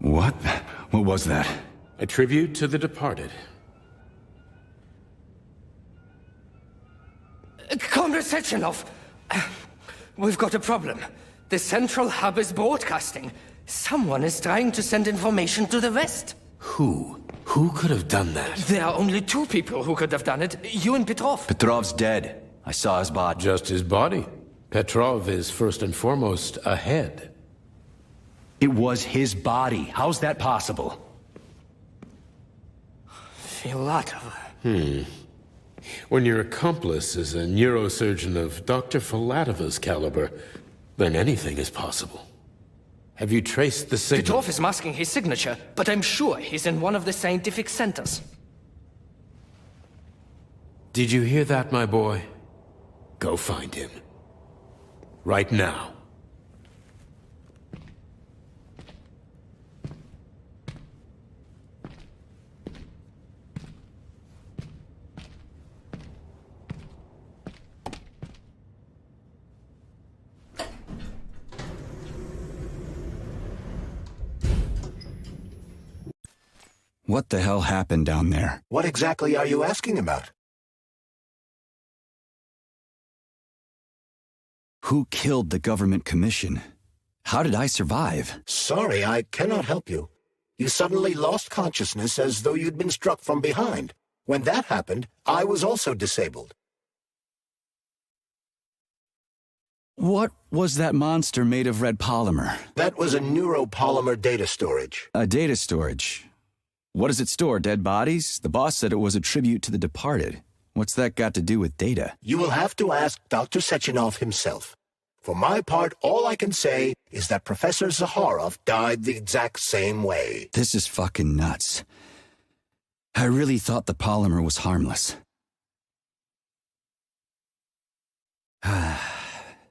What? What was that? A tribute to the departed. Comrade Sechenov! We've got a problem. The central hub is broadcasting. Someone is trying to send information to the West. Who? Who could have done that? There are only two people who could have done it. You and Petrov. Petrov's dead. I saw his body. Just his body. Petrov is first and foremost a head. It was his body. How's that possible? Filatov. When your accomplice is a neurosurgeon of Dr. Filatova's caliber, then anything is possible. Have you traced the signal? Petrov is masking his signature, but I'm sure he's in one of the scientific centers. Did you hear that, my boy? Go find him. Right now. What the hell happened down there? What exactly are you asking about? Who killed the government commission? How did I survive? Sorry, I cannot help you. You suddenly lost consciousness as though you'd been struck from behind. When that happened, I was also disabled. What was that monster made of red polymer? That was a neuropolymer data storage. A data storage. What does it store, dead bodies? The boss said it was a tribute to the departed. What's that got to do with data? You will have to ask Dr. Sechenov himself. For my part, all I can say is that Professor Zaharov died the exact same way. This is fucking nuts. I really thought the polymer was harmless.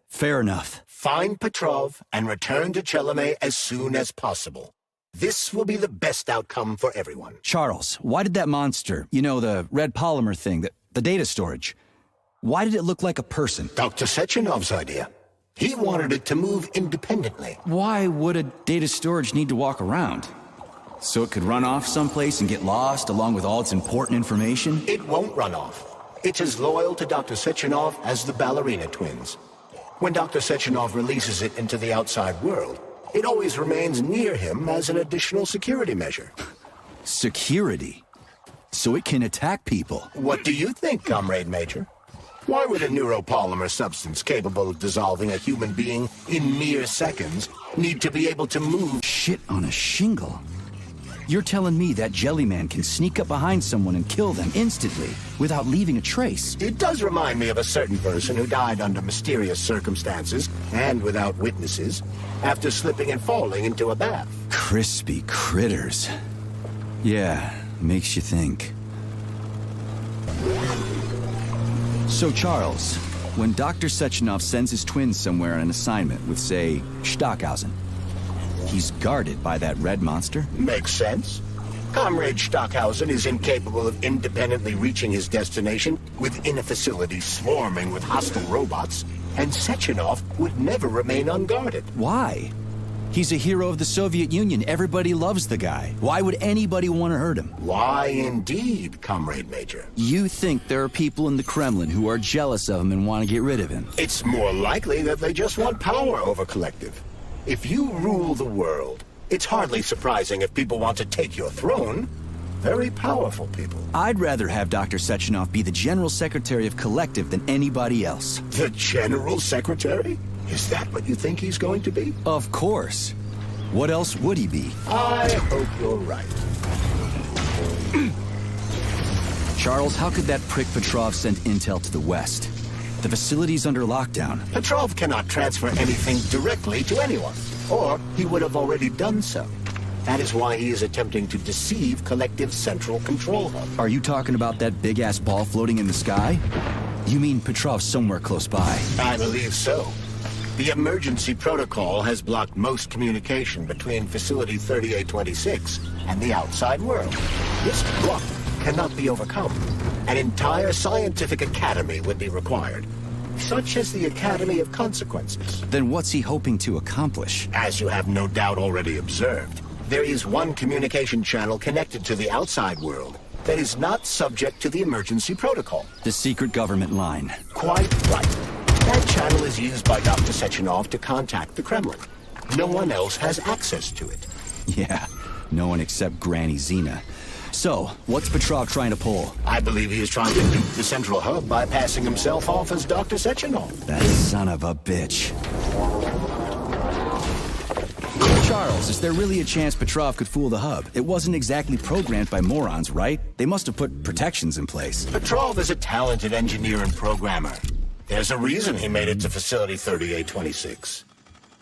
Fair enough. Find Petrov and return to Chelome as soon as possible. This will be the best outcome for everyone. Charles, why did that monster, you know, the red polymer thing, the data storage, why did it look like a person? Dr. Sechenov's idea. He wanted it to move independently. Why would a data storage need to walk around? So it could run off someplace and get lost along with all its important information? It won't run off. It's as loyal to Dr. Sechenov as the ballerina twins. When Dr. Sechenov releases it into the outside world, it always remains near him as an additional security measure. Security? So it can attack people? What do you think, Comrade Major? Why would a neuropolymer substance capable of dissolving a human being in mere seconds need to be able to move? Shit on a shingle? You're telling me that Jellyman can sneak up behind someone and kill them instantly without leaving a trace? It does remind me of a certain person who died under mysterious circumstances and without witnesses after slipping and falling into a bath. Crispy critters. Yeah, makes you think. So Charles, when Dr. Sechenov sends his twins somewhere on an assignment with, say, Stockhausen, he's guarded by that red monster? Makes sense. Comrade Stockhausen is incapable of independently reaching his destination within a facility swarming with hostile robots, and Sechenov would never remain unguarded. Why? He's a hero of the Soviet Union. Everybody loves the guy. Why would anybody want to hurt him? Why indeed, Comrade Major? You think there are people in the Kremlin who are jealous of him and want to get rid of him? It's more likely that they just want power over Collective. If you rule the world, it's hardly surprising if people want to take your throne. Very powerful people. I'd rather have Dr. Sechenov be the General Secretary of Collective than anybody else. The General Secretary? Is that what you think he's going to be? Of course. What else would he be? I hope you're right. Charles, how could that prick Petrov send intel to the West? The facility's under lockdown. Petrov cannot transfer anything directly to anyone, or he would have already done so. That is why he is attempting to deceive Collective's central control hub. Are you talking about that big-ass ball floating in the sky? You mean Petrov's somewhere close by? I believe so. The emergency protocol has blocked most communication between Facility 3826 and the outside world. This block cannot be overcome. An entire scientific academy would be required, such as the Academy of Consequences. Then what's he hoping to accomplish? As you have no doubt already observed, There is one communication channel connected to the outside world that is not subject to the emergency protocol. The secret government line. Quite right. That channel is used by Dr. Sechenov to contact the Kremlin. No one else has access to it. Yeah, no one except Granny Xena. So, what's Petrov trying to pull? I believe he is trying to nuke the central hub by passing himself off as Dr. Sechenov. That son of a bitch. Charles, is there really a chance Petrov could fool the hub? It wasn't exactly programmed by morons, right? They must have put protections in place. Petrov is a talented engineer and programmer. There's a reason he made it to Facility 3826.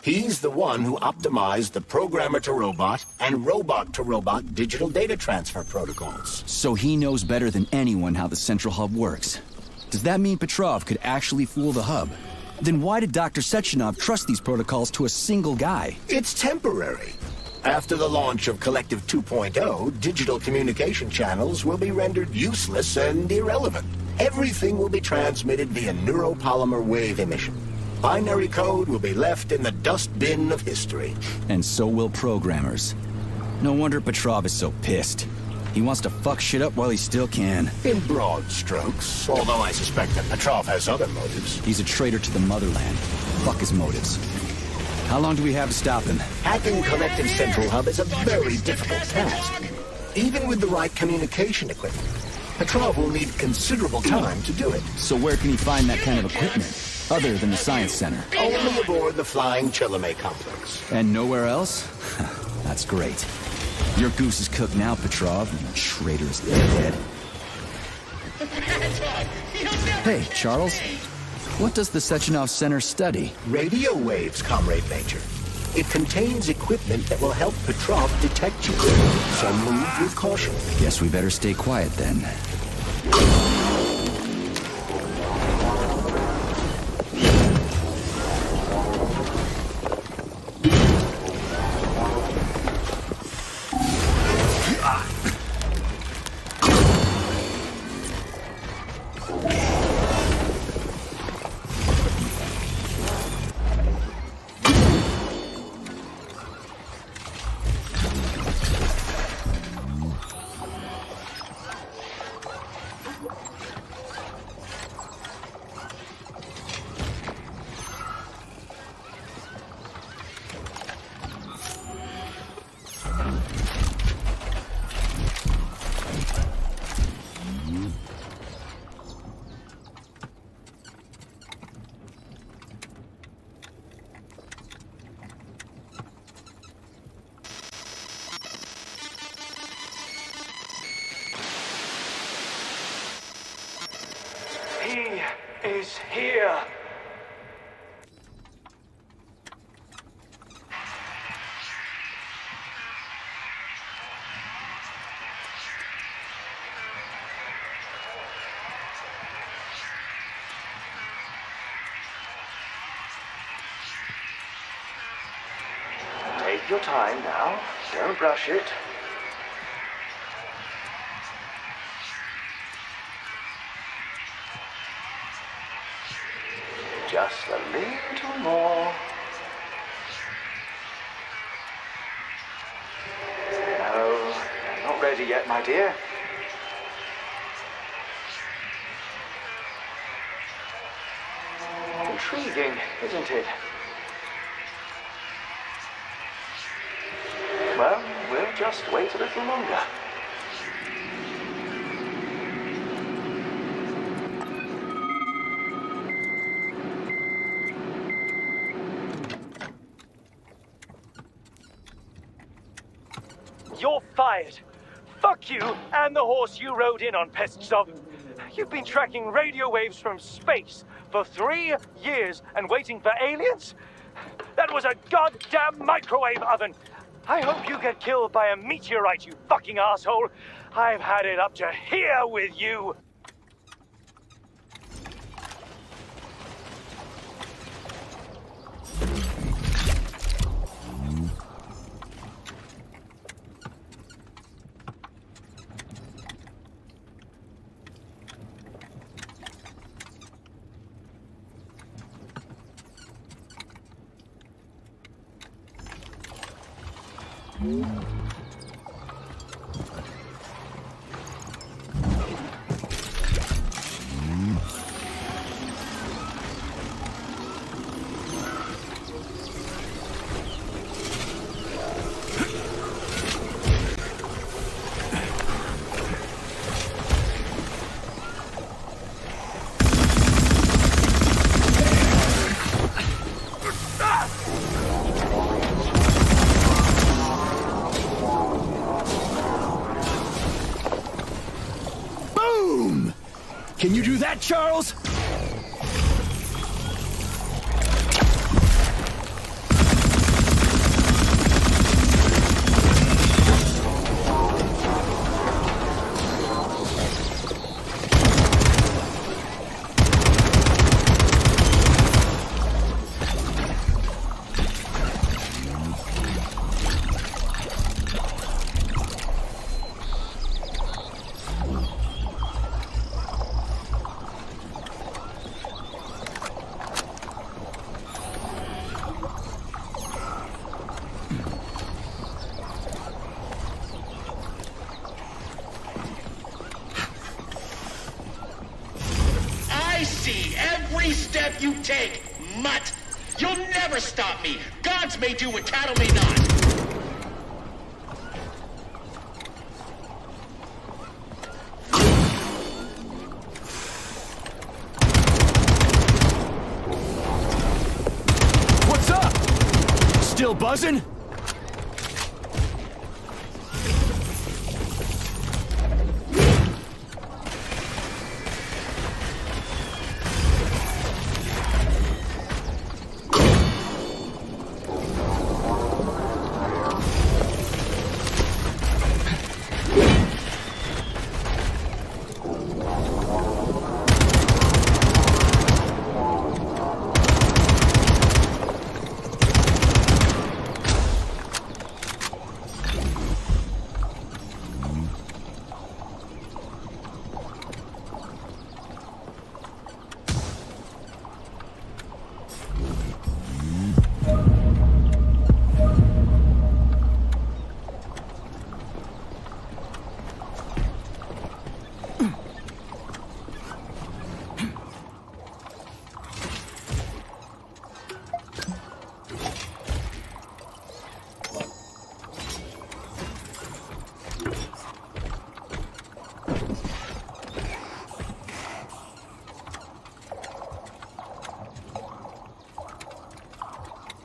He's the one who optimized the programmer-to-robot and robot-to-robot digital data transfer protocols. So he knows better than anyone how the central hub works. Does that mean Petrov could actually fool the hub? Then why did Dr. Sechenov trust these protocols to a single guy? It's temporary. After the launch of Collective 2.0, digital communication channels will be rendered useless and irrelevant. Everything will be transmitted via neuropolymer wave emission. Binary code will be left in the dustbin of history. And so will programmers. No wonder Petrov is so pissed. He wants to fuck shit up while he still can. In broad strokes, although I suspect that Petrov has other motives. He's a traitor to the motherland. Fuck his motives. How long do we have to stop him? Hacking Collective Central Hub is a very difficult task. Even with the right communication equipment, Petrov will need considerable time to do it. So where can he find that kind of equipment? Other than the Science Center? Only aboard the Flying Chilame complex. And nowhere else? That's great. Your goose is cooked now, Petrov, you traitorous dickhead. Hey, Charles. What does the Sechenov Center study? Radio waves, Comrade Major. It contains equipment that will help Petrov detect you. So move with caution. Guess we better stay quiet then. He is here. Take your time now. Don't rush it. Just a little more. No, not ready yet, my dear. Intriguing, isn't it? Well, we'll just wait a little longer. You're fired. Fuck you and the horse you rode in on, Pestsov. You've been tracking radio waves from space for 3 years and waiting for aliens? That was a goddamn microwave oven. I hope you get killed by a meteorite, you fucking asshole. I've had it up to here with you. that, Charles? I see every step you take, mutt. You'll never stop me. Gods may do what cattle may not. What's up? Still buzzing?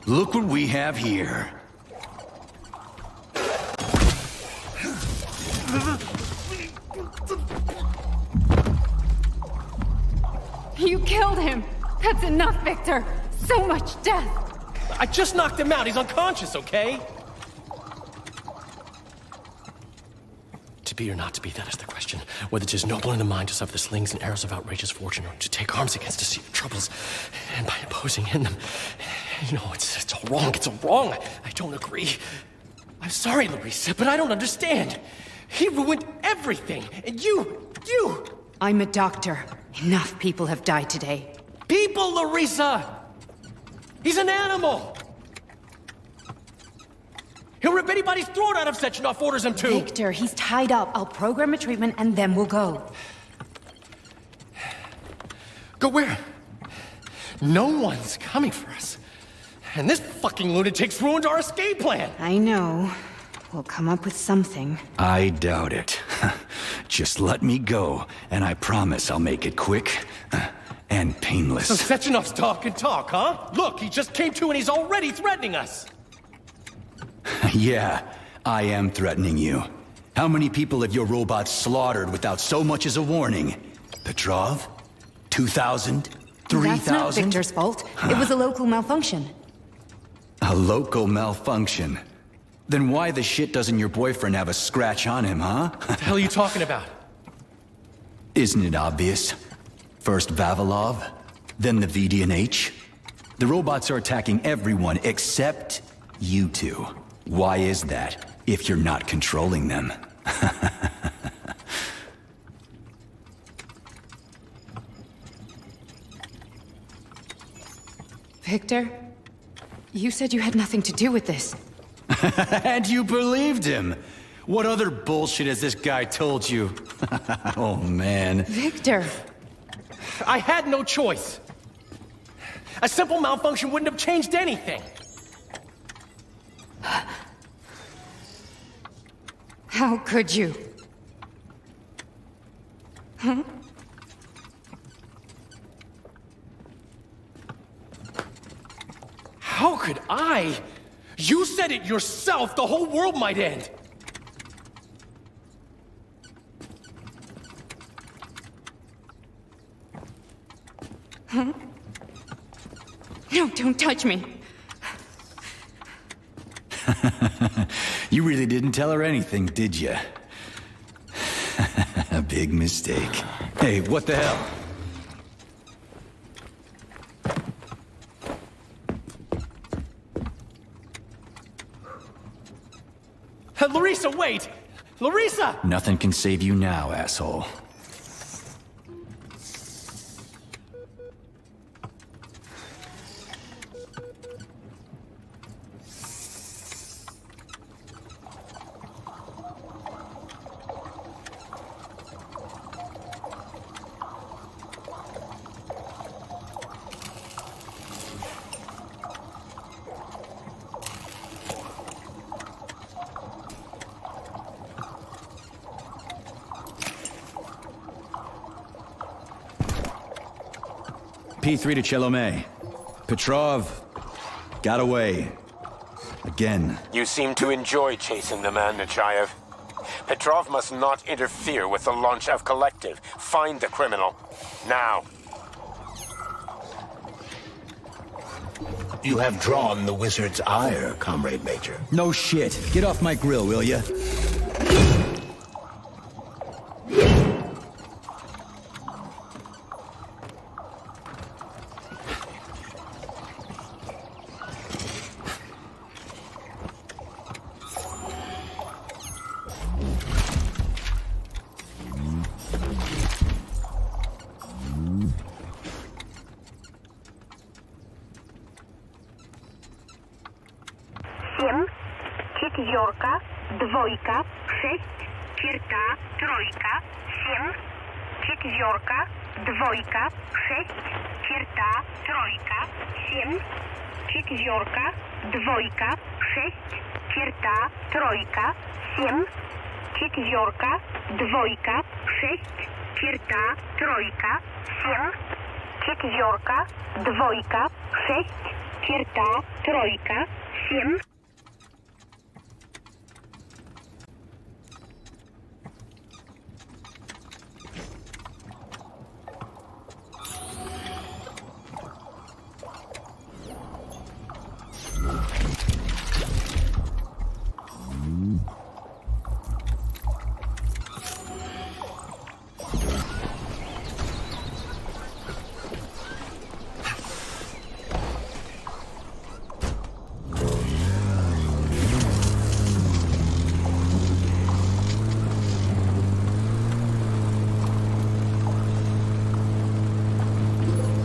Look what we have here. You killed him! That's enough, Victor! So much death! I just knocked him out. He's unconscious, okay? To be or not to be, that is the question. Whether 'tis noble in the mind to suffer the slings and arrows of outrageous fortune, or to take arms against deceived troubles, and by imposing in them. You know, it's all wrong. It's all wrong. I don't agree. I'm sorry, Larissa, but I don't understand. He ruined everything, and you... I'm a doctor. Enough people have died today. People, Larissa! He's an animal! He'll rip anybody's throat out if Sechenov orders him to! Victor, he's tied up. I'll program a treatment and then we'll go. Go where? No one's coming for us. And this fucking lunatic's ruined our escape plan! I know. We'll come up with something. I doubt it. Just let me go, and I promise I'll make it quick and So painless. Sechenov's talk and talk, huh? Look, he just came to and he's already threatening us! Yeah, I am threatening you. How many people have your robots slaughtered without so much as a warning? Petrov? 2,000? 3,000? That's not Victor's fault. It was a local malfunction. A local malfunction? Then why the shit doesn't your boyfriend have a scratch on him, huh? What the hell are you talking about? Isn't it obvious? First Vavilov, then the VD&H. The robots are attacking everyone except you two. Why is that, if you're not controlling them? Victor, you said you had nothing to do with this. And you believed him! What other bullshit has this guy told you? Oh, man. Victor! I had no choice. A simple malfunction wouldn't have changed anything. How could you? Huh? How could I? You said it yourself, the whole world might end. No, don't touch me. You really didn't tell her anything, did you? A big mistake. Hey, what the hell? Larissa, wait! Larissa! Nothing can save you now, asshole. P3 to Chelomey. Petrov got away. Again. You seem to enjoy chasing the man, Nechayev. Petrov must not interfere with the launch of Collective. Find the criminal. Now. You have drawn the wizard's ire, Comrade Major. No shit. Get off my grill, will ya? Четверка, двойка, 6, черта, тройка, 7, четверка, двойка, 6, черта, тройка, 7, четверка, двойка, 6, черта, тройка, 7, четверка, двойка, 6, черта, тройка, 7, четверка, двойка, 6, черта, тройка, 7.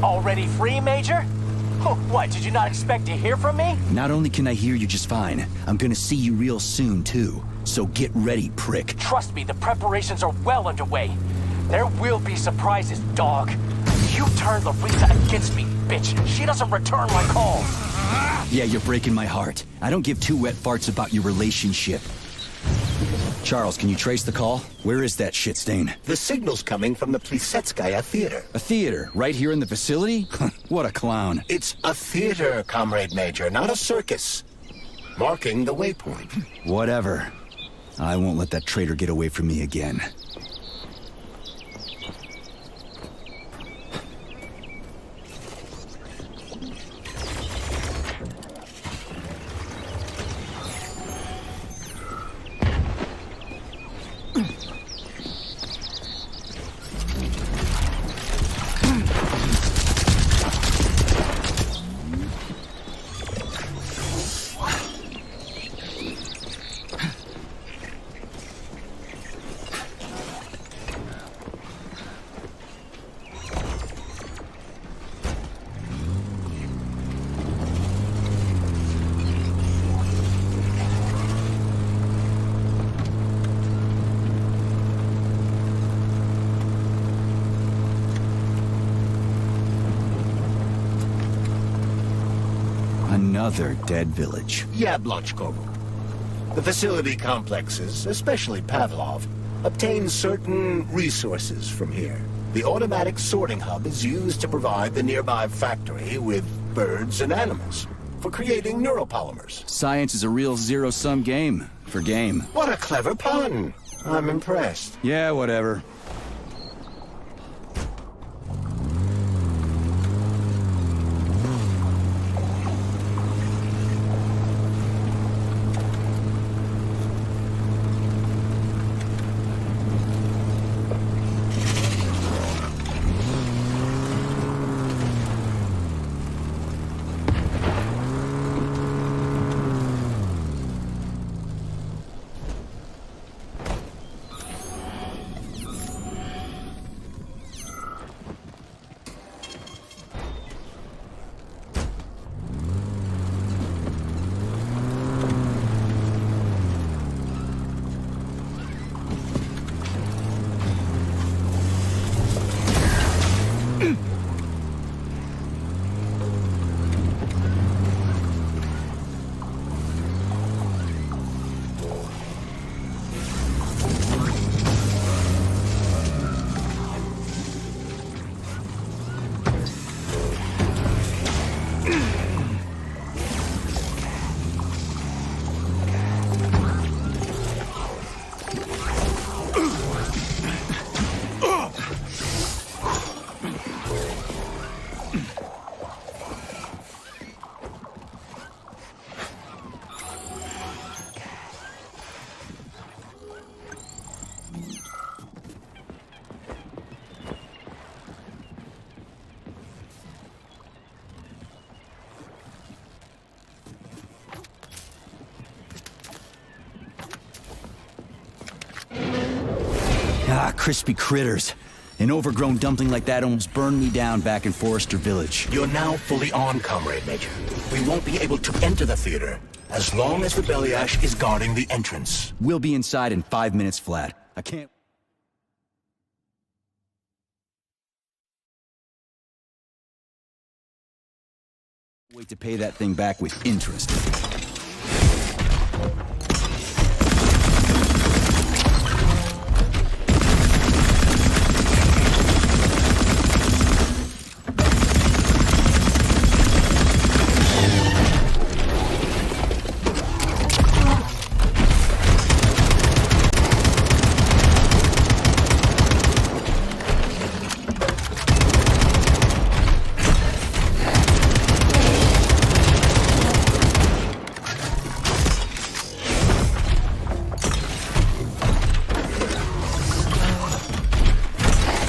Already free, Major? Oh, what, did you not expect to hear from me? Not only can I hear you just fine, I'm gonna see you real soon, too. So get ready, prick. Trust me, the preparations are well underway. There will be surprises, dog. You turned Larissa against me, bitch. She doesn't return my calls. Yeah, you're breaking my heart. I don't give two wet farts about your relationship. Charles, can you trace the call? Where is that shit stain? The signal's coming from the Plisetskaya Theater. A theater? Right here in the facility? What a clown. It's a theater, Comrade Major, not a circus. Marking the waypoint. Whatever. I won't let that traitor get away from me again. Another dead village. Yablonchkovo. The facility complexes, especially Pavlov, obtain certain resources from here. The automatic sorting hub is used to provide the nearby factory with birds and animals for creating neuropolymers. Science is a real zero-sum game. For game. What a clever pun! I'm impressed. Yeah, whatever. Ah, crispy critters. An overgrown dumpling like that almost burned me down back in Forrester Village. You're now fully armed, Comrade Major. We won't be able to enter the theater as long as the Bellyash is guarding the entrance. We'll be inside in 5 minutes flat. I can't... wait to pay that thing back with interest.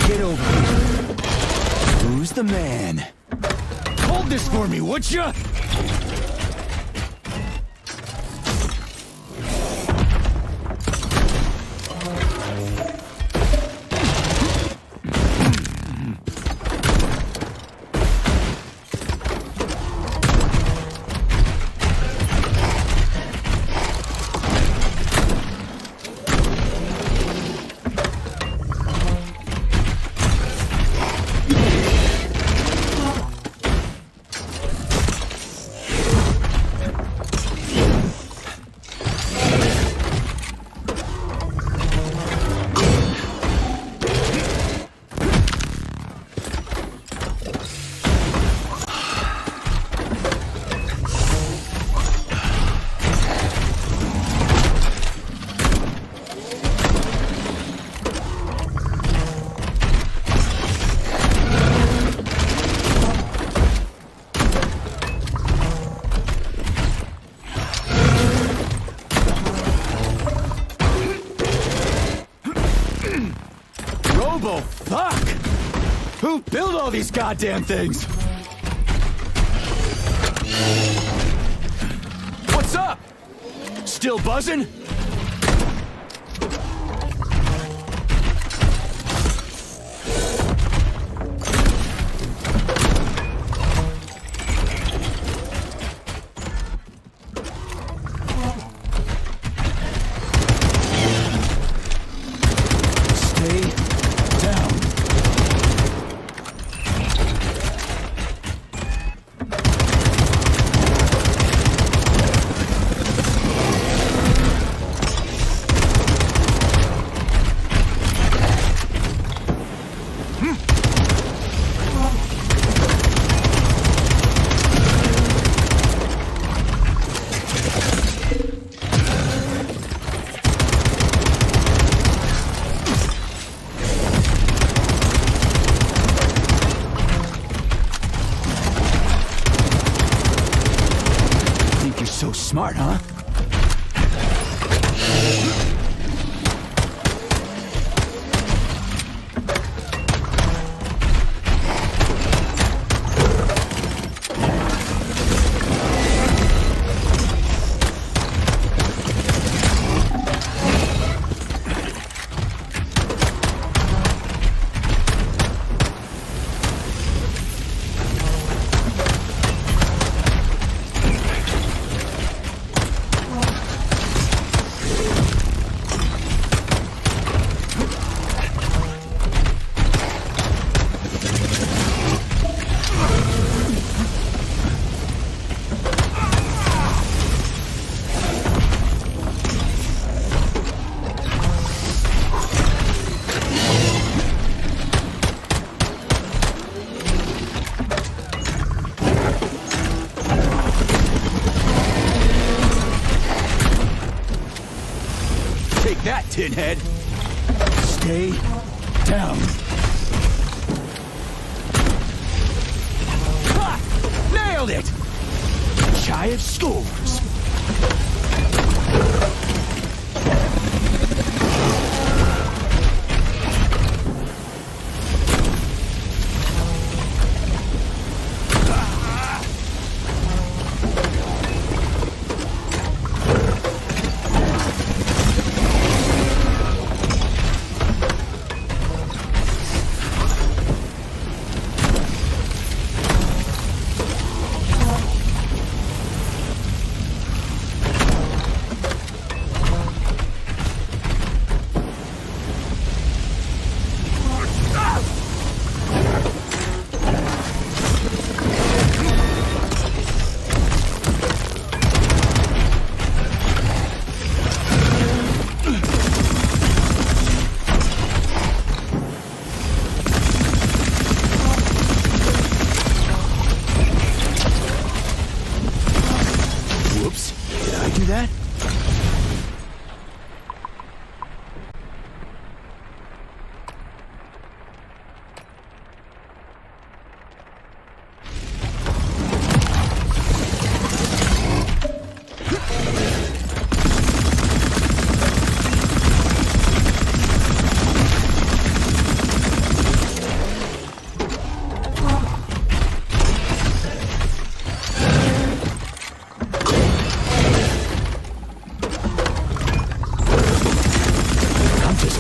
Get over here. Who's the man? Hold this for me, would ya? Robo, fuck! Who built all these goddamn things? What's up? Still buzzing? So smart, huh? Take that, tinhead! Stay down. Ha! Nailed it! Chayev scores!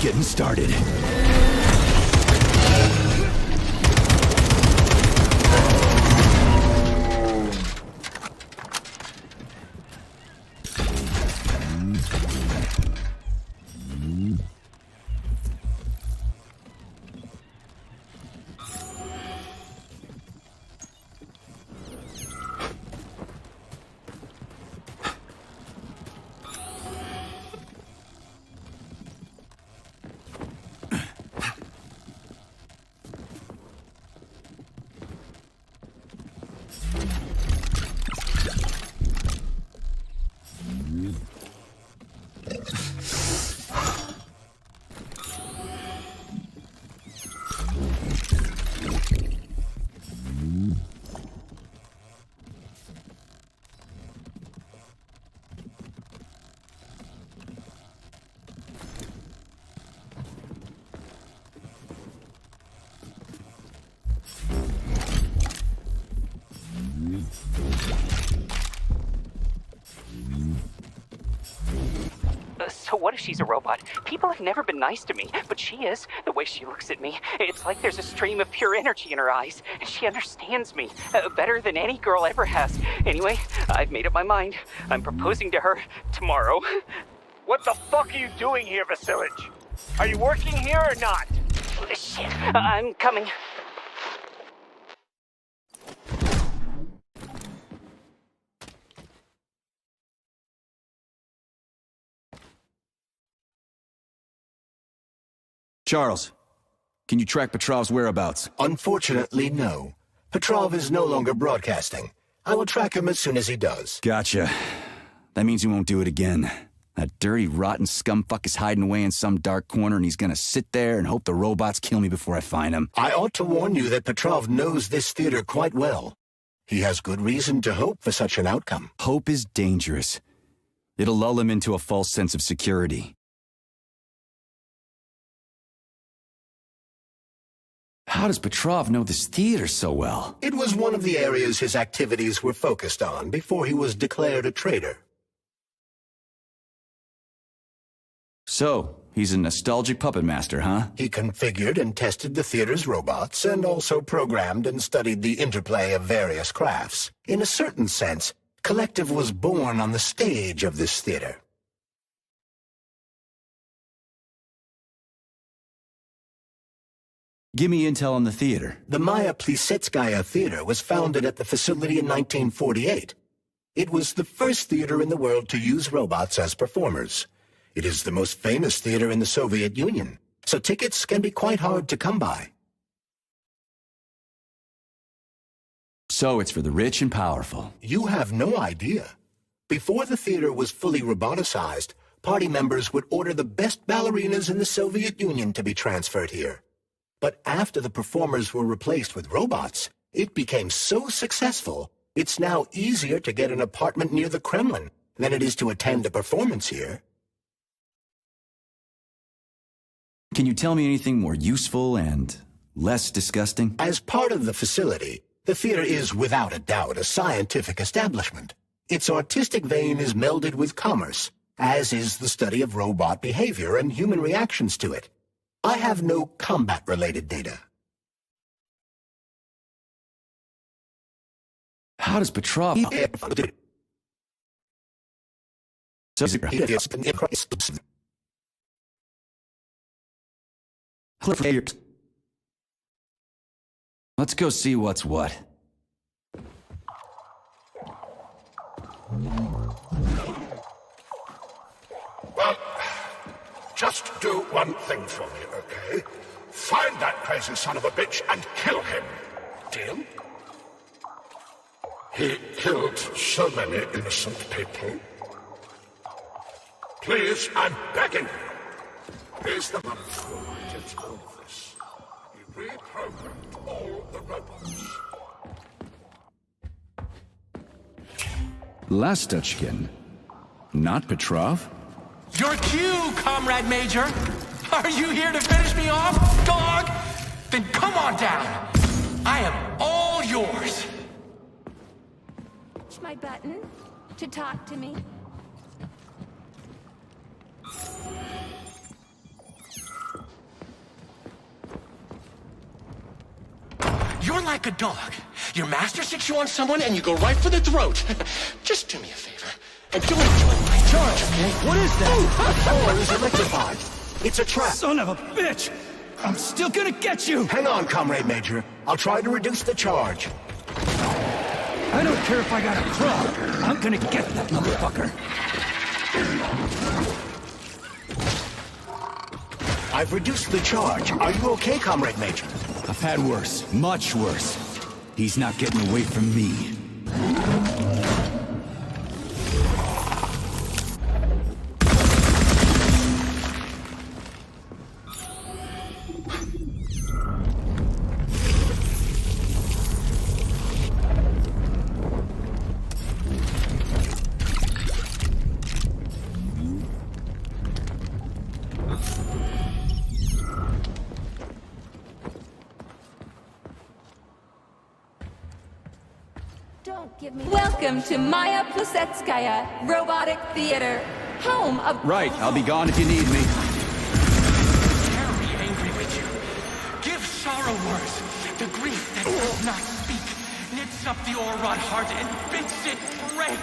getting started. So what if she's a robot? People have never been nice to me, but she is. The way she looks at me, it's like there's a stream of pure energy in her eyes. And she understands me better than any girl ever has. Anyway, I've made up my mind. I'm proposing to her tomorrow. What the fuck are you doing here, Vasilich? Are you working here or not? Shit, I'm coming. Charles, can you track Petrov's whereabouts? Unfortunately, no. Petrov is no longer broadcasting. I will track him as soon as he does. Gotcha. That means he won't do it again. That dirty, rotten scumfuck is hiding away in some dark corner, and he's gonna sit there and hope the robots kill me before I find him. I ought to warn you that Petrov knows this theater quite well. He has good reason to hope for such an outcome. Hope is dangerous. It'll lull him into a false sense of security. How does Petrov know this theater so well? It was one of the areas his activities were focused on before he was declared a traitor. So, he's a nostalgic puppet master, huh? He configured and tested the theater's robots, and also programmed and studied the interplay of various crafts. In a certain sense, Collective was born on the stage of this theater. Give me intel on the theater. The Maya Plisetskaya Theater was founded at the facility in 1948. It was the first theater in the world to use robots as performers. It is the most famous theater in the Soviet Union, so tickets can be quite hard to come by. So it's for the rich and powerful. You have no idea. Before the theater was fully roboticized, party members would order the best ballerinas in the Soviet Union to be transferred here. But after the performers were replaced with robots, it became so successful, it's now easier to get an apartment near the Kremlin than it is to attend a performance here. Can you tell me anything more useful and less disgusting? As part of the facility, the theater is without a doubt a scientific establishment. Its artistic vein is melded with commerce, as is the study of robot behavior and human reactions to it. I have no combat-related data. How does Petrov... Let's go see what's what. Well, just do one thing for me, okay? Find that crazy son of a bitch and kill him. Deal? He killed so many innocent people. Please, I'm begging you. Here's the money who did all of this. He reprogrammed all the robots. Lastuchkin, not Petrov? Your cue, Comrade Major! Are you here to finish me off, dog? Then come on down. I am all yours. Push my button to talk to me. like a dog. Your master sticks you on someone and you go right for the throat. Just do me a favor. And don't enjoy my charge, okay? What is that? The floor is electrified. It's a trap. Son of a bitch! I'm still gonna get you! Hang on, Comrade Major. I'll try to reduce the charge. I don't care if I gotta crawl. I'm gonna get that motherfucker. I've reduced the charge. Are you okay, Comrade Major? I've had worse. Much worse. He's not getting away from me. Welcome to Maya Plusetskaya Robotic Theater, home of... Right, I'll be gone if you need me. Terribly angry with you. Give sorrow words. The grief that does not speak knits up the Orrod heart and bids it break.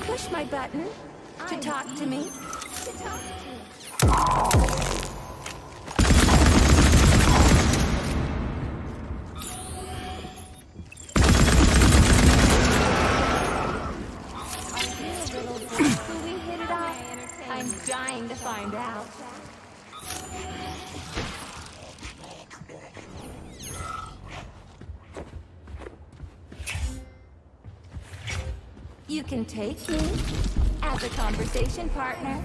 Push my button to talk to me. I'm dying to find out. You can take me as a conversation partner.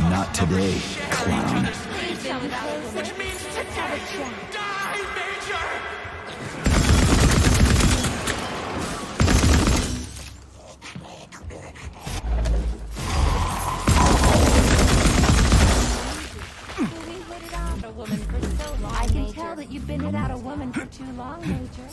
Not today, clown. Which means today. Die, Major! I can tell that you've been without a woman for too long, Major.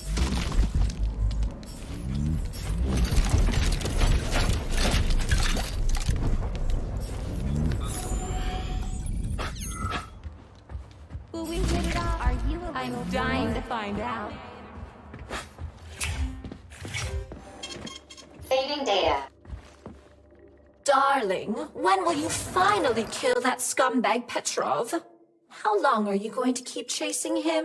Will we hit it off? Are you a I'm dying to find out. Saving data. Darling, when will you finally kill that scumbag Petrov? How long are you going to keep chasing him?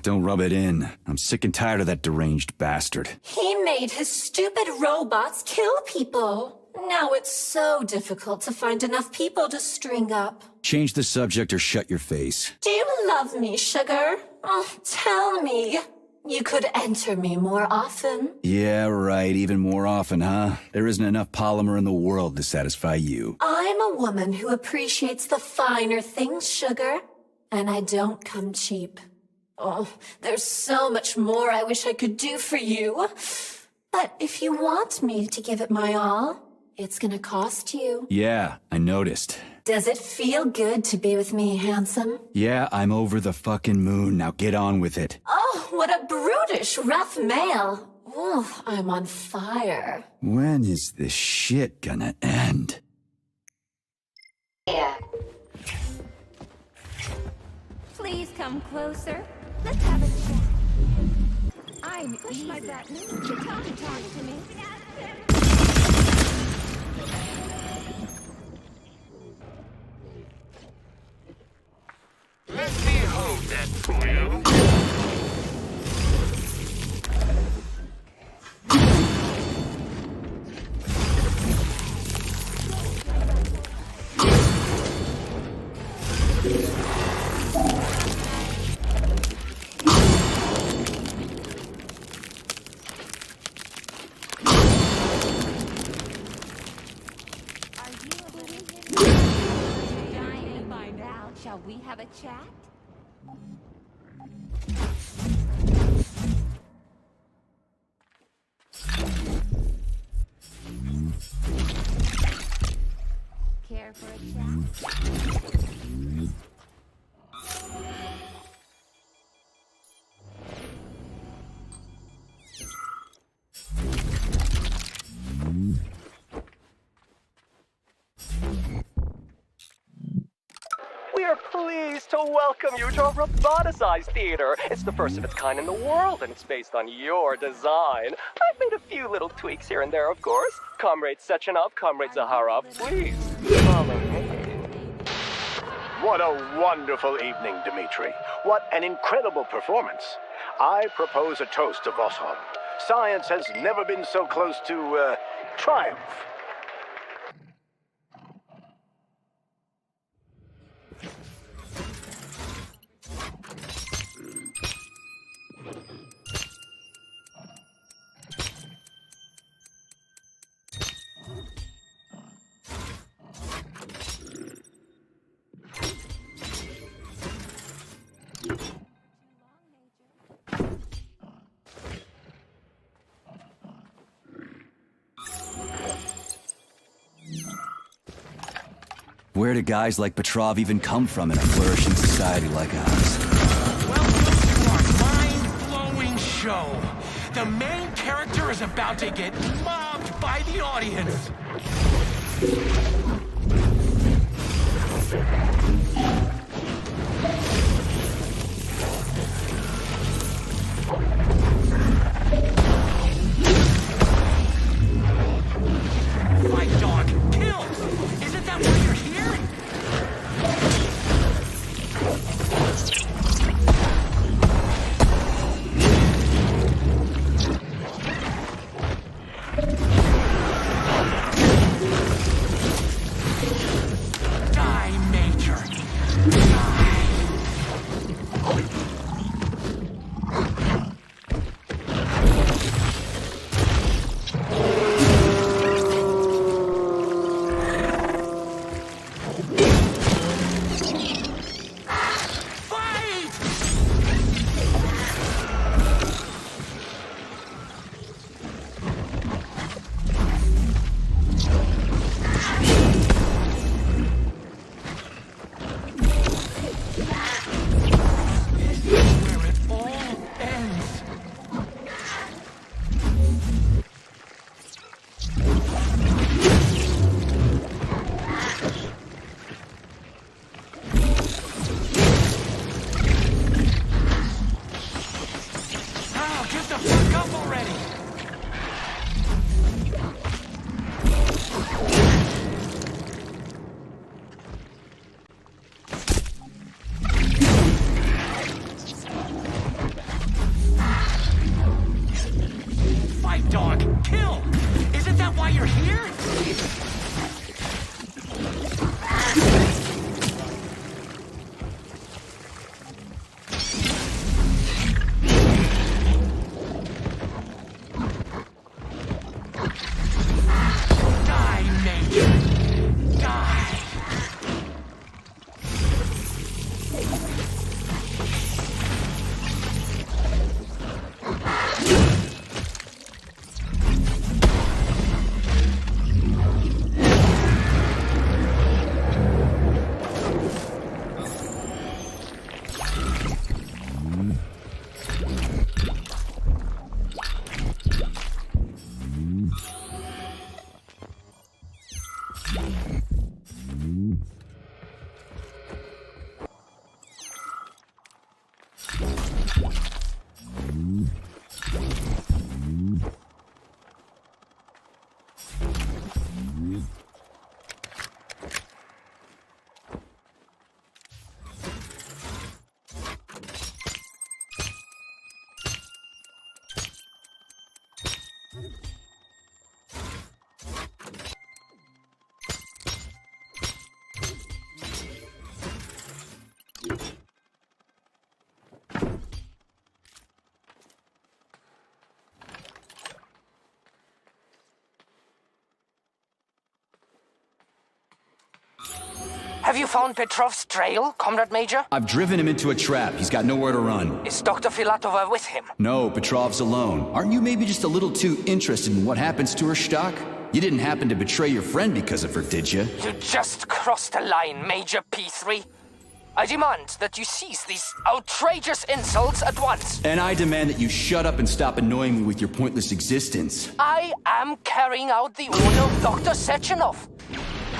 Don't rub it in. I'm sick and tired of that deranged bastard. He made his stupid robots kill people. Now it's so difficult to find enough people to string up. Change the subject or shut your face. Do you love me, sugar? Oh, tell me. You could enter me more often. Yeah, right. Even more often, huh? There isn't enough polymer in the world to satisfy you. I'm a woman who appreciates the finer things, sugar. And I don't come cheap. Oh, there's so much more I wish I could do for you. But if you want me to give it my all, it's gonna cost you. Yeah, I noticed. Does it feel good to be with me, handsome? Yeah, I'm over the fucking moon. Now get on with it. Oh, what a brutish, rough male. Oh, I'm on fire. When is this shit gonna end? Yeah. Please come closer. Let's have a chat. I'm push my button to talk to me. Let me hold that for you. Shall we have a chat? Care for a chat? We are pleased to welcome you to our roboticized theater. It's the first of its kind in the world, and it's based on your design. I've made a few little tweaks here and there, of course. Comrade Sechenov, Comrade Zaharov, please follow me. What a wonderful evening, Dmitri. What an incredible performance. I propose a toast to Vosson. Science has never been so close to, triumph. Where do guys like Petrov even come from in a flourishing society like ours? Welcome to our mind-blowing show. The main character is about to get mobbed by the audience. My dog killed! Isn't that why you're here? Have you found Petrov's trail, Comrade Major? I've driven him into a trap. He's got nowhere to run. Is Dr. Filatova with him? No, Petrov's alone. Aren't you maybe just a little too interested in what happens to her, Stock? You didn't happen to betray your friend because of her, did you? You just crossed the line, Major P3. I demand that you cease these outrageous insults at once. And I demand that you shut up and stop annoying me with your pointless existence. I am carrying out the order of Dr. Sechenov.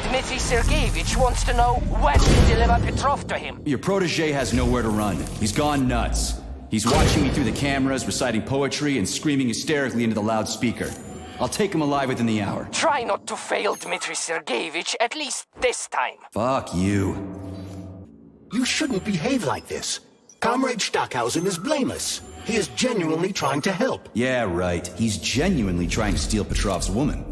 Dmitry Sergeyevich wants to know when to deliver Petrov to him. Your protege has nowhere to run. He's gone nuts. He's watching me through the cameras, reciting poetry, and screaming hysterically into the loudspeaker. I'll take him alive within the hour. Try not to fail, Dmitry Sergeyevich, at least this time. Fuck you. You shouldn't behave like this. Comrade Stockhausen is blameless. He is genuinely trying to help. Yeah, right. He's genuinely trying to steal Petrov's woman.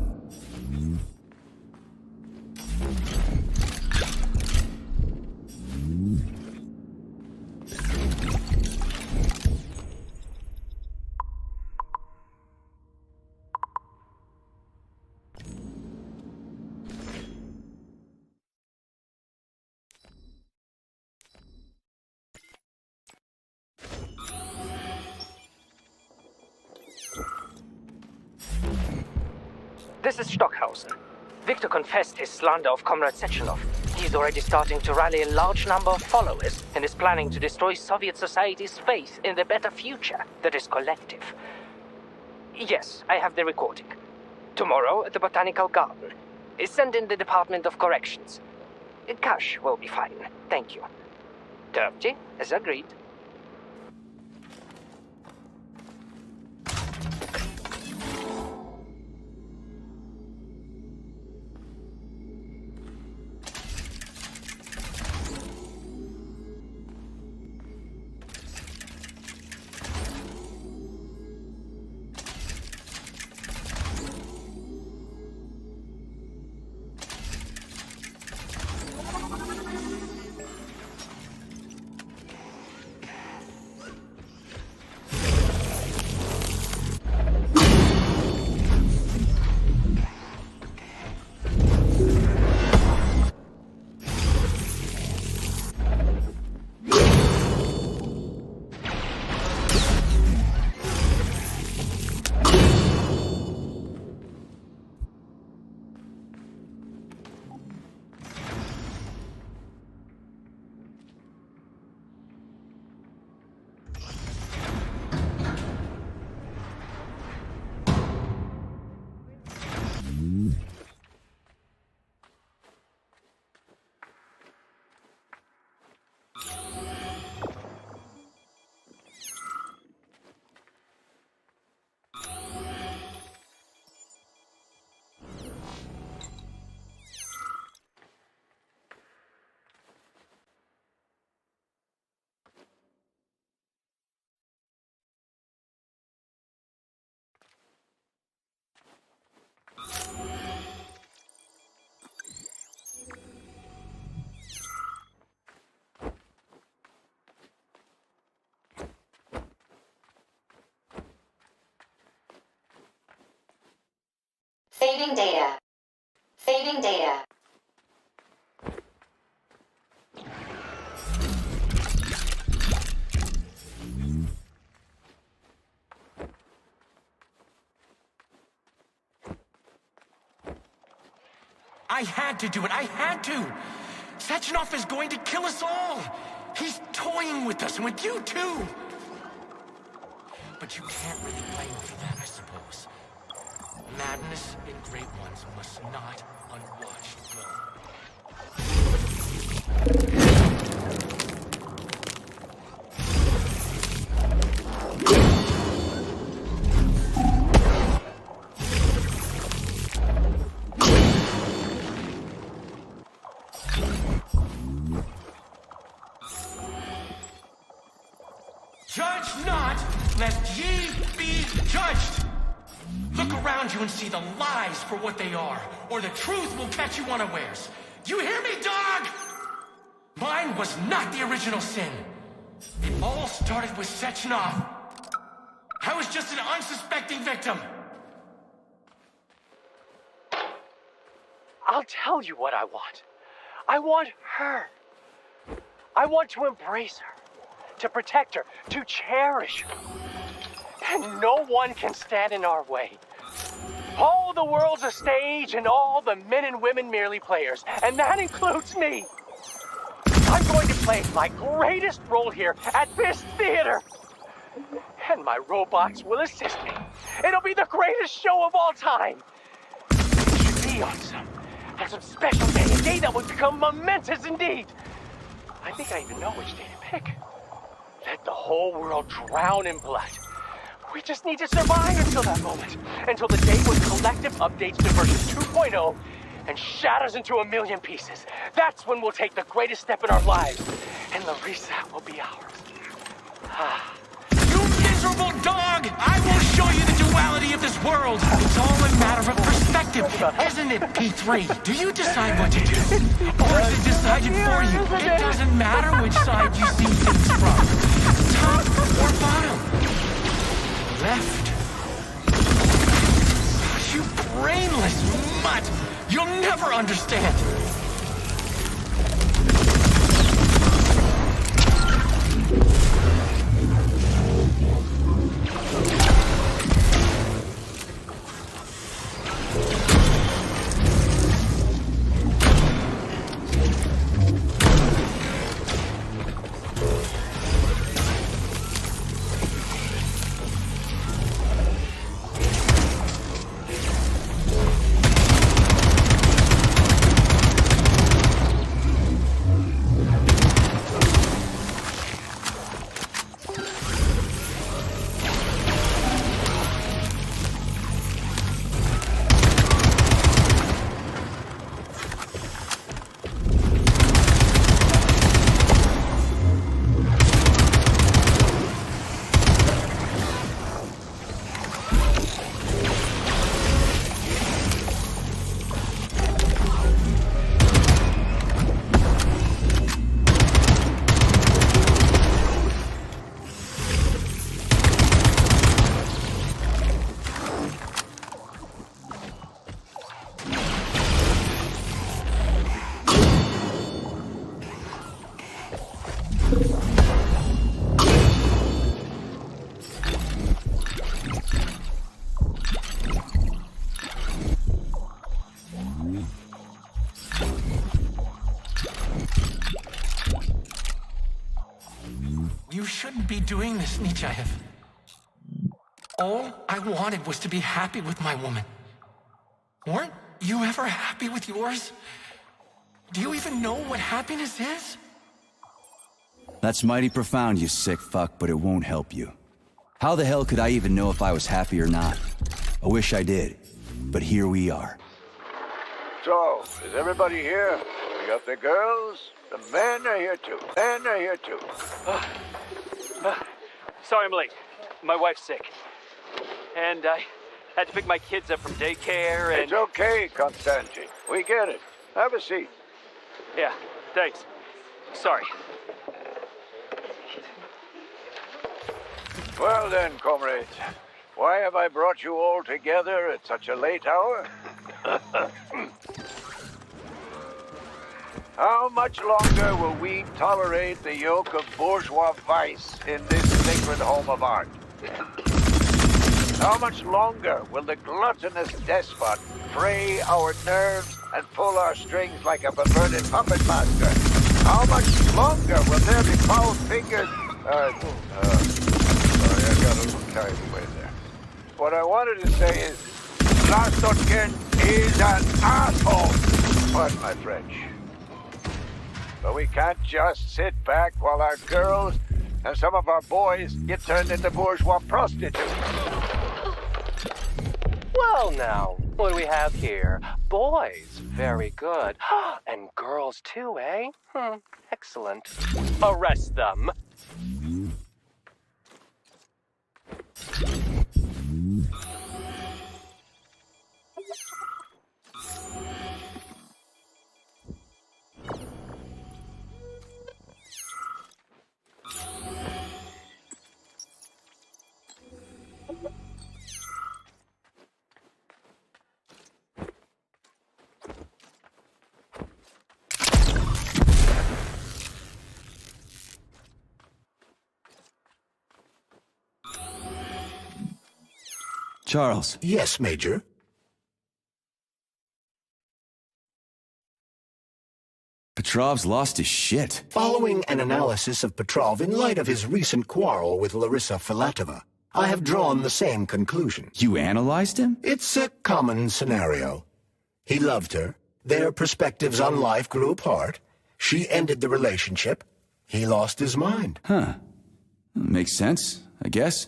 This is Stockhausen. Victor confessed his slander of Comrade Sechenov. He's already starting to rally a large number of followers and is planning to destroy Soviet society's faith in the better future that is collective. Yes, I have the recording. Tomorrow at the Botanical Garden. Send in the Department of Corrections. Cash will be fine. Thank you. 30, as agreed. Saving data. Saving data. I had to do it. I had to. Sechenov is going to kill us all. He's toying with us and with you too. But you can't really blame him for that, I suppose. Madness in Great Ones must not unwatched go. lest ye be judged. Look around you and see the lies for what they are, or the truth will catch you unawares. You hear me, dog? Mine was not the original sin. It all started with Sechenov. I was just an unsuspecting victim. I'll tell you what I want. I want her. I want to embrace her, to protect her, to cherish her. And no one can stand in our way. All the world's a stage and all the men and women merely players, and that includes me. I'm going to play my greatest role here at this theater. And my robots will assist me. It'll be the greatest show of all time. It should be on some special day, a day that would become momentous indeed. I think I even know which day to pick. Let the whole world drown in blood. We just need to survive until that moment. Until the day when Collective updates to version 2.0 and shatters into a million pieces. That's when we'll take the greatest step in our lives. And the reset will be ours. You miserable dog! I will show you the duality of this world. It's all a matter of perspective, isn't it, P3? Do you decide what to do? Or is it decided for you? It doesn't matter which side you see things from. Top or bottom. Left. You brainless mutt! You'll never understand! You shouldn't be doing this, Nechayev. All I wanted was to be happy with my woman. Weren't you ever happy with yours? Do you even know what happiness is? That's mighty profound, you sick fuck, but it won't help you. How the hell could I even know if I was happy or not? I wish I did, but here we are. So, is everybody here? We got the girls, the men are here too. Men are here too. Sorry I'm late. My wife's sick. And I had to pick my kids up from daycare and... It's okay, Konstantin. We get it. Have a seat. Yeah, thanks. Sorry. Well then, comrades. Why have I brought you all together at such a late hour? How much longer will we tolerate the yoke of bourgeois vice in this sacred home of art? How much longer will the gluttonous despot fray our nerves and pull our strings like a perverted puppet master? How much longer will there be foul-fingered... sorry, I got a little carried away there. What I wanted to say is, Lastotkin is an asshole! Pardon my French. But we can't just sit back while our girls and some of our boys get turned into bourgeois prostitutes. Well now, what do we have here? Boys, very good. And girls too, eh? Excellent. Arrest them. Charles. Yes, Major? Petrov's lost his shit. Following an analysis of Petrov in light of his recent quarrel with Larissa Filatova, I have drawn the same conclusion. You analyzed him? It's a common scenario. He loved her. Their perspectives on life grew apart. She ended the relationship. He lost his mind. Huh. Makes sense, I guess.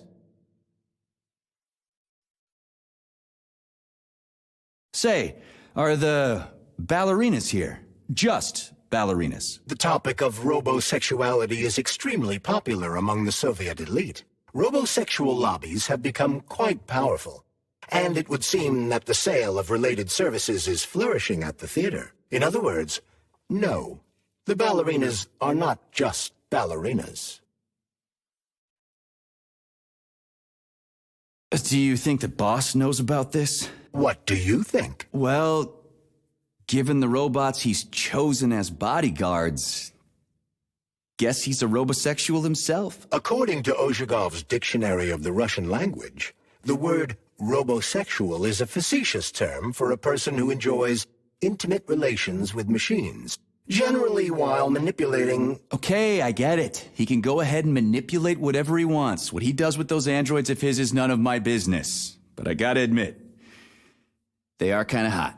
Say, are the ballerinas here? Just ballerinas? The topic of robosexuality is extremely popular among the Soviet elite. Robosexual lobbies have become quite powerful, and it would seem that the sale of related services is flourishing at the theater. In other words, no, the ballerinas are not just ballerinas. Do you think the boss knows about this? What do you think? Well, given the robots he's chosen as bodyguards, guess he's a robosexual himself. According to Ozhigov's Dictionary of the Russian Language, the word robosexual is a facetious term for a person who enjoys intimate relations with machines, generally while manipulating... Okay, I get it. He can go ahead and manipulate whatever he wants. What he does with those androids of his is none of my business. But I gotta admit, they are kinda hot.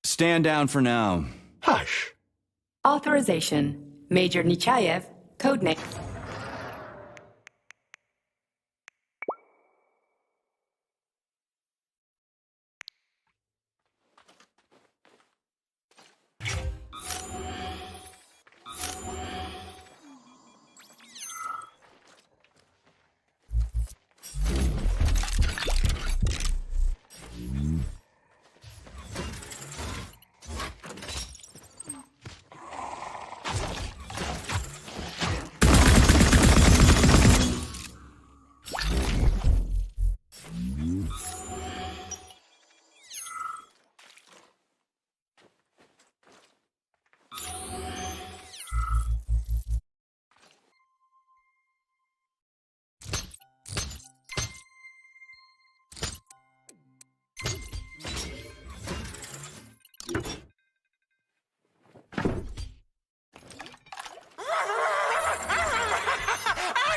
Stand down for now. Hush. Authorization. Major Nechayev, codename.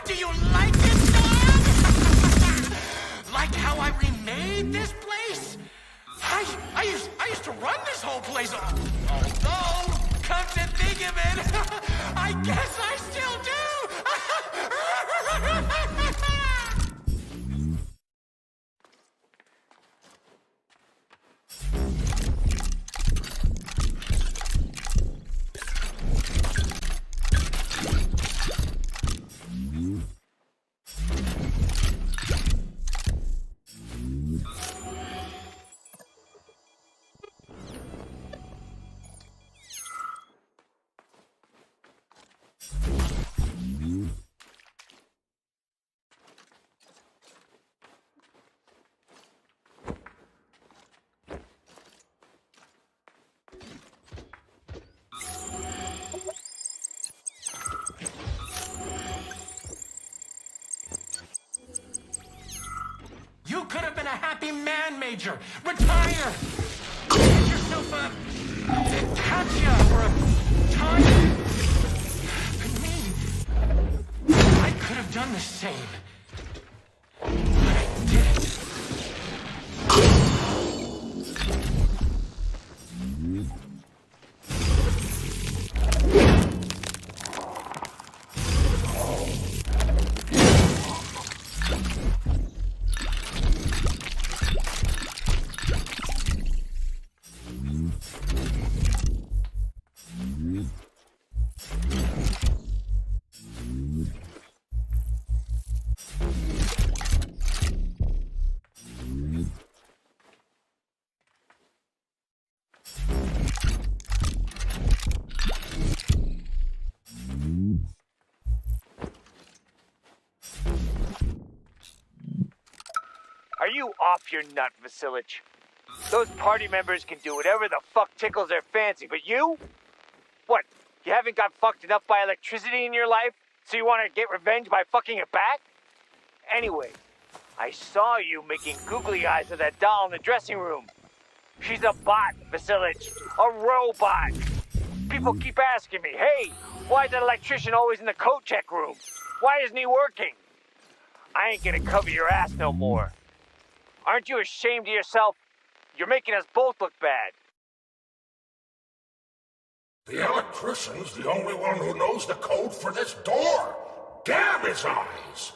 Do you like it, dog? Like how I remade this place? I used to run this whole place. Although, come to think of it, I guess I still do. You could have been a happy man, Major. Retire. Get yourself a Katya or a Tanya. But me, I could have done the same. But I didn't. Are you off your nut, Vasilich? Those party members can do whatever the fuck tickles their fancy, but you? What, you haven't got fucked enough by electricity in your life, so you want to get revenge by fucking it back? Anyway, I saw you making googly eyes at that doll in the dressing room. She's a bot, Vasilich. A robot. People keep asking me, hey, why is that electrician always in the coat check room? Why isn't he working? I ain't gonna cover your ass no more. Aren't you ashamed of yourself? You're making us both look bad. The electrician's the only one who knows the code for this door. Damn his eyes!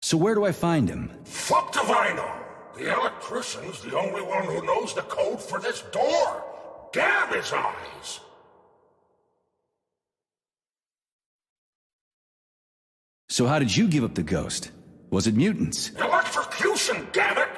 So where do I find him? Fuck if I know! The electrician's the only one who knows the code for this door. Damn his eyes! So how did you give up the ghost? Was it mutants? Electrocution, damn it!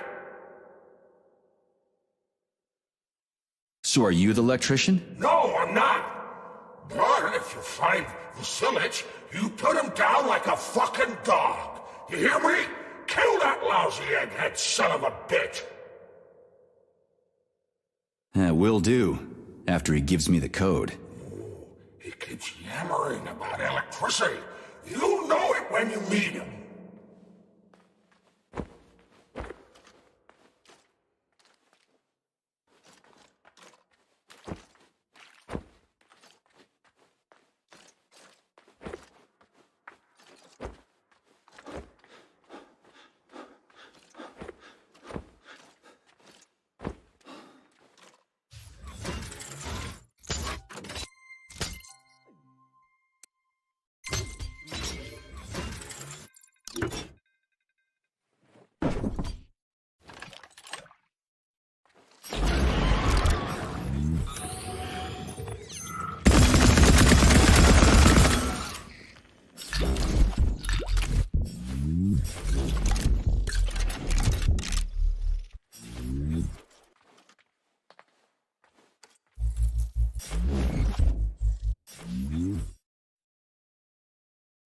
So are you the electrician? No, I'm not. But if you find Vasilich, you put him down like a fucking dog. You hear me? Kill that lousy egghead son of a bitch! Will do, after he gives me the code. He keeps yammering about electricity. You'll know it when you meet him.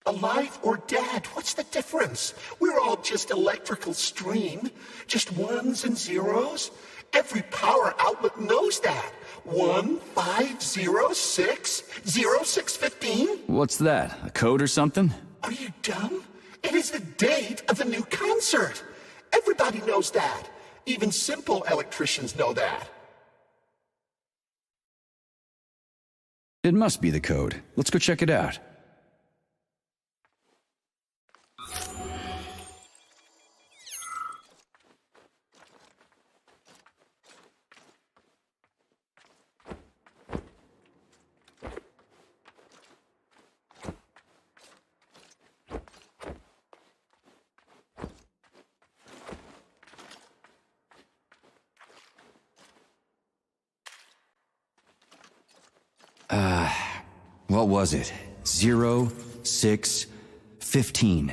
Alive or dead, what's the difference? We're all just electrical stream. Just ones and zeros. Every power outlet knows that. 150600615. What's that? A code or something? Are you dumb? It is the date of the new concert. Everybody knows that. Even simple electricians know that. It must be the code. Let's go check it out. What was it? 0615.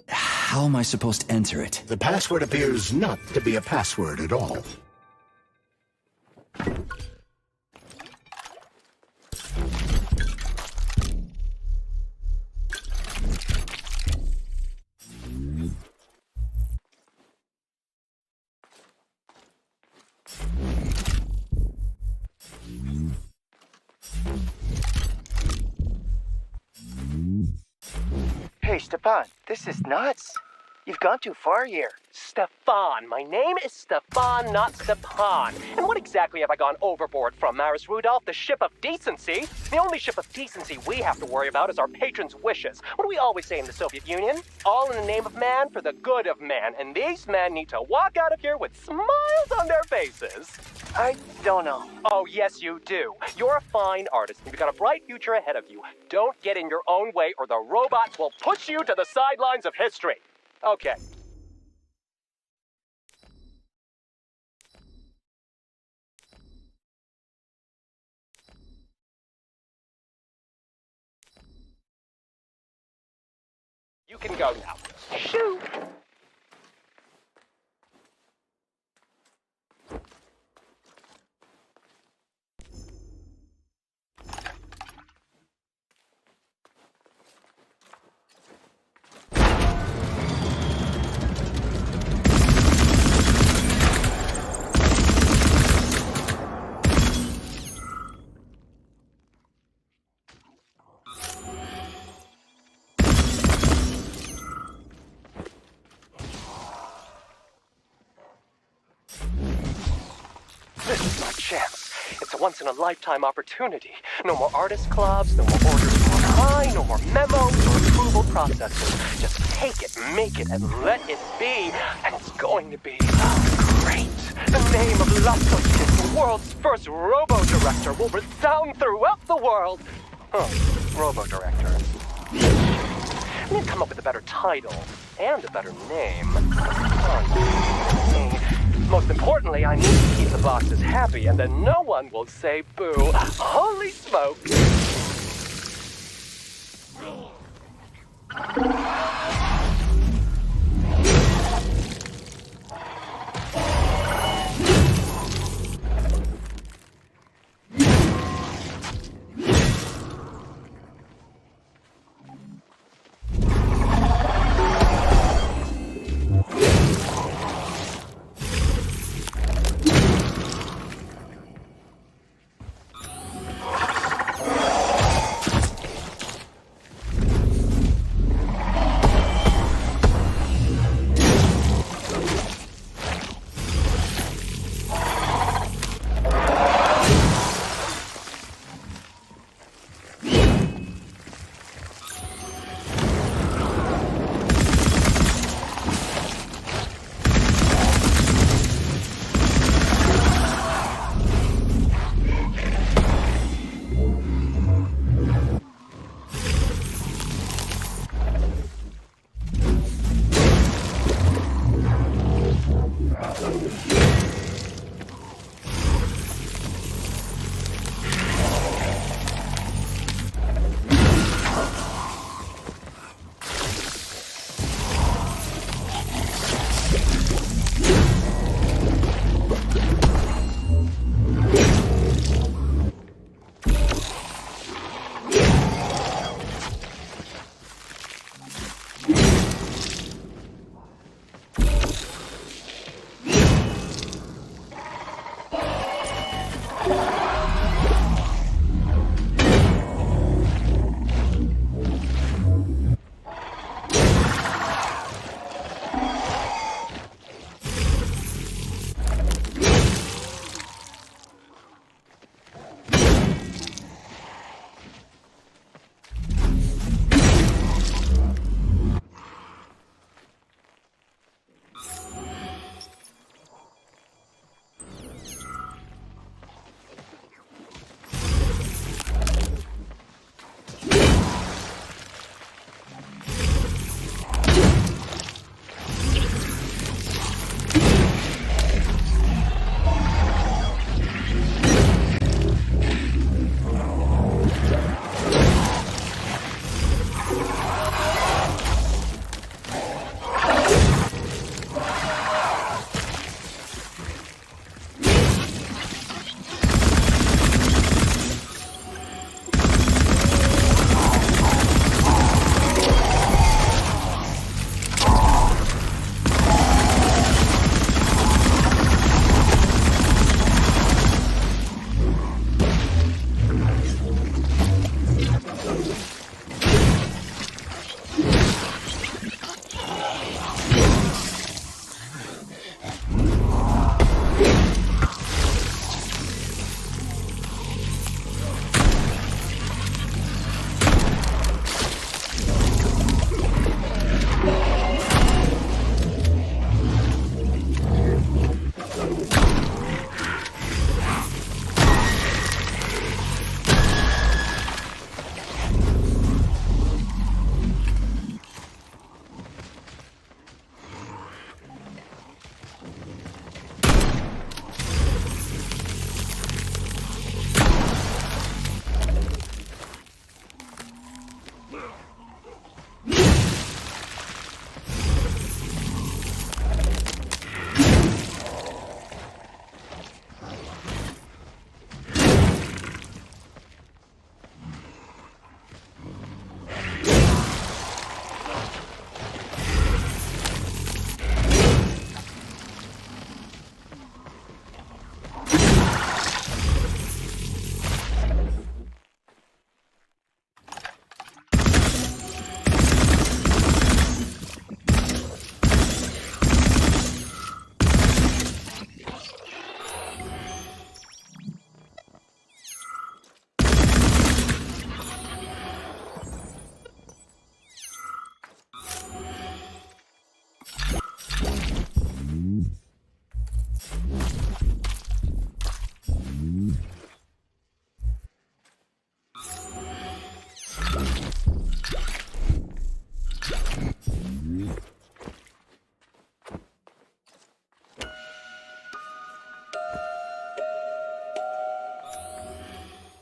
How am I supposed to enter it? The password appears not to be a password at all. Hey, Stepan, this is nuts. You've gone too far here. Stefan. My name is Stefan, not Stepan. And what exactly have I gone overboard from, Maris Rudolph? The ship of decency? The only ship of decency we have to worry about is our patrons' wishes. What do we always say in the Soviet Union? All in the name of man for the good of man. And these men need to walk out of here with smiles on their faces. I don't know. Oh, yes, you do. You're a fine artist. You've got a bright future ahead of you. Don't get in your own way or the robots will push you to the sidelines of history. Okay. You can go now. Shoo! This is my chance. It's a once-in-a-lifetime opportunity. No more artist clubs, no more orders going high, no more memos or approval processes. Just take it, make it, and let it be. And it's going to be great. The name of Lasovkin, the world's first robo-director, will resound throughout the world. Robo-director. I need to come up with a better title and a better name. Most importantly, I need to keep the bosses happy, and then no one will say boo. Holy smoke!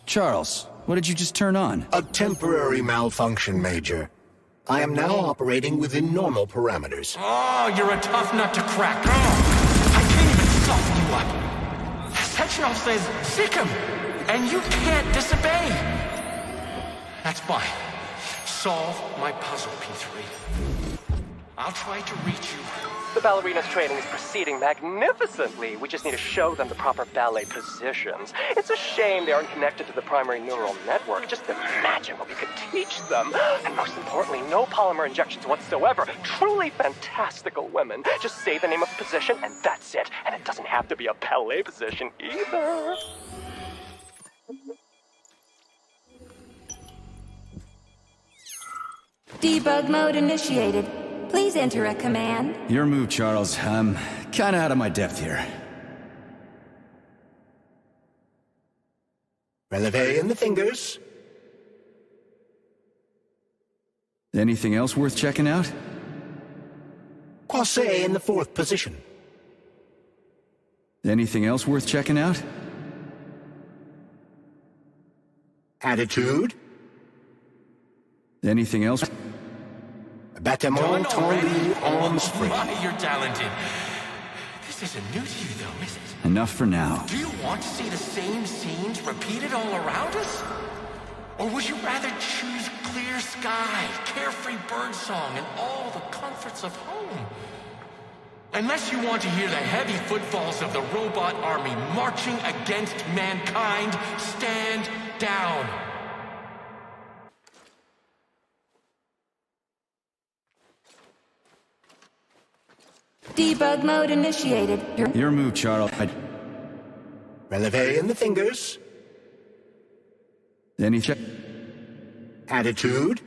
Charles, what did you just turn on? A temporary malfunction, Major. I am now operating within normal parameters. Oh, you're a tough nut to crack. Oh, I can't even soften you up. Sechenov says, sick him, and you can't disobey. That's fine. Solve my puzzle, P3. I'll try to reach you. The ballerina's training is proceeding magnificently. We just need to show them the proper ballet positions. It's a shame they aren't connected to the primary neural network. Just imagine what we could teach them. And most importantly, no polymer injections whatsoever. Truly fantastical women. Just say the name of the position and that's it. And it doesn't have to be a ballet position either. Debug mode initiated. Please enter a command. Your move, Charles. I'm kinda out of my depth here. Releve in the fingers. Anything else worth checking out? Croisset in the 4th position. Anything else worth checking out? Attitude. Anything else? Battement tendu en spring. My, you're talented. This isn't new to you, though, is it? Enough for now. Do you want to see the same scenes repeated all around us? Or would you rather choose clear sky, carefree birdsong, and all the comforts of home? Unless you want to hear the heavy footfalls of the robot army marching against mankind, stand down. Debug mode initiated. Your move, Charles. Releve in the fingers. Any check? Attitude.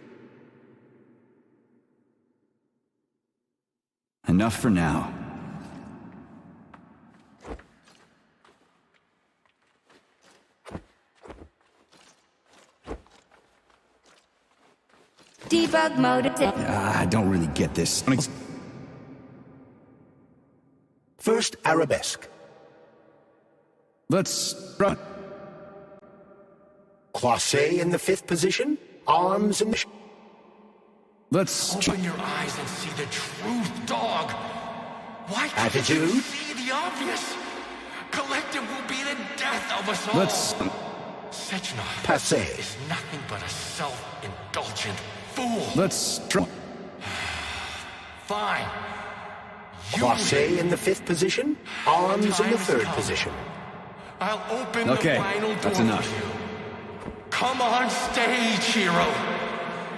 Enough for now. Debug mode. I don't really get this. First arabesque. Let's run. Croisset in the 5th position. Arms in the... Let's... Open your eyes and see the truth, dog. Why can't Attitude. you see the obvious? Collective will be the death of us all. Let's... Sechenov Passé. is nothing but a self-indulgent fool. Let's... Fine. Croisset in the 5th position. Arms in the 3rd position. I'll open the final door that's enough. for you. Come on stage, hero,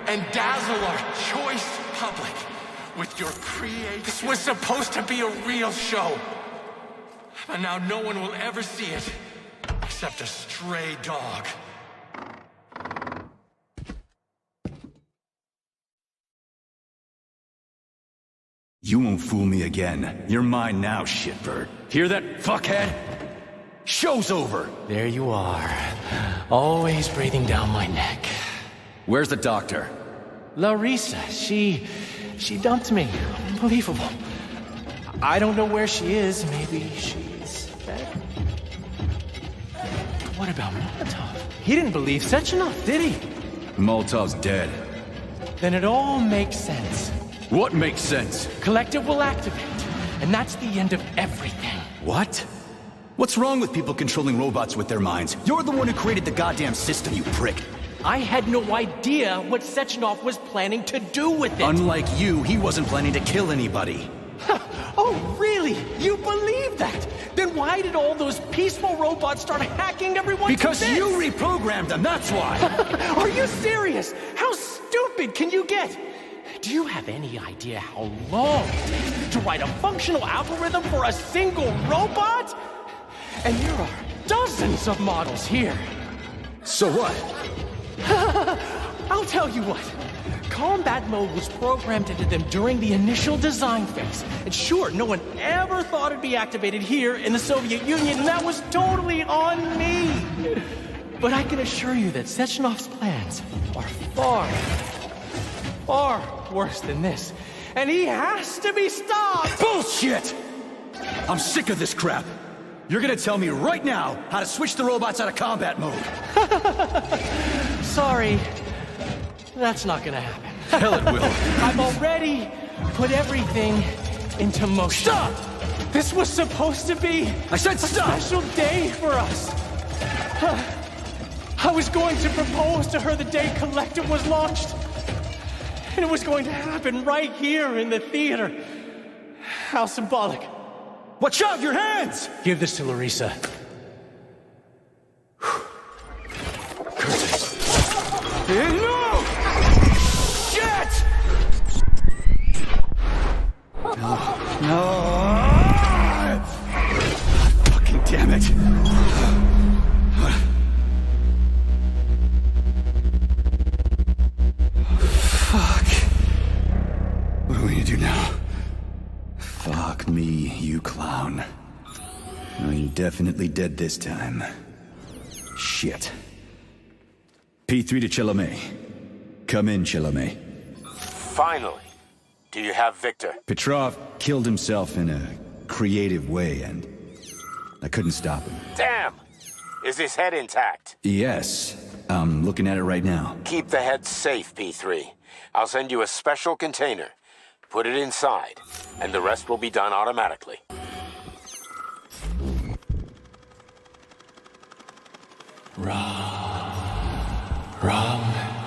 and dazzle our choice public with your creative... This was supposed to be a real show, but now no one will ever see it except a stray dog. You won't fool me again. You're mine now, shitbird. Hear that, fuckhead? Show's over! There you are. Always breathing down my neck. Where's the doctor? Larissa, she dumped me. Unbelievable. I don't know where she is. Maybe she's dead. What about Molotov? He didn't believe Sechenov, did he? Molotov's dead. Then it all makes sense. What makes sense? Collective will activate, and that's the end of everything. What? What's wrong with people controlling robots with their minds? You're the one who created the goddamn system, you prick. I had no idea what Sechenov was planning to do with it. Unlike you, he wasn't planning to kill anybody. Oh, really? You believe that? Then why did all those peaceful robots start hacking everyone? Because you reprogrammed them, that's why! Are you serious? How stupid can you get? Do you have any idea how long it takes to write a functional algorithm for a single robot? And there are dozens of models here. So what? I'll tell you what. Combat mode was programmed into them during the initial design phase. And sure, no one ever thought it'd be activated here in the Soviet Union, and that was totally on me. But I can assure you that Sechenov's plans are far worse than this. And he has to be stopped! Bullshit! I'm sick of this crap. You're gonna tell me right now how to switch the robots out of combat mode. Sorry. That's not gonna happen. Hell it will. I've already put everything into motion. Stop! This was supposed to be I said stop! a special day for us. I was going to propose to her the day Collective was launched. And it was going to happen right here in the theater. How symbolic. Watch out, your hands! Give this to Larissa. No! Shit! No! Fucking damn it! Fuck. What are we gonna do now? Fuck me, you clown. Oh, you're definitely dead this time. Shit. P3 to Chalamet. Come in, Chalamet. Finally. Do you have Victor? Petrov killed himself in a creative way, and I couldn't stop him. Damn! Is his head intact? Yes. I'm looking at it right now. Keep the head safe, P3. I'll send you a special container. Put it inside, and the rest will be done automatically. Wrong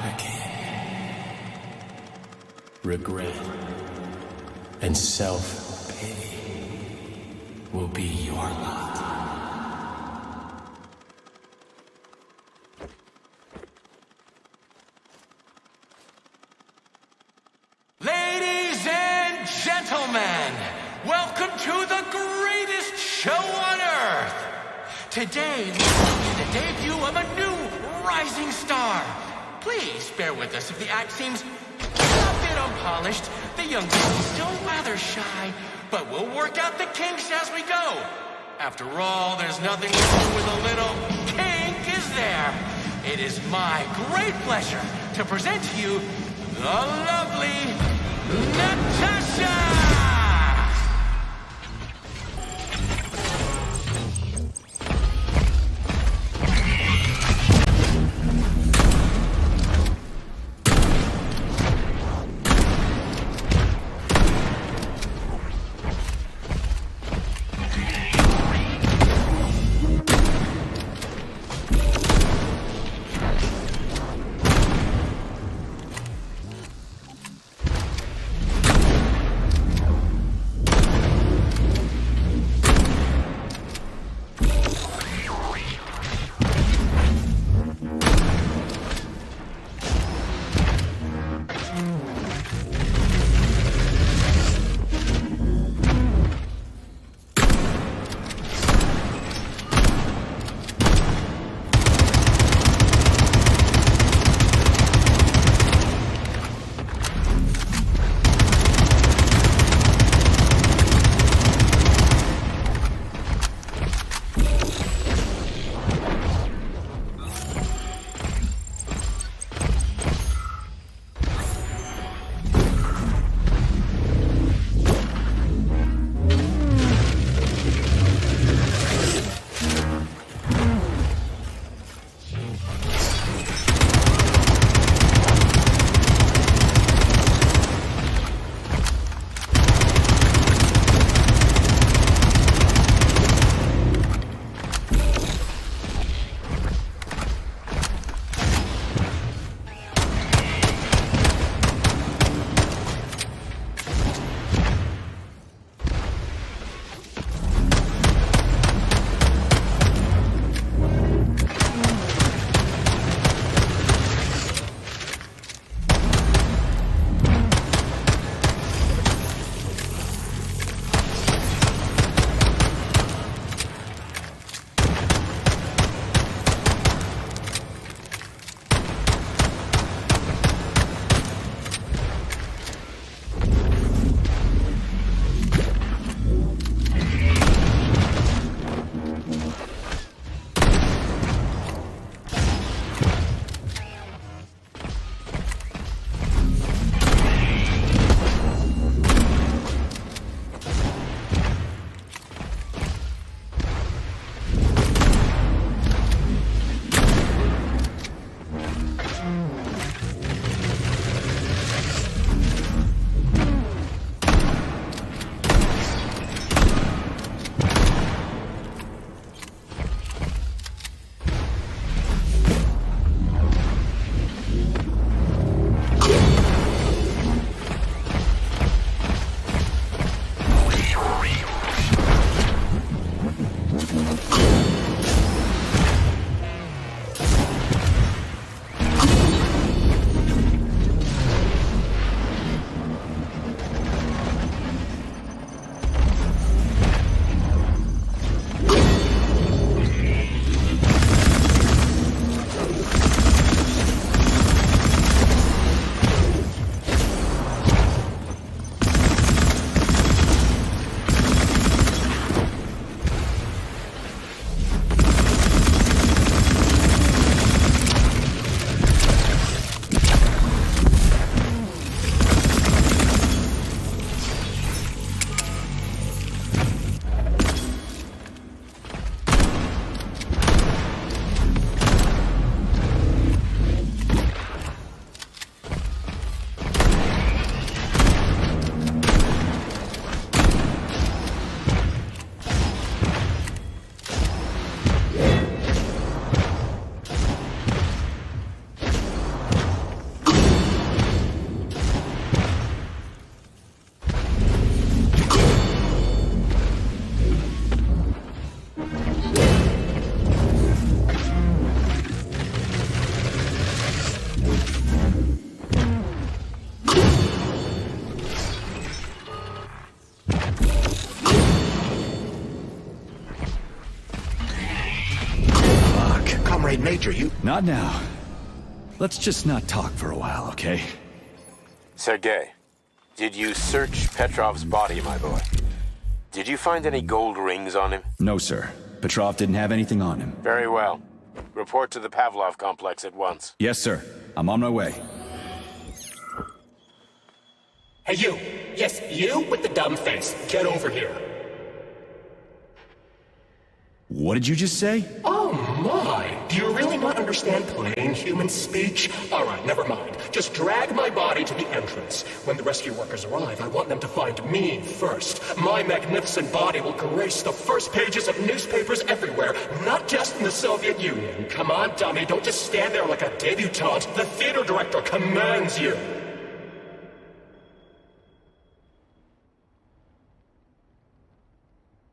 again. Regret and self-pity will be your lot. Ladies and gentlemen, welcome to the greatest show on Earth. Today, we will be the debut of a new rising star. Please bear with us if the act seems a bit unpolished. The young lady's still rather shy, but we'll work out the kinks as we go. After all, there's nothing wrong with a little kink, is there? It is my great pleasure to present to you the lovely Natasha! Comrade Major, you... Not now. Let's just not talk for a while, okay? Sergei, did you search Petrov's body, my boy? Did you find any gold rings on him? No, sir. Petrov didn't have anything on him. Very well. Report to the Pavlov complex at once. Yes, sir. I'm on my way. Hey, you! Yes, you with the dumb face. Get over here. What did you just say? Oh my! Do you really not understand plain human speech? Alright, never mind. Just drag my body to the entrance. When the rescue workers arrive, I want them to find me first. My magnificent body will grace the first pages of newspapers everywhere, not just in the Soviet Union. Come on, dummy, don't just stand there like a debutante. The theater director commands you.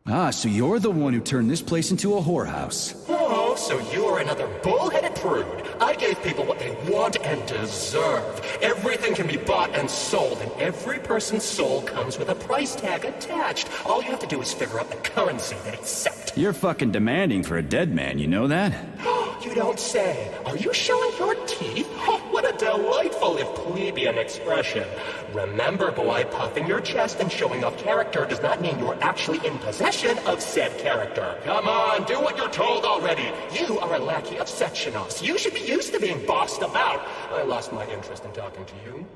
Ah, so you're the one who turned this place into a whorehouse. Oh, so you're another bullheaded prude. I gave people what they want and deserve. Everything can be bought and sold, and every person's soul comes with a price tag attached. All you have to do is figure out the currency they accept. You're fucking demanding for a dead man, you know that? You don't say. Are you showing your teeth? Oh, what a delightful, if plebeian expression. Remember, boy, puffing your chest and showing off character does not mean you're actually in possession of said character. Come on, do what you're told already. You are a lackey of Sectionovs. You should be used to being bossed about. I lost my interest in talking to you.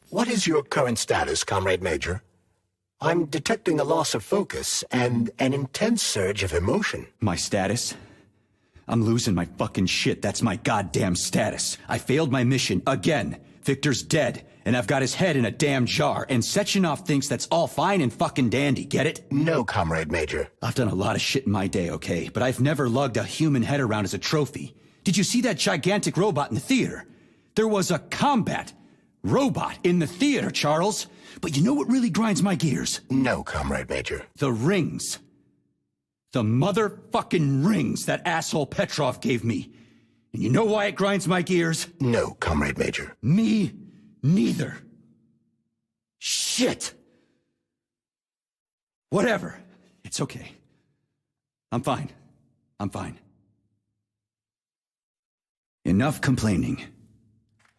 What is your current status, Comrade Major? I'm detecting a loss of focus and an intense surge of emotion. My status? I'm losing my fucking shit. That's my goddamn status. I failed my mission again. Victor's dead, and I've got his head in a damn jar, and Sechenov thinks that's all fine and fucking dandy, get it? No, Comrade Major. I've done a lot of shit in my day, okay, but I've never lugged a human head around as a trophy. Did you see that gigantic robot in the theater? There was a combat robot in the theater, Charles. But you know what really grinds my gears? No, Comrade Major. The rings. The motherfucking rings that asshole Petrov gave me. And you know why it grinds my gears? No, Comrade Major. Me neither. Shit. Whatever. It's okay. I'm fine. I'm fine. Enough complaining.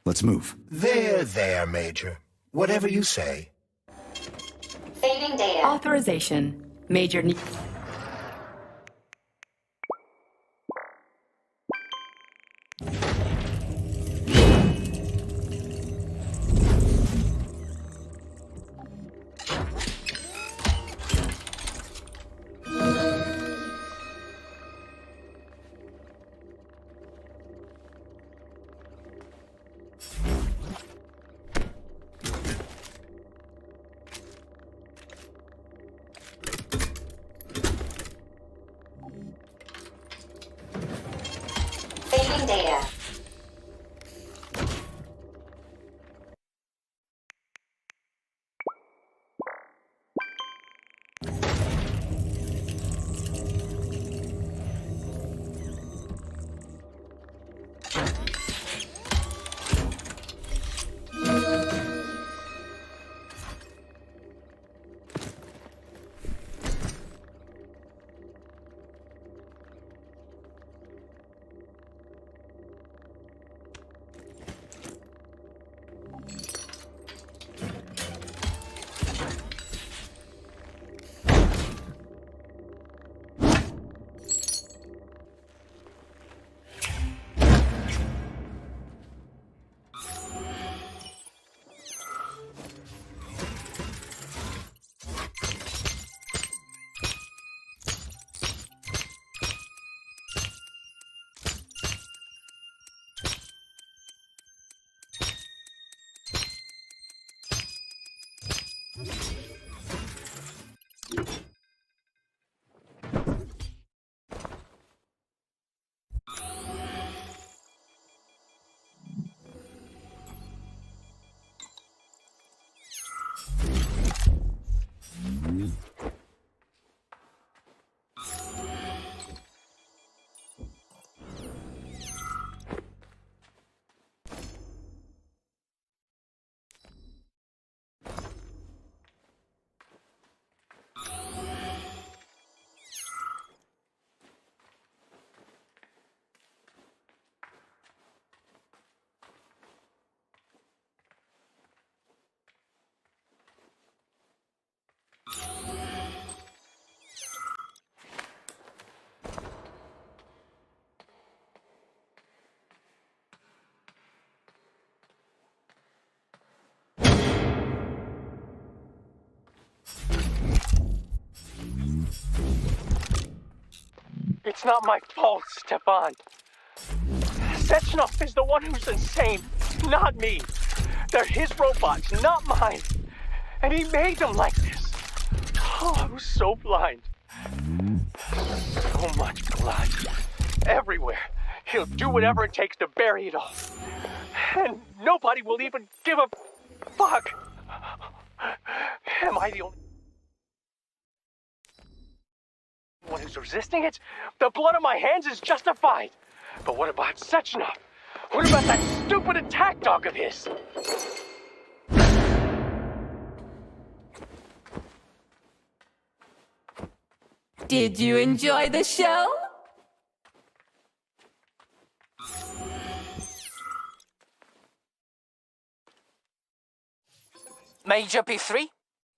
Let's move. There, Major. Whatever you say. Saving data. Authorization. Major... Saving data. It's not my fault, Stefan. Sechenov is the one who's insane, not me. They're his robots, not mine. And he made them like this. Oh, I was so blind. So much blood. Everywhere. He'll do whatever it takes to bury it all. And nobody will even give a fuck. Am I the only one who's resisting it? The blood on my hands is justified. But what about Sechenov? What about that stupid attack dog of his? Did you enjoy the show? Major P3,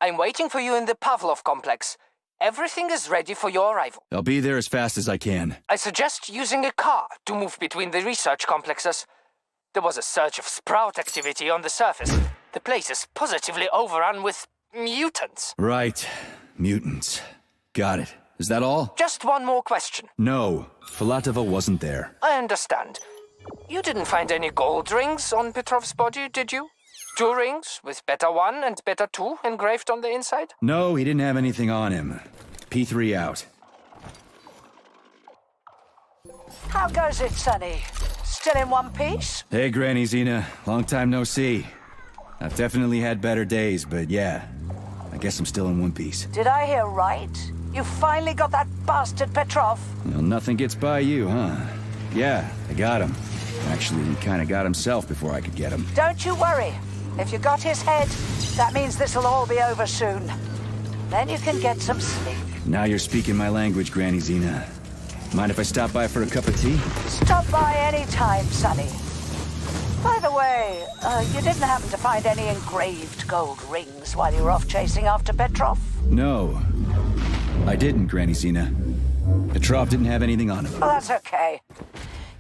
I'm waiting for you in the Pavlov complex. Everything is ready for your arrival. I'll be there as fast as I can. I suggest using a car to move between the research complexes. There was a surge of sprout activity on the surface. The place is positively overrun with mutants. Right. Mutants. Got it. Is that all? Just one more question. No. Filatova wasn't there. I understand. You didn't find any gold rings on Petrov's body, did you? 2 rings with Beta 1 and Beta 2 engraved on the inside? No, he didn't have anything on him. P3 out. How goes it, Sonny? Still in one piece? Hey, Granny Zena. Long time no see. I've definitely had better days, but yeah. I guess I'm still in one piece. Did I hear right? You finally got that bastard Petrov? Well, nothing gets by you, huh? Yeah, I got him. Actually, he kinda got himself before I could get him. Don't you worry. If you got his head, that means this'll all be over soon. Then you can get some sleep. Now you're speaking my language, Granny Zena. Mind if I stop by for a cup of tea? Stop by any time, Sonny. By the way, you didn't happen to find any engraved gold rings while you were off chasing after Petrov? No. I didn't, Granny Zena. Petrov didn't have anything on him. Oh, that's okay.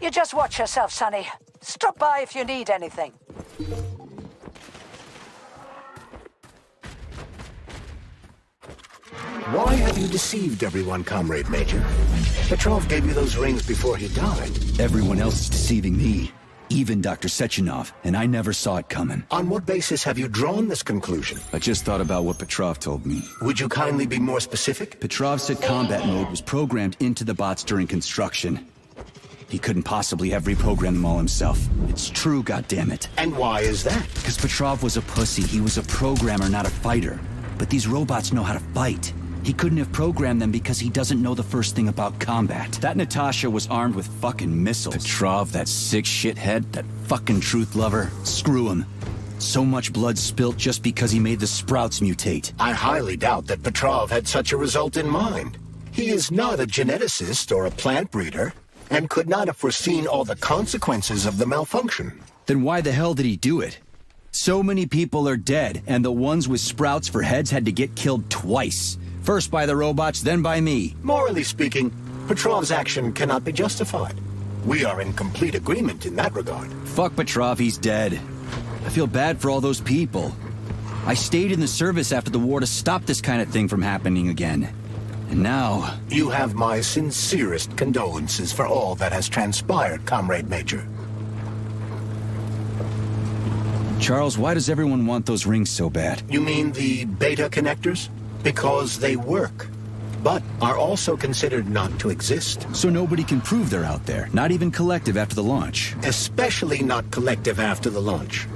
You just watch yourself, Sonny. Stop by if you need anything. Why have you deceived everyone, Comrade Major? Petrov gave you those rings before he died. Everyone else is deceiving me. Even Dr. Sechenov, and I never saw it coming. On what basis have you drawn this conclusion? I just thought about what Petrov told me. Would you kindly be more specific? Petrov said combat mode was programmed into the bots during construction. He couldn't possibly have reprogrammed them all himself. It's true, goddammit. And why is that? Because Petrov was a pussy. He was a programmer, not a fighter. But these robots know how to fight. He couldn't have programmed them because he doesn't know the first thing about combat. That Natasha was armed with fucking missiles. Petrov, that sick shithead, that fucking truth lover. Screw him. So much blood spilt just because he made the sprouts mutate. I highly doubt that Petrov had such a result in mind. He is not a geneticist or a plant breeder, and could not have foreseen all the consequences of the malfunction. Then why the hell did he do it? So many people are dead, and the ones with sprouts for heads had to get killed twice. First by the robots, then by me. Morally speaking, Petrov's action cannot be justified. We are in complete agreement in that regard. Fuck Petrov, he's dead. I feel bad for all those people. I stayed in the service after the war to stop this kind of thing from happening again. And now... You have my sincerest condolences for all that has transpired, Comrade Major. Charles, why does everyone want those rings so bad? You mean the beta connectors? Because they work, but are also considered not to exist. So nobody can prove they're out there, not even Collective after the launch. Especially not Collective after the launch.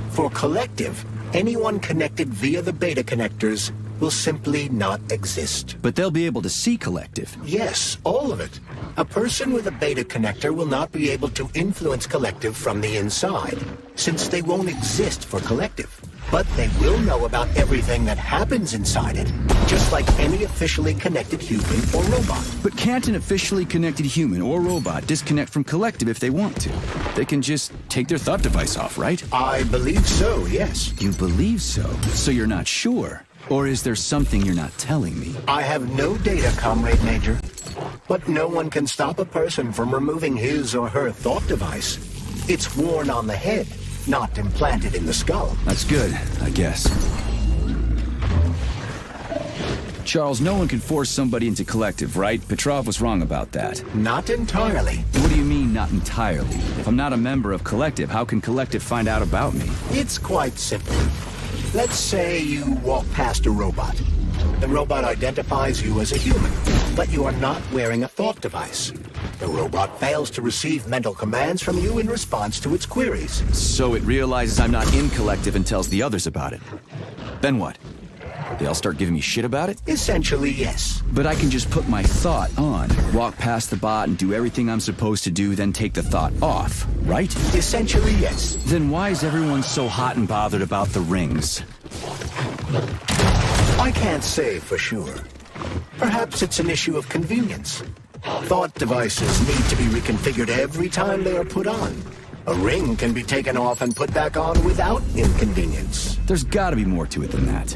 For Collective, anyone connected via the beta connectors will simply not exist. But they'll be able to see Collective. Yes, all of it. A person with a beta connector will not be able to influence Collective from the inside, since they won't exist for Collective. But they will know about everything that happens inside it, just like any officially connected human or robot. But can't an officially connected human or robot disconnect from Collective if they want to? They can just take their thought device off, right? I believe so, yes. You believe so? So you're not sure? Or is there something you're not telling me? I have no data, Comrade Major. But no one can stop a person from removing his or her thought device. It's worn on the head, not implanted in the skull. That's good, I guess. Charles, no one can force somebody into Collective, right? Petrov was wrong about that. Not entirely. What do you mean, not entirely? If I'm not a member of Collective, how can Collective find out about me? It's quite simple. Let's say you walk past a robot. The robot identifies you as a human, but you are not wearing a thought device. The robot fails to receive mental commands from you in response to its queries. So it realizes I'm not in Collective and tells the others about it. Then what? They all start giving me shit about it? Essentially, yes. But I can just put my thought on, walk past the bot and do everything I'm supposed to do, then take the thought off, right? Essentially, yes. Then why is everyone so hot and bothered about the rings? I can't say for sure. Perhaps it's an issue of convenience. Thought devices need to be reconfigured every time they are put on. A ring can be taken off and put back on without inconvenience. There's gotta be more to it than that.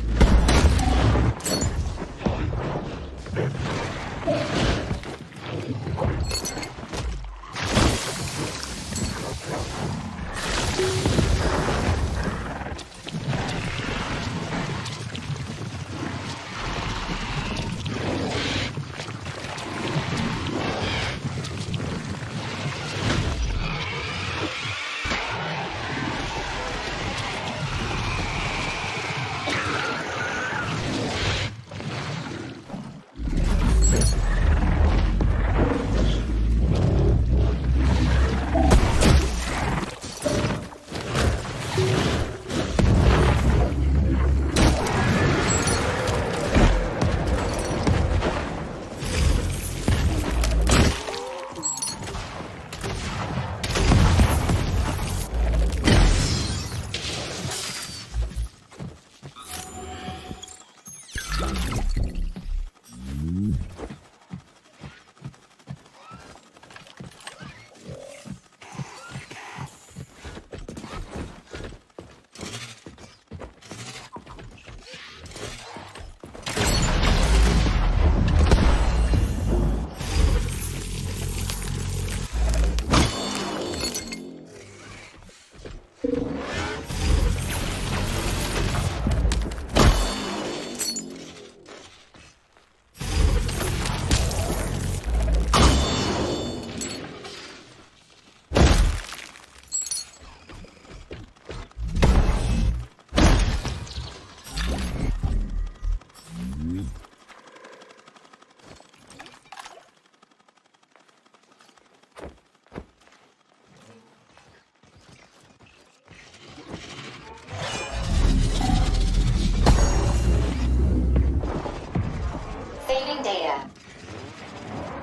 Saving data.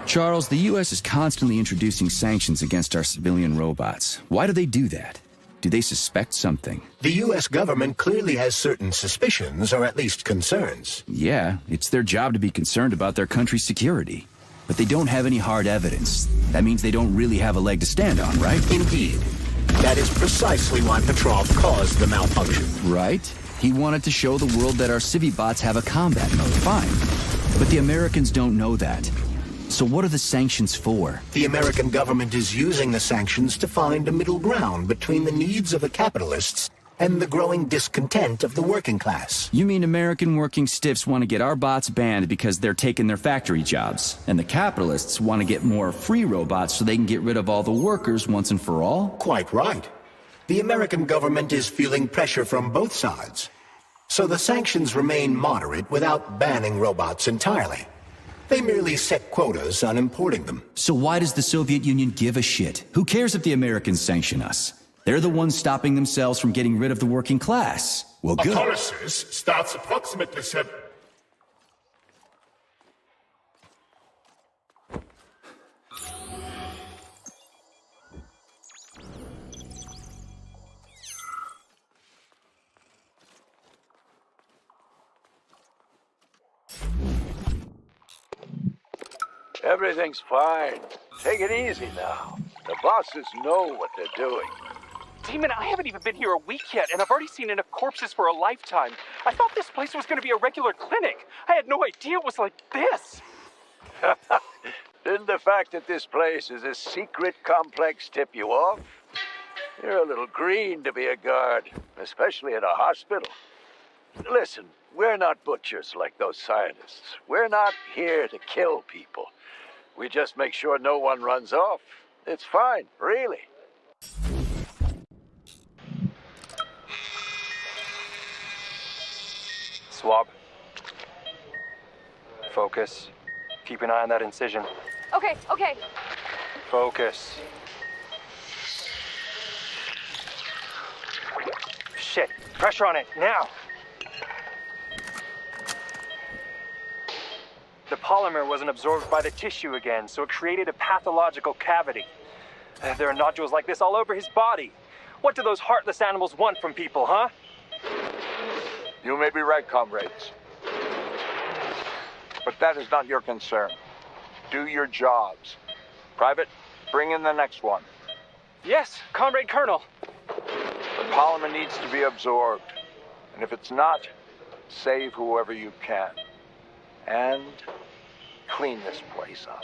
Charles, the U.S. is constantly introducing sanctions against our civilian robots. Why do they do that? Do they suspect something? The U.S. government clearly has certain suspicions, or at least concerns. Yeah, it's their job to be concerned about their country's security. But they don't have any hard evidence. That means they don't really have a leg to stand on, right? Indeed. That is precisely why Petrov caused the malfunction. Right? He wanted to show the world that our Civibots have a combat mode, fine. But the Americans don't know that. So what are the sanctions for? The American government is using the sanctions to find a middle ground between the needs of the capitalists and the growing discontent of the working class. You mean American working stiffs want to get our bots banned because they're taking their factory jobs, and the capitalists want to get more free robots so they can get rid of all the workers once and for all? Quite right. The American government is feeling pressure from both sides. So the sanctions remain moderate without banning robots entirely. They merely set quotas on importing them. So why does the Soviet Union give a shit? Who cares if the Americans sanction us? They're the ones stopping themselves from getting rid of the working class. Well, good. Autolysis starts approximately 7... Everything's fine. Take it easy now. The bosses know what they're doing. Demon, I haven't even been here a week yet, and I've already seen enough corpses for a lifetime. I thought this place was going to be a regular clinic. I had no idea it was like this. Didn't the fact that this place is a secret complex tip you off? You're a little green to be a guard, especially at a hospital. Listen, we're not butchers like those scientists. We're not here to kill people. We just make sure no one runs off. It's fine, really. Swab. Focus. Keep an eye on that incision. Okay, okay. Focus. Shit. Pressure on it, now! The polymer wasn't absorbed by the tissue again, so it created a pathological cavity. There are nodules like this all over his body. What do those heartless animals want from people, huh? You may be right, comrades. But that is not your concern. Do your jobs. Private, bring in the next one. Yes, Comrade Colonel. The polymer needs to be absorbed. And if it's not, save whoever you can. And clean this place up.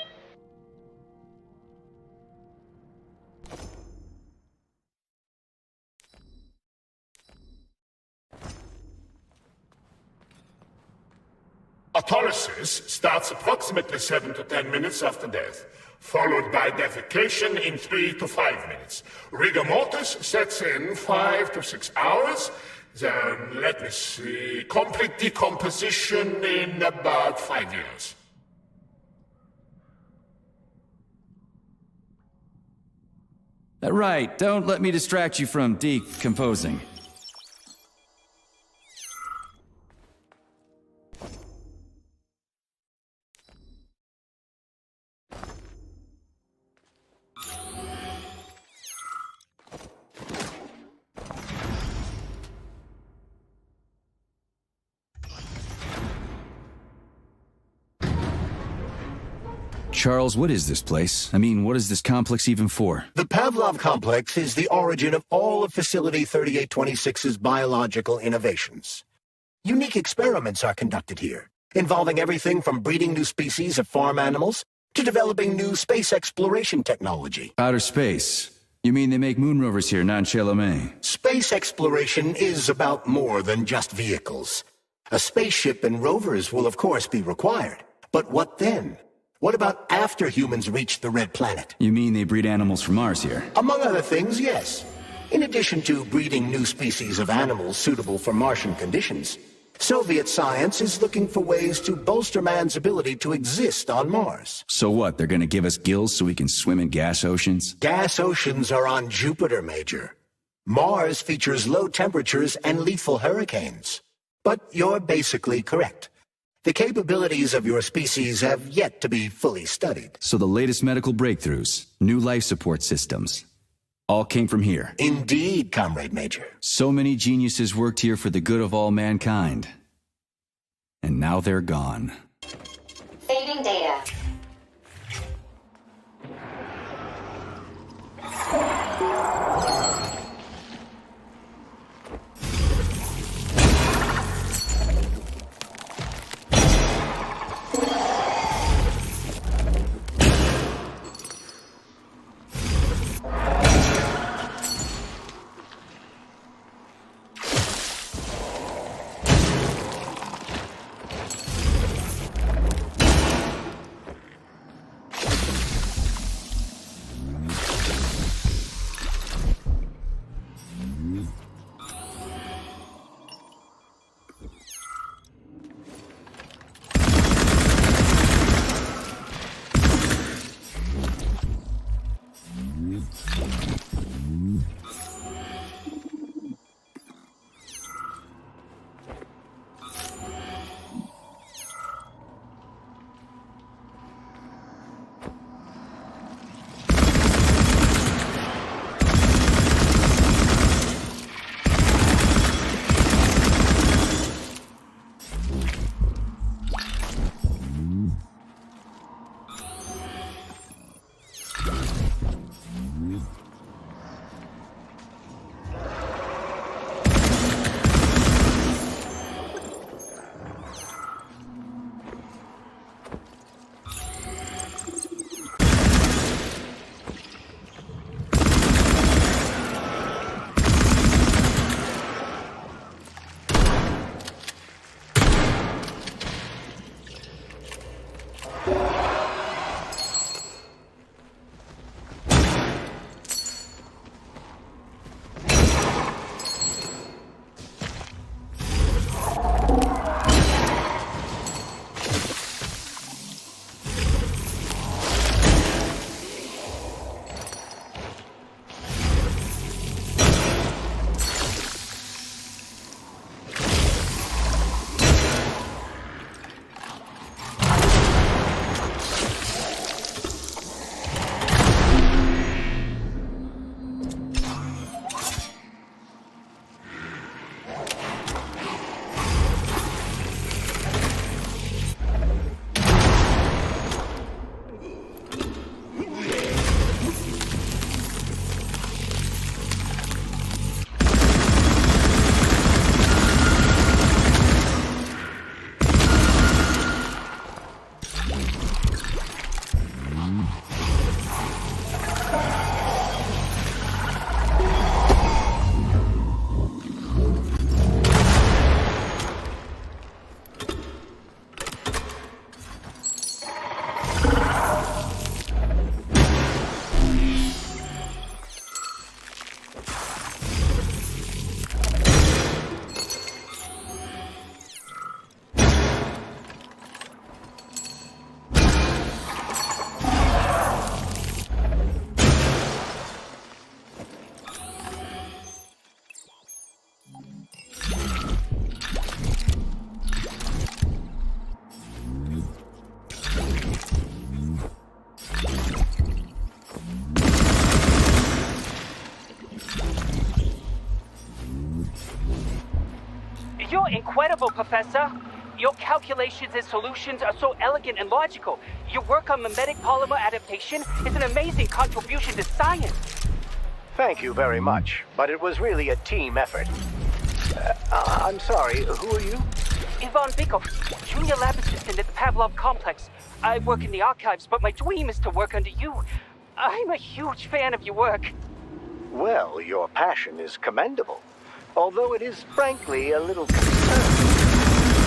Autolysis starts approximately 7 to 10 minutes after death, followed by defecation in 3 to 5 minutes. Rigor mortis sets in 5 to 6 hours. Then, let me see, complete decomposition in about 5 years. Right, don't let me distract you from decomposing. Charles, what is this place? I mean, what is this complex even for? The Pavlov complex is the origin of all of Facility 3826's biological innovations. Unique experiments are conducted here, involving everything from breeding new species of farm animals to developing new space exploration technology. Outer space? You mean they make moon rovers here, non-Chalamet? Space exploration is about more than just vehicles. A spaceship and rovers will of course be required. But what then? What about after humans reach the Red Planet? You mean they breed animals from Mars here? Among other things, yes. In addition to breeding new species of animals suitable for Martian conditions, Soviet science is looking for ways to bolster man's ability to exist on Mars. So what, they're gonna give us gills so we can swim in gas oceans? Gas oceans are on Jupiter, Major. Mars features low temperatures and lethal hurricanes. But you're basically correct. The capabilities of your species have yet to be fully studied. So the latest medical breakthroughs, new life support systems, all came from here. Indeed, Comrade Major. So many geniuses worked here for the good of all mankind. And now they're gone. Saving data. You're incredible, Professor. Your calculations and solutions are so elegant and logical. Your work on mimetic polymer adaptation is an amazing contribution to science. Thank you very much, but it was really a team effort. I'm sorry, who are you? Ivan Bikov, junior lab assistant at the Pavlov complex. I work in the archives, but my dream is to work under you. I'm a huge fan of your work. Well, your passion is commendable, although it is frankly a little concerning.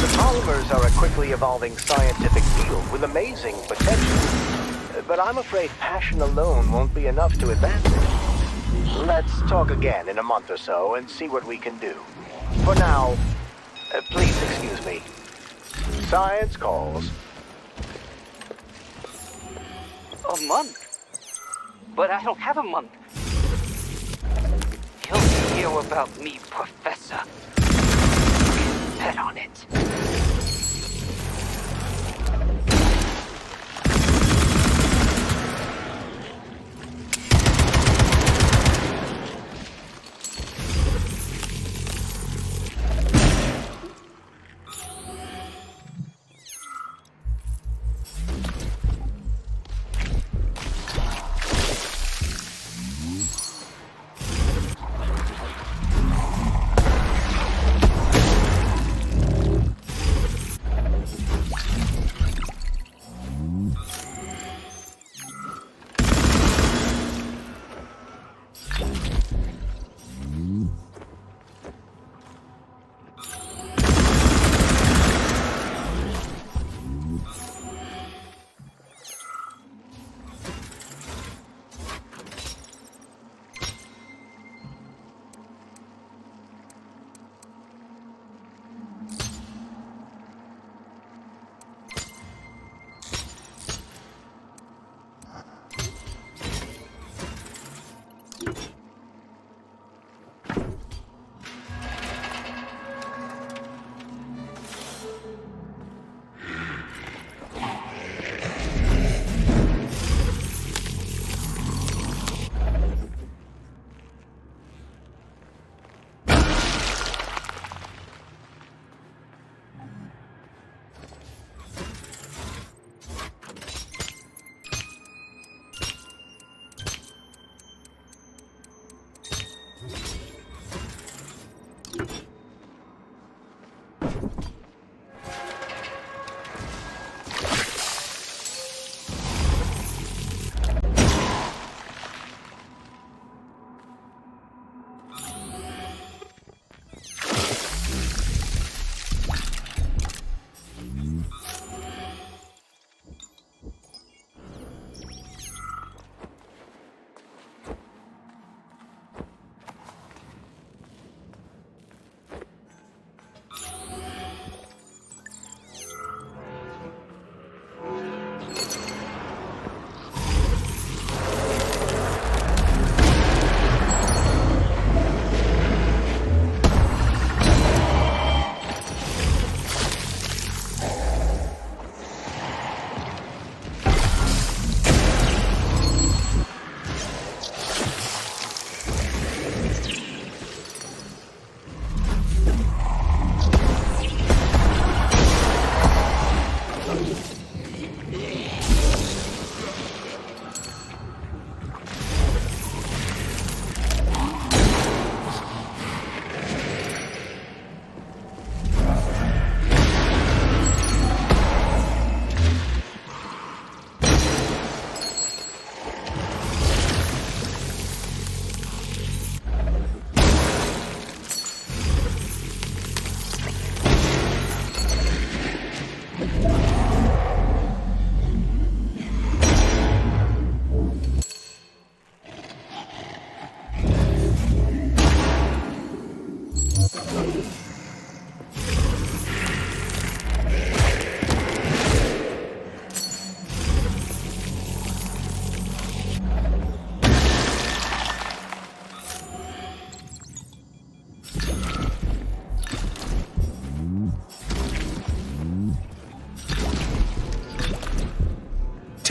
The polymers are a quickly evolving scientific field with amazing potential, but I'm afraid passion alone won't be enough to advance it. Let's talk again in a month or so and see what we can do. For now, please excuse me. Science calls. A month? But I don't have a month. You'll hear about me, Professor. Bet on it.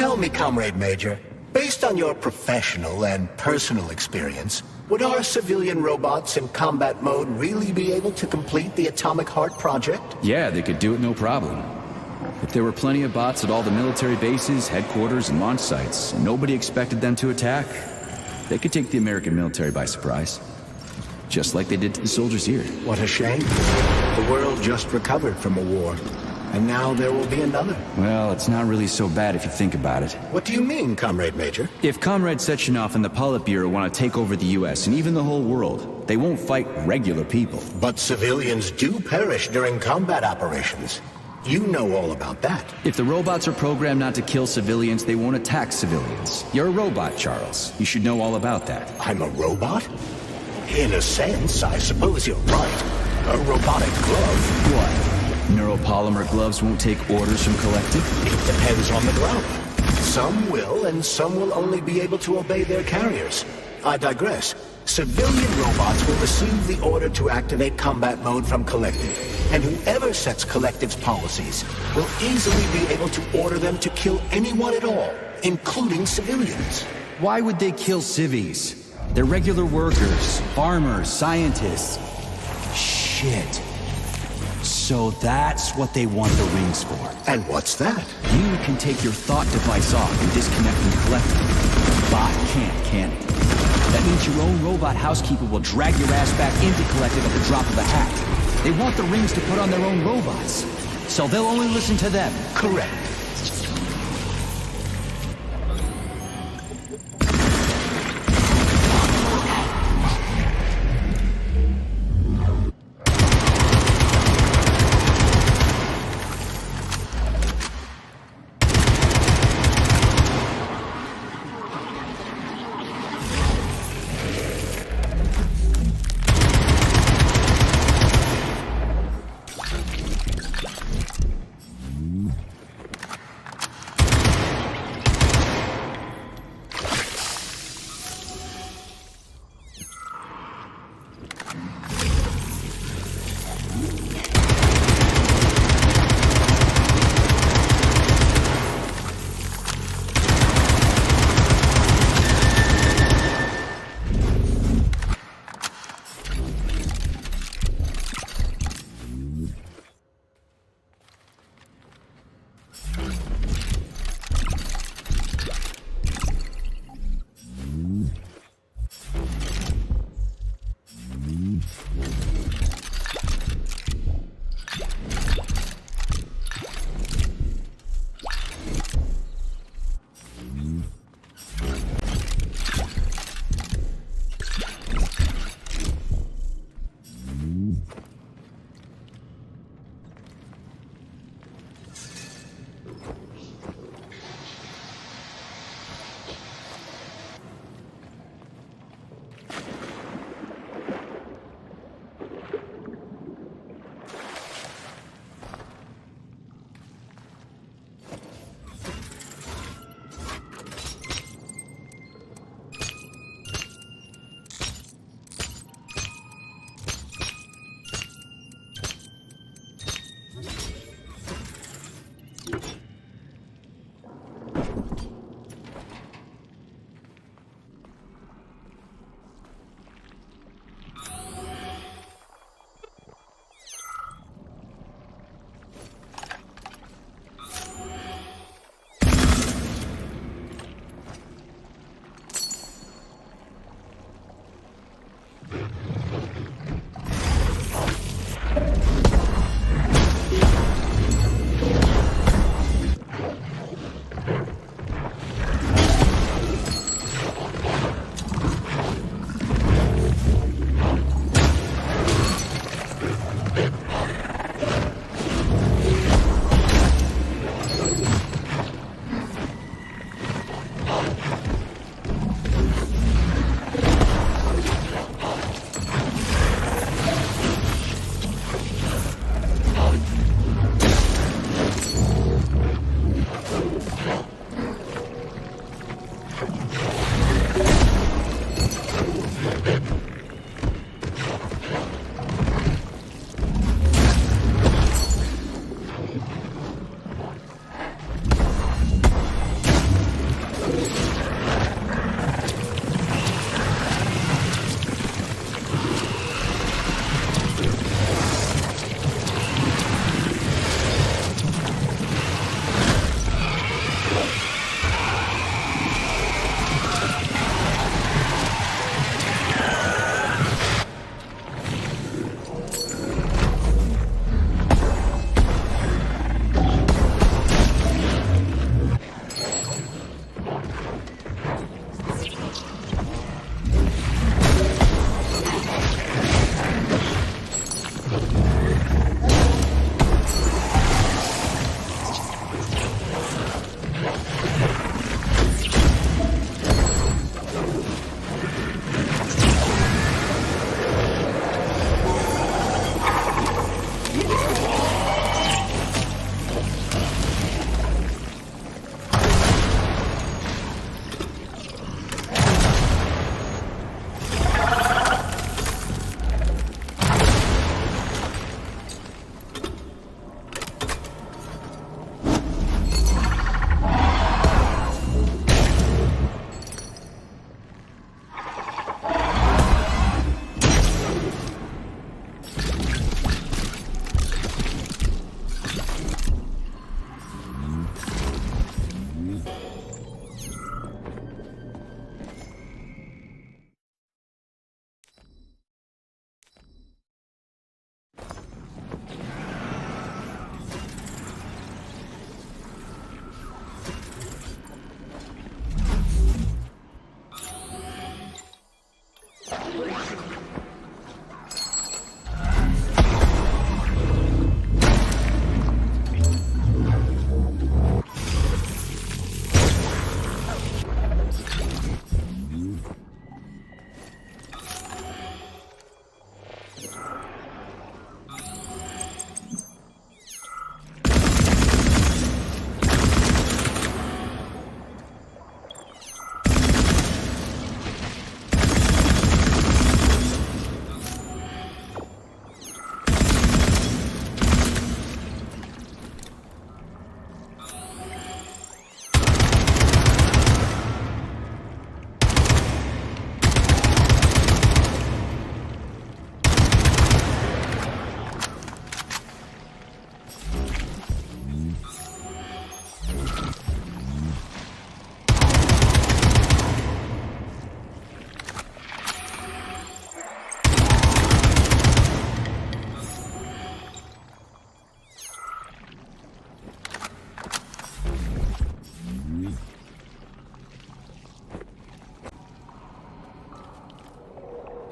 Tell me, Comrade Major, based on your professional and personal experience, would our civilian robots in combat mode really be able to complete the Atomic Heart project? Yeah, they could do it no problem. If there were plenty of bots at all the military bases, headquarters, and launch sites, and nobody expected them to attack, they could take the American military by surprise. Just like they did to the soldiers here. What a shame. The world just recovered from a war, and now there will be another. Well, it's not really so bad if you think about it. What do you mean, Comrade Major? If Comrade Sechenov and the Politburo want to take over the US and even the whole world, they won't fight regular people. But civilians do perish during combat operations. You know all about that. If the robots are programmed not to kill civilians, they won't attack civilians. You're a robot, Charles. You should know all about that. I'm a robot? In a sense, I suppose you're right. A robotic glove. What? Neuropolymer gloves won't take orders from Collective? It depends on the ground. Some will, and some will only be able to obey their carriers. I digress. Civilian robots will receive the order to activate combat mode from Collective, and whoever sets Collective's policies will easily be able to order them to kill anyone at all, including civilians. Why would they kill civvies? They're regular workers, farmers, scientists. Shit. So that's what they want the rings for. And what's that? You can take your thought device off and disconnect from Collective. Bot can't it? That means your own robot housekeeper will drag your ass back into Collective at the drop of a hat. They want the rings to put on their own robots, so they'll only listen to them. Correct.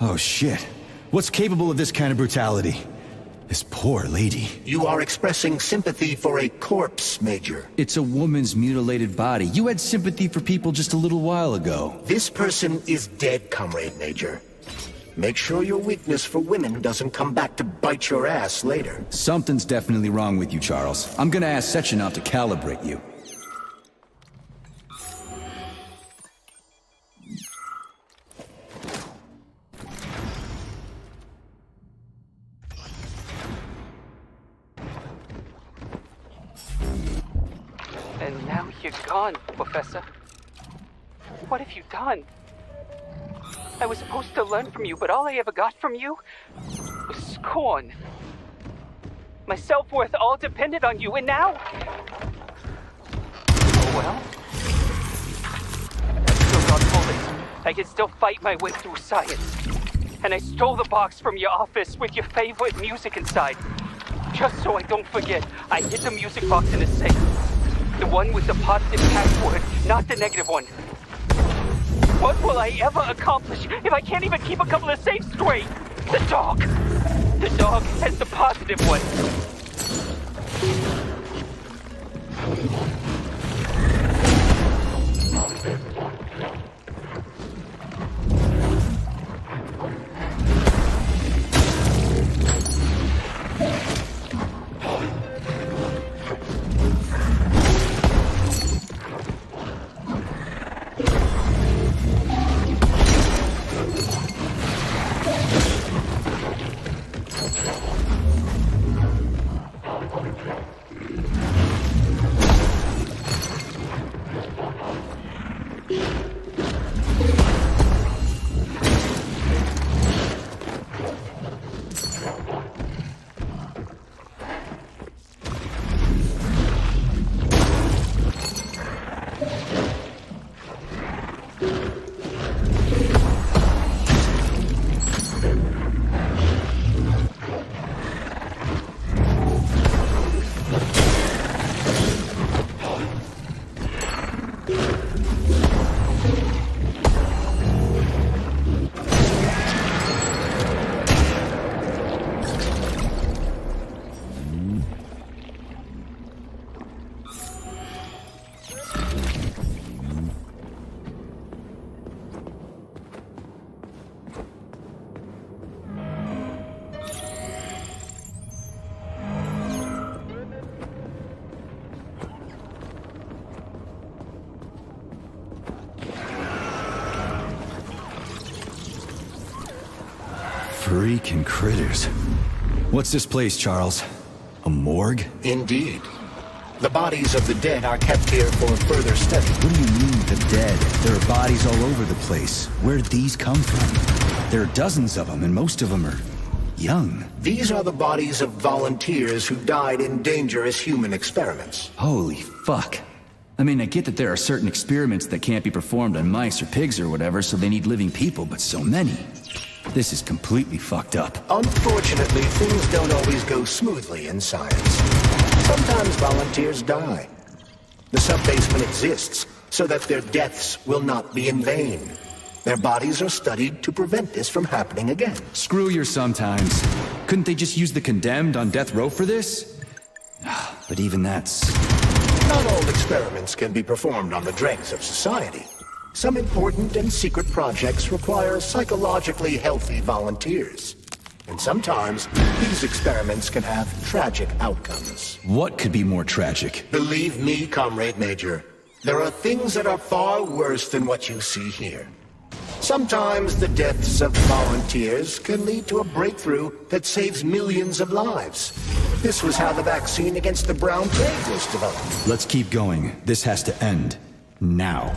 Oh shit. What's capable of this kind of brutality? This poor lady. You are expressing sympathy for a corpse, Major. It's a woman's mutilated body. You had sympathy for people just a little while ago. This person is dead, Comrade Major. Make sure your weakness for women doesn't come back to bite your ass later. Something's definitely wrong with you, Charles. I'm gonna ask Sechenov to calibrate you. And now you're gone, Professor. What have you done? I was supposed to learn from you, but all I ever got from you was scorn. My self-worth all depended on you, and now... Oh well. I still got bullets. I can still fight my way through science. And I stole the box from your office with your favorite music inside. Just so I don't forget, I hid the music box in a safe. The one with the positive password, not the negative one. What will I ever accomplish if I can't even keep a couple of safes straight? The dog! The dog has the positive one. Freaking critters. What's this place, Charles? A morgue? Indeed. The bodies of the dead are kept here for further study. What do you mean, the dead? There are bodies all over the place. Where'd these come from? There are dozens of them, and most of them are young. These are the bodies of volunteers who died in dangerous human experiments. Holy fuck. I mean, I get that there are certain experiments that can't be performed on mice or pigs or whatever, so they need living people, but so many. This is completely fucked up. Unfortunately, things don't always go smoothly in science. Sometimes volunteers die. The sub-basement exists so that their deaths will not be in vain. Their bodies are studied to prevent this from happening again. Screw your sometimes. Couldn't they just use the condemned on death row for this? But even that's... Not all experiments can be performed on the dregs of society. Some important and secret projects require psychologically healthy volunteers. And sometimes, these experiments can have tragic outcomes. What could be more tragic? Believe me, Comrade Major, there are things that are far worse than what you see here. Sometimes the deaths of volunteers can lead to a breakthrough that saves millions of lives. This was how the vaccine against the brown plague was developed. Let's keep going. This has to end. Now.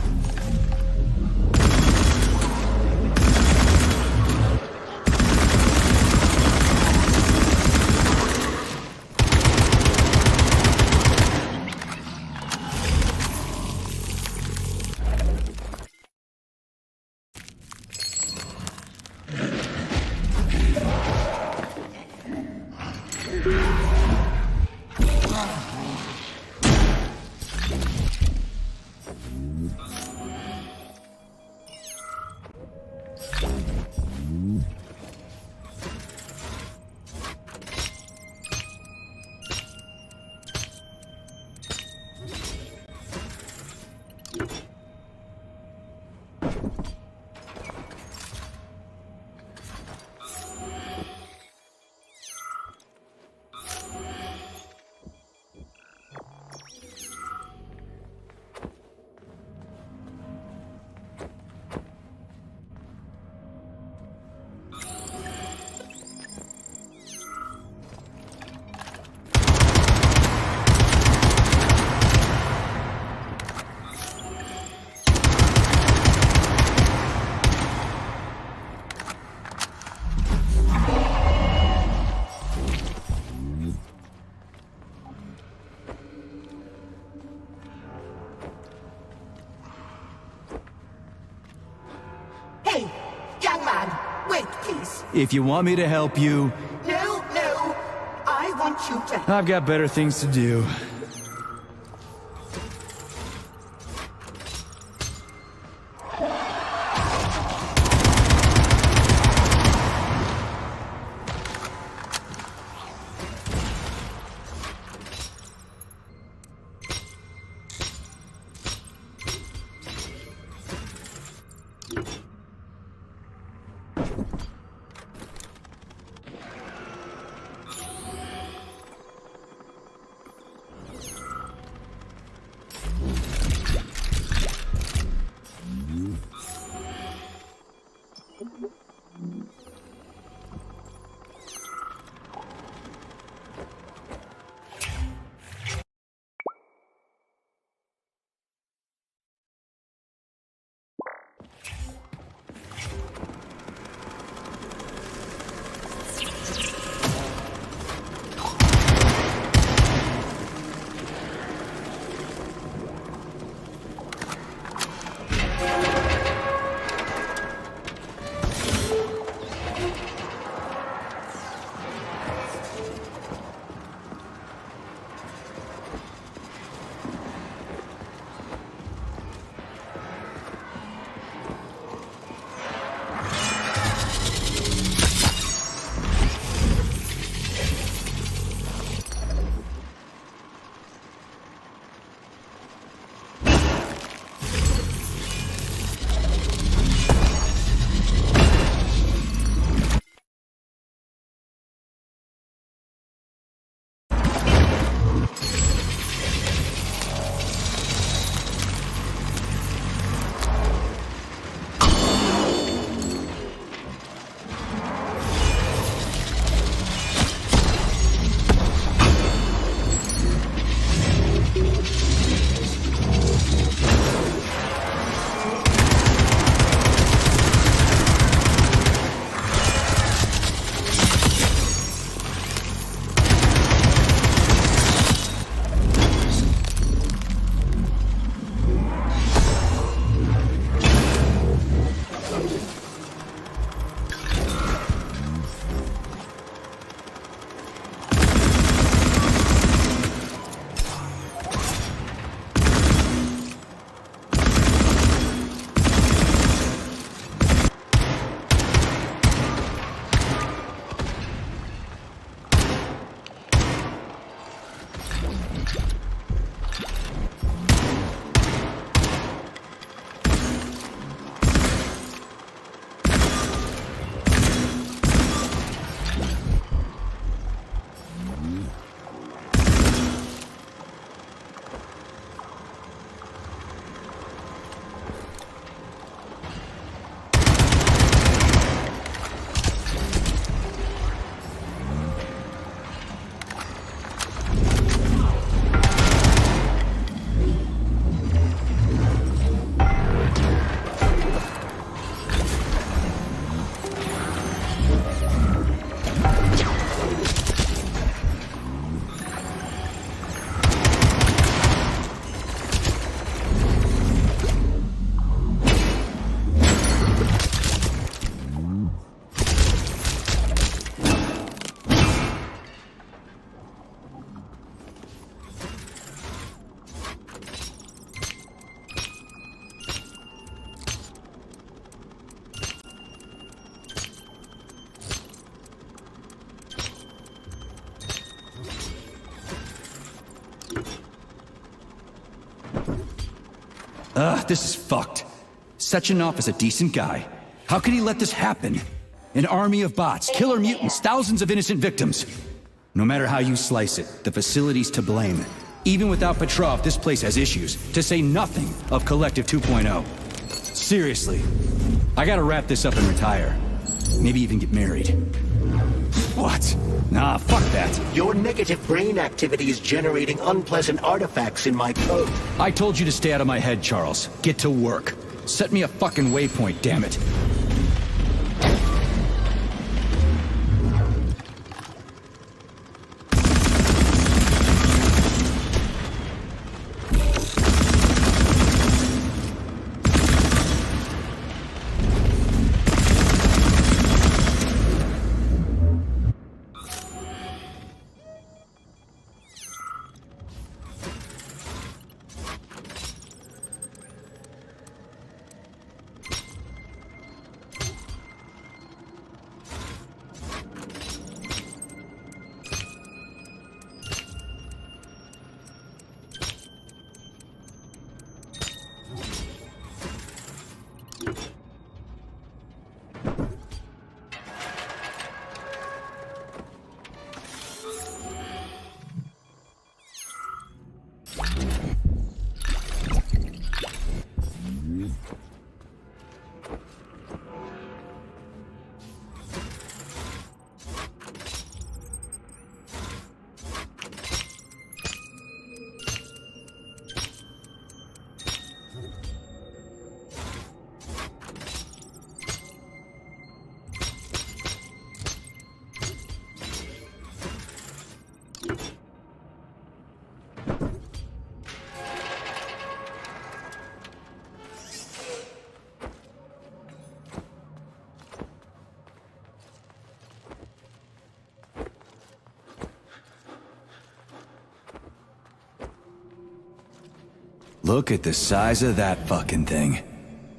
If you want me to help you... No, no. I want you to... I've got better things to do. This is fucked. Sechenov is a decent guy. How could he let this happen? An army of bots, killer mutants, thousands of innocent victims. No matter how you slice it, the facility's to blame. Even without Petrov, this place has issues, to say nothing of Collective 2.0. Seriously, I gotta wrap this up and retire. Maybe even get married. What? Nah, fuck that. Your negative brain activity is generating unpleasant artifacts in my code. I told you to stay out of my head, Charles. Get to work. Set me a fucking waypoint, damn it. Look at the size of that fucking thing.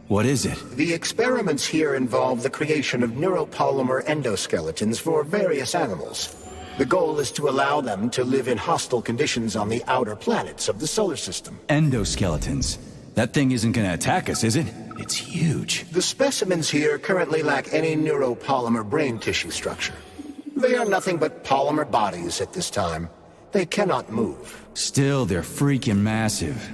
What is it? The experiments here involve the creation of neuropolymer endoskeletons for various animals. The goal is to allow them to live in hostile conditions on the outer planets of the solar system. Endoskeletons. That thing isn't gonna attack us, is it? It's huge. The specimens here currently lack any neuropolymer brain tissue structure. They are nothing but polymer bodies at this time. They cannot move. Still, they're freaking massive.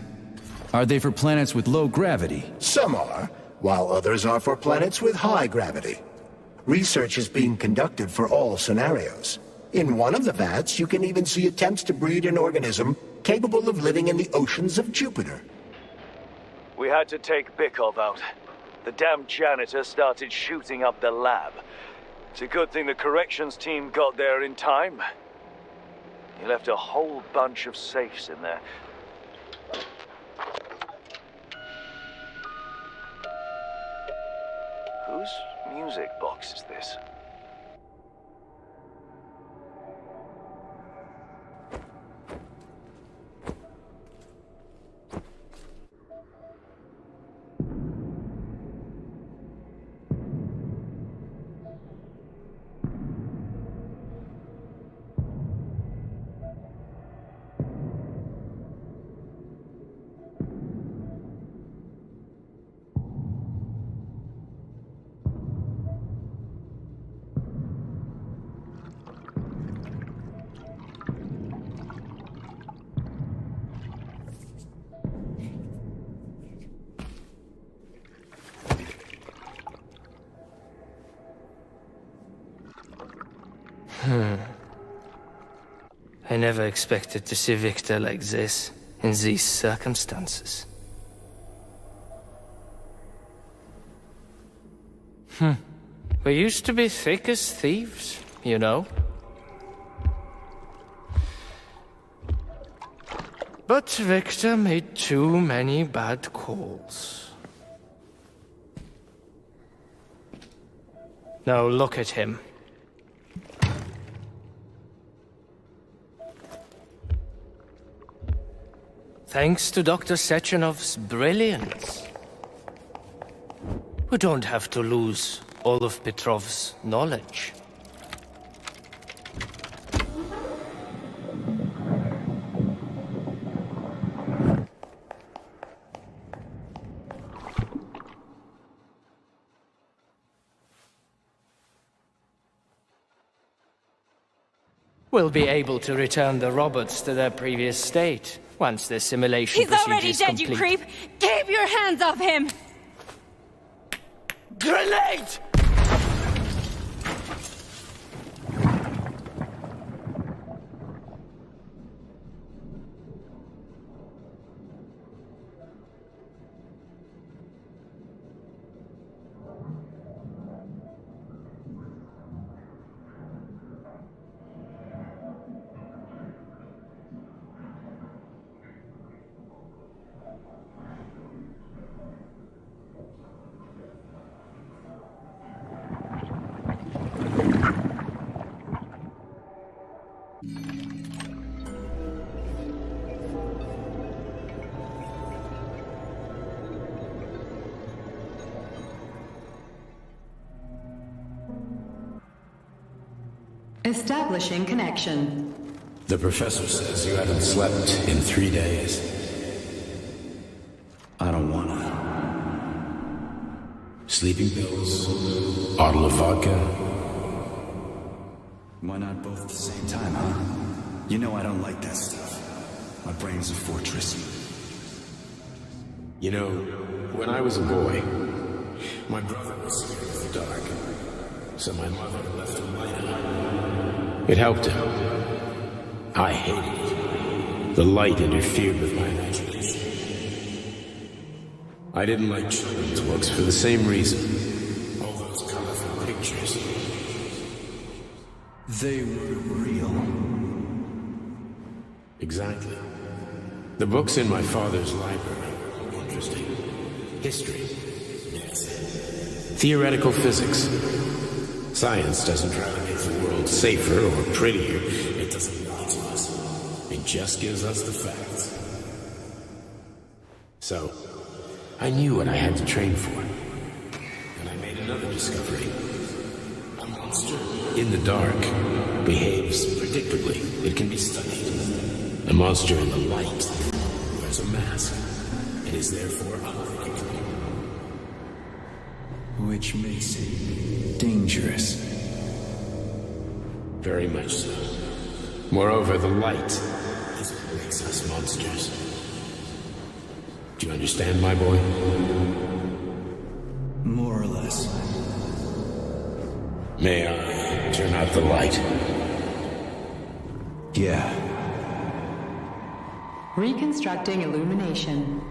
Are they for planets with low gravity? Some are, while others are for planets with high gravity. Research is being conducted for all scenarios. In one of the vats, you can even see attempts to breed an organism capable of living in the oceans of Jupiter. We had to take Bikov out. The damn janitor started shooting up the lab. It's a good thing the corrections team got there in time. He left a whole bunch of safes in there. Whose music box is this? I never expected to see Victor like this, in these circumstances. We used to be thick as thieves, you know? But Victor made too many bad calls. Now look at him. Thanks to Dr. Sechenov's brilliance, we don't have to lose all of Petrov's knowledge. We'll be able to return the robots to their previous state once the simulation procedure is complete. He's already dead, you creep! Keep your hands off him! Grenade! Establishing connection. The professor says you haven't slept in 3 days. I don't wanna. Sleeping pills, bottle of vodka. Why not both at the same time, huh? You know I don't like that stuff. My brain's a fortress. You know, when I was a boy, my brother was scared of the dark. So my mother left a light on. It helped him. I hated it. The light interfered with my imagination. I didn't like children's books for the same reason. All those colorful pictures. They were real. Exactly. The books in my father's library were interesting. History. Yes. Theoretical physics. Science doesn't try to make the world safer or prettier. It doesn't lie to us. It just gives us the facts. So, I knew what I had to train for. And I made another discovery. A monster in the dark behaves predictably. It can be studied. A monster in the light wears a mask and is therefore unpredictable. Which makes it dangerous. Very much so. Moreover, the light is what makes us monsters. Do you understand, my boy? More or less. May I turn out the light? Yeah. Reconstructing illumination.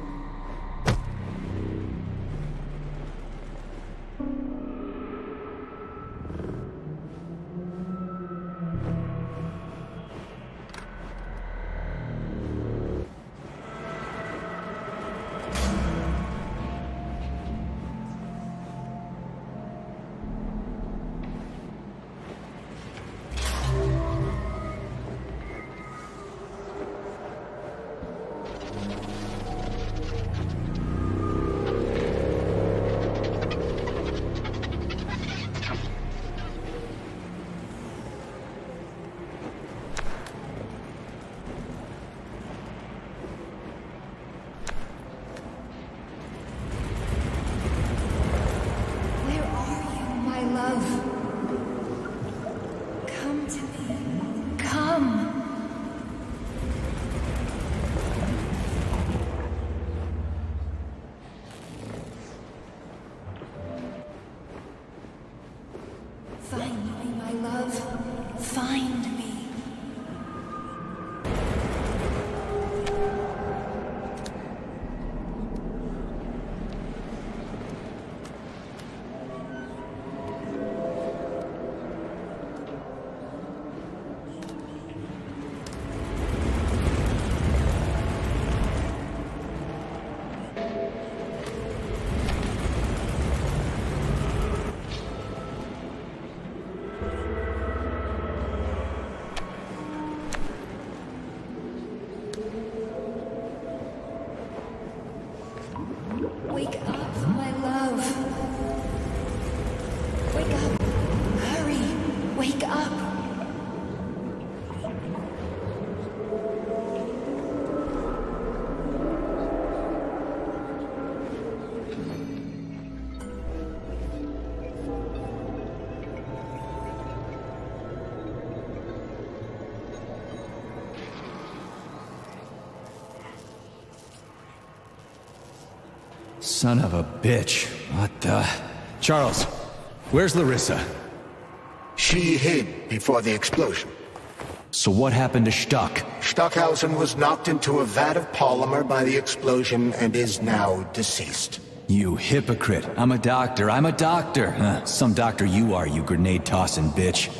Wake up, my love. Wake up. Hurry. Wake up. Son of a bitch. What the... Charles, where's Larissa? She hid before the explosion. So what happened to Stuck? Stockhausen was knocked into a vat of polymer by the explosion and is now deceased. You hypocrite. I'm a doctor. I'm a doctor. Some doctor you are, you grenade-tossing bitch.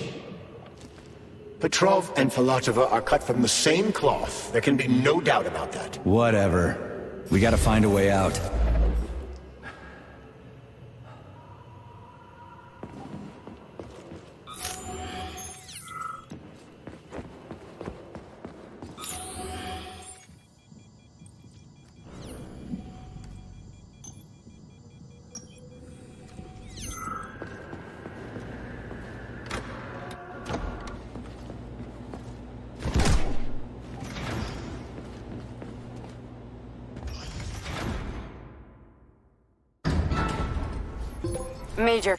Petrov and Filatova are cut from the same cloth. There can be no doubt about that. Whatever. We gotta find a way out. Major,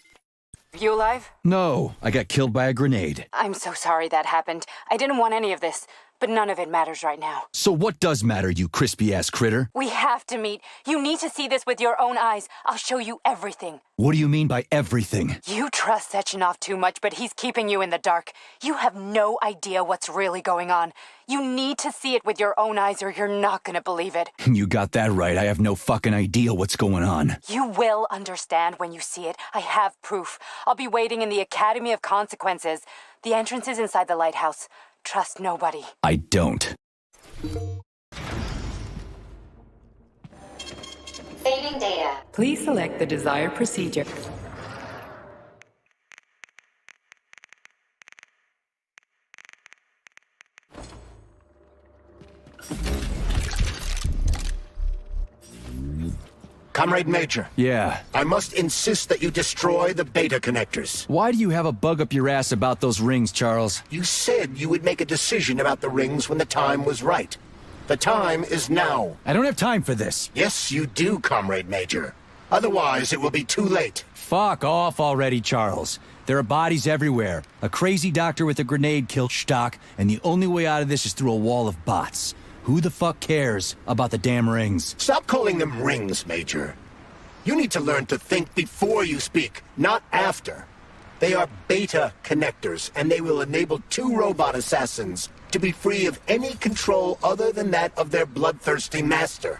you alive? No, I got killed by a grenade. I'm so sorry that happened. I didn't want any of this, but none of it matters right now. So what does matter, you crispy-ass critter? We have to meet. You need to see this with your own eyes. I'll show you everything. What do you mean by everything? You trust Sechenov too much, but he's keeping you in the dark. You have no idea what's really going on. You need to see it with your own eyes or you're not gonna believe it. You got that right. I have no fucking idea what's going on. You will understand when you see it. I have proof. I'll be waiting in the Academy of Consequences. The entrance is inside the lighthouse. Trust nobody. I don't. Saving data. Please select the desired procedure. Comrade Major. Yeah. I must insist that you destroy the beta connectors. Why do you have a bug up your ass about those rings, Charles? You said you would make a decision about the rings when the time was right. The time is now. I don't have time for this. Yes, you do, Comrade Major. Otherwise, it will be too late. Fuck off already, Charles. There are bodies everywhere. A crazy doctor with a grenade killed Stock, and the only way out of this is through a wall of bots. Who the fuck cares about the damn rings? Stop calling them rings, Major. You need to learn to think before you speak, not after. They are beta connectors, and they will enable 2 robot assassins to be free of any control other than that of their bloodthirsty master.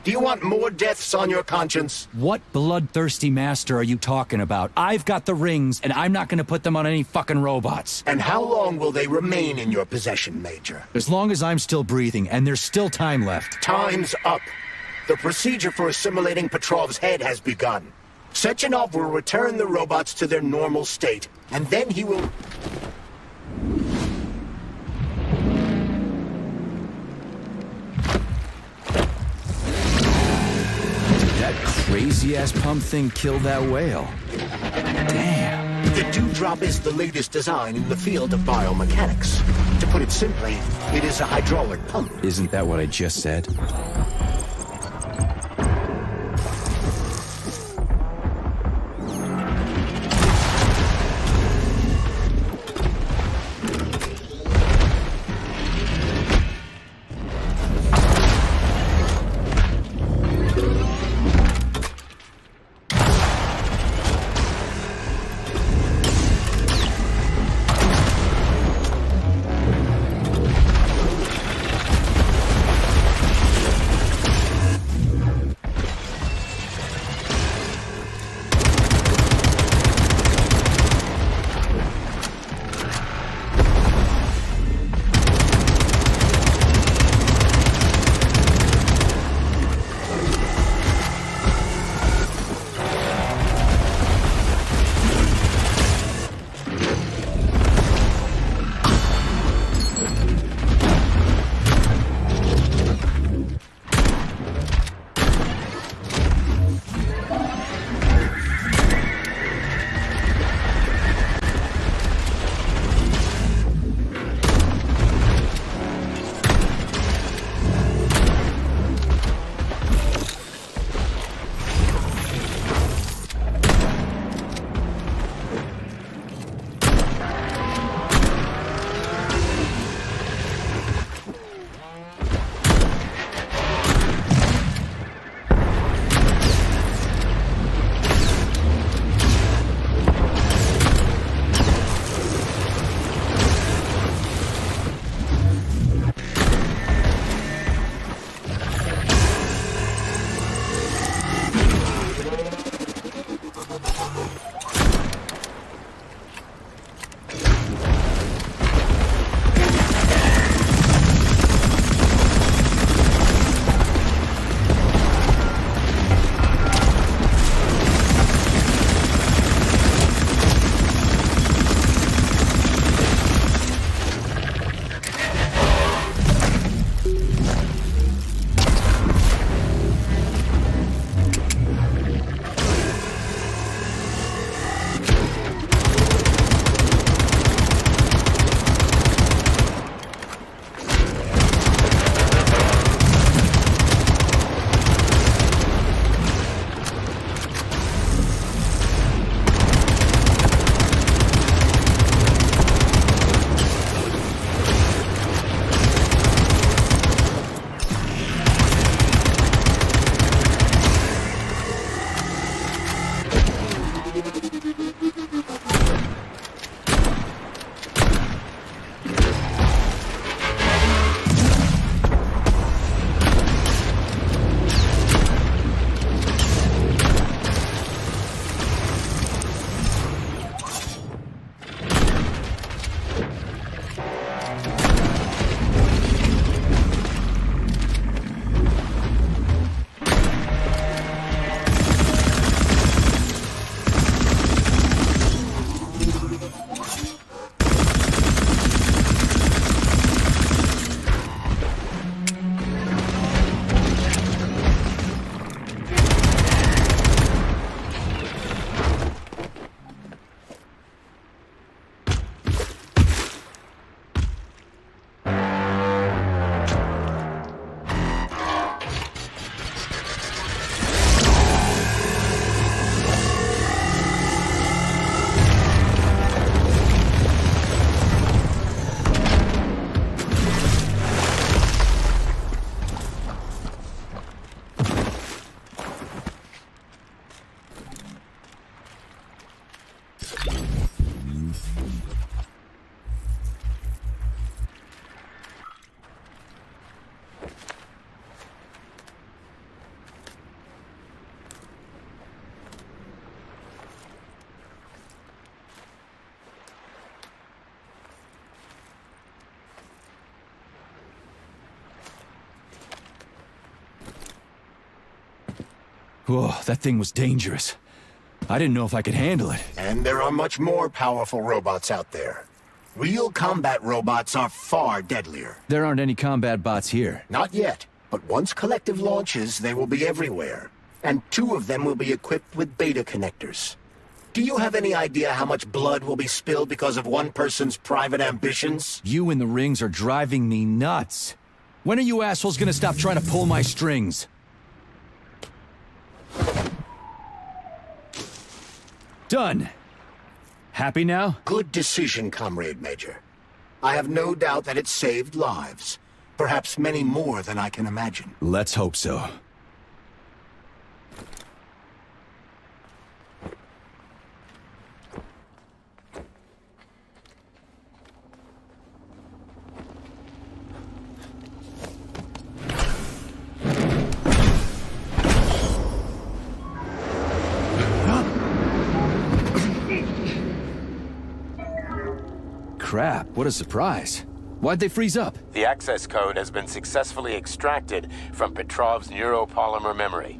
Do you want more deaths on your conscience? What bloodthirsty master are you talking about? I've got the rings, and I'm not gonna put them on any fucking robots. And how long will they remain in your possession, Major? As long as I'm still breathing, and there's still time left. Time's up. The procedure for assimilating Petrov's head has begun. Sechenov will return the robots to their normal state, and then he will... That crazy-ass pump thing killed that whale. Damn. The Dewdrop is the latest design in the field of biomechanics. To put it simply, it is a hydraulic pump. Isn't that what I just said? Whoa, that thing was dangerous. I didn't know if I could handle it. And there are much more powerful robots out there. Real combat robots are far deadlier. There aren't any combat bots here. Not yet, but once Collective launches, they will be everywhere. And 2 of them will be equipped with beta connectors. Do you have any idea how much blood will be spilled because of one person's private ambitions? You in the rings are driving me nuts. When are you assholes gonna stop trying to pull my strings? Done. Happy now? Good decision, Comrade Major. I have no doubt that it saved lives. Perhaps many more than I can imagine. Let's hope so. Crap, what a surprise. Why'd they freeze up? The access code has been successfully extracted from Petrov's neuropolymer memory.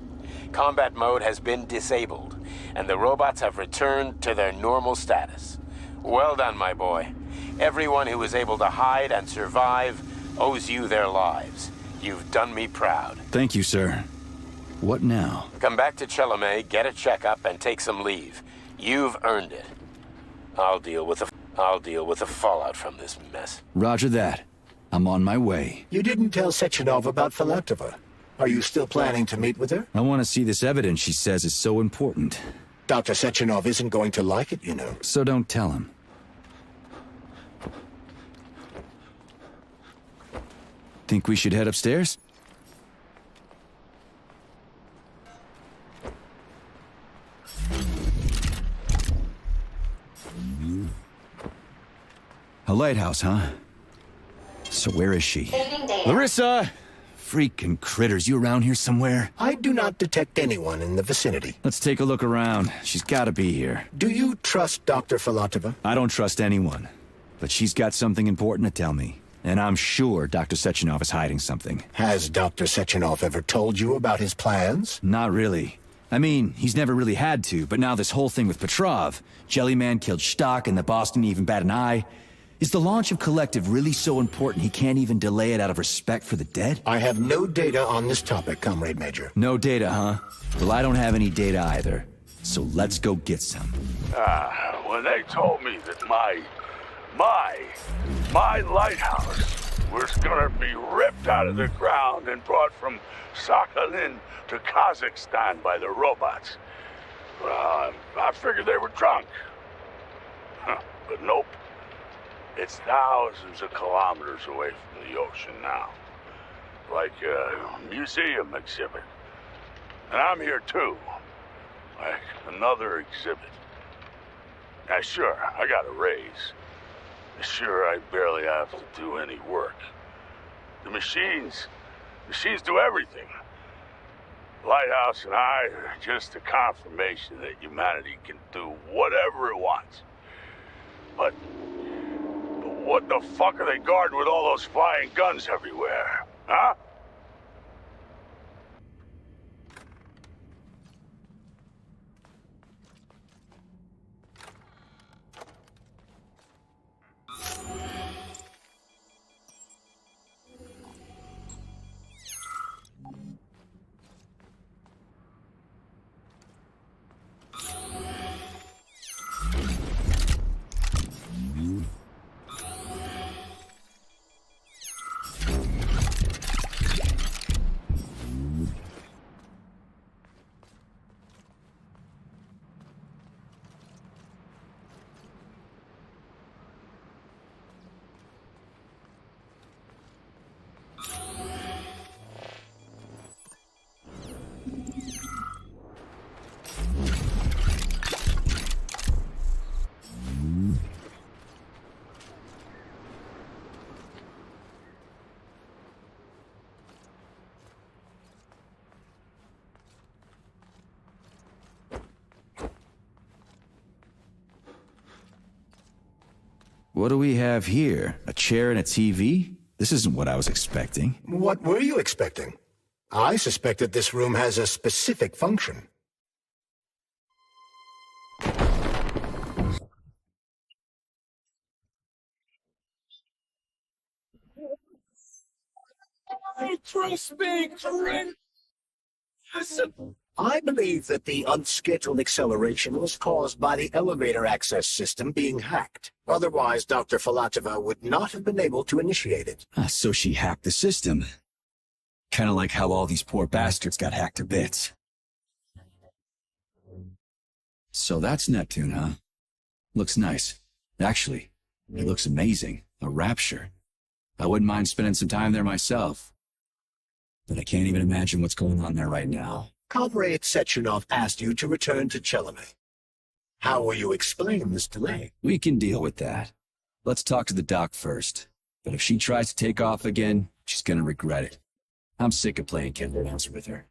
Combat mode has been disabled, and the robots have returned to their normal status. Well done, my boy. Everyone who was able to hide and survive owes you their lives. You've done me proud. Thank you, sir. What now? Come back to Chelome, get a checkup, and take some leave. You've earned it. I'll deal with the fallout from this mess. Roger that. I'm on my way. You didn't tell Sechenov about Filatova. Are you still planning to meet with her? I want to see this evidence she says is so important. Dr. Sechenov isn't going to like it, you know. So don't tell him. Think we should head upstairs? A lighthouse, huh? So where is she? Larissa! Freaking critters, you around here somewhere? I do not detect anyone in the vicinity. Let's take a look around. She's gotta be here. Do you trust Dr. Filatova? I don't trust anyone. But she's got something important to tell me. And I'm sure Dr. Sechenov is hiding something. Has Dr. Sechenov ever told you about his plans? Not really. I mean, he's never really had to, but now this whole thing with Petrov, Jellyman killed Stock and the boss didn't even bat an eye. Is the launch of Collective really so important he can't even delay it out of respect for the dead? I have no data on this topic, Comrade Major. No data, huh? Well, I don't have any data either. So let's go get some. When they told me that my lighthouse was gonna be ripped out of the ground and brought from Sakhalin to Kazakhstan by the robots, well, I figured they were drunk. But nope. It's thousands of kilometers away from the ocean now. Like a museum exhibit. And I'm here too. Like another exhibit. Now sure, I got a raise. Sure, I barely have to do any work. The machines do everything. Lighthouse and I are just a confirmation that humanity can do whatever it wants. But what the fuck are they guarding with all those flying guns everywhere? Huh? What do we have here? A chair and a TV? This isn't what I was expecting. What were you expecting? I suspected this room has a specific function. Trust me, Corinne. I believe that the unscheduled acceleration was caused by the elevator access system being hacked. Otherwise, Dr. Filatova would not have been able to initiate it. So she hacked the system. Kinda like how all these poor bastards got hacked to bits. So that's Neptune, huh? Looks nice. Actually, it looks amazing. A rapture. I wouldn't mind spending some time there myself. But I can't even imagine what's going on there right now. Comrade Sechenov asked you to return to Chelome. How will you explain this delay? We can deal with that. Let's talk to the doc first. But if she tries to take off again, she's gonna regret it. I'm sick of playing cat and mouse with her.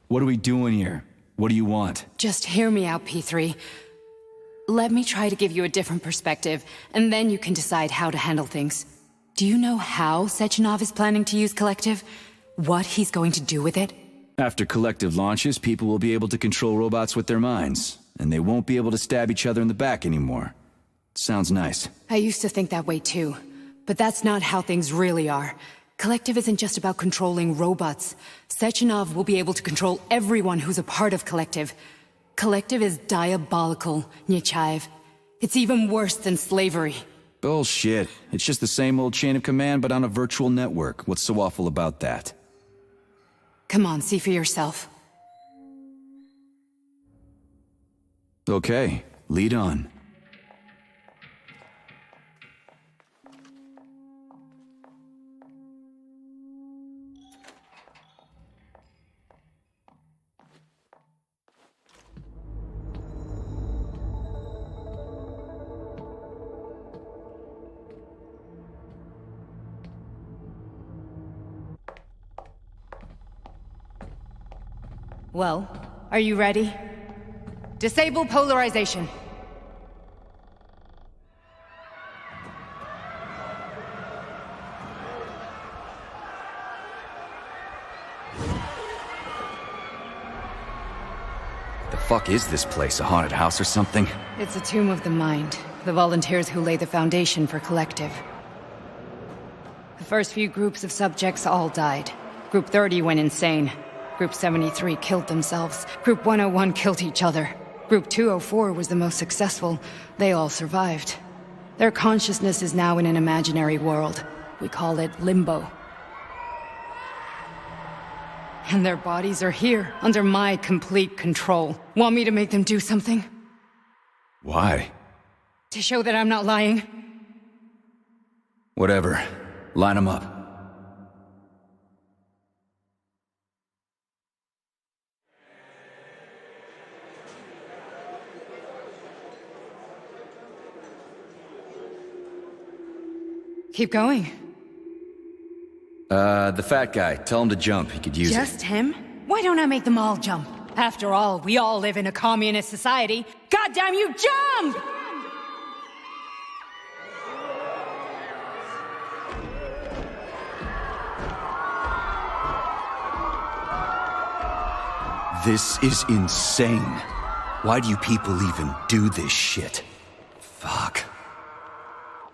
What are we doing here? What do you want? Just hear me out, P3. Let me try to give you a different perspective, and then you can decide how to handle things. Do you know how Sechenov is planning to use Collective? What he's going to do with it? After Collective launches, people will be able to control robots with their minds, and they won't be able to stab each other in the back anymore. Sounds nice. I used to think that way too, but that's not how things really are. Collective isn't just about controlling robots. Sechenov will be able to control everyone who's a part of Collective. Collective is diabolical, Nechayev. It's even worse than slavery. Bullshit. It's just the same old chain of command, but on a virtual network. What's so awful about that? Come on, see for yourself. Okay, lead on. Well, are you ready? Disable polarization. The fuck is this place? A haunted house or something? It's a tomb of the mind. The volunteers who lay the foundation for Collective. The first few groups of subjects all died. Group 30 went insane. Group 73 killed themselves. Group 101 killed each other. Group 204 was the most successful. They all survived. Their consciousness is now in an imaginary world. We call it Limbo. And their bodies are here, under my complete control. Want me to make them do something? Why? To show that I'm not lying? Whatever. Line them up. Keep going. The fat guy. Tell him to jump. He could use it. Just him? Why don't I make them all jump? After all, we all live in a communist society. Goddamn you, jump! This is insane. Why do you people even do this shit? Fuck.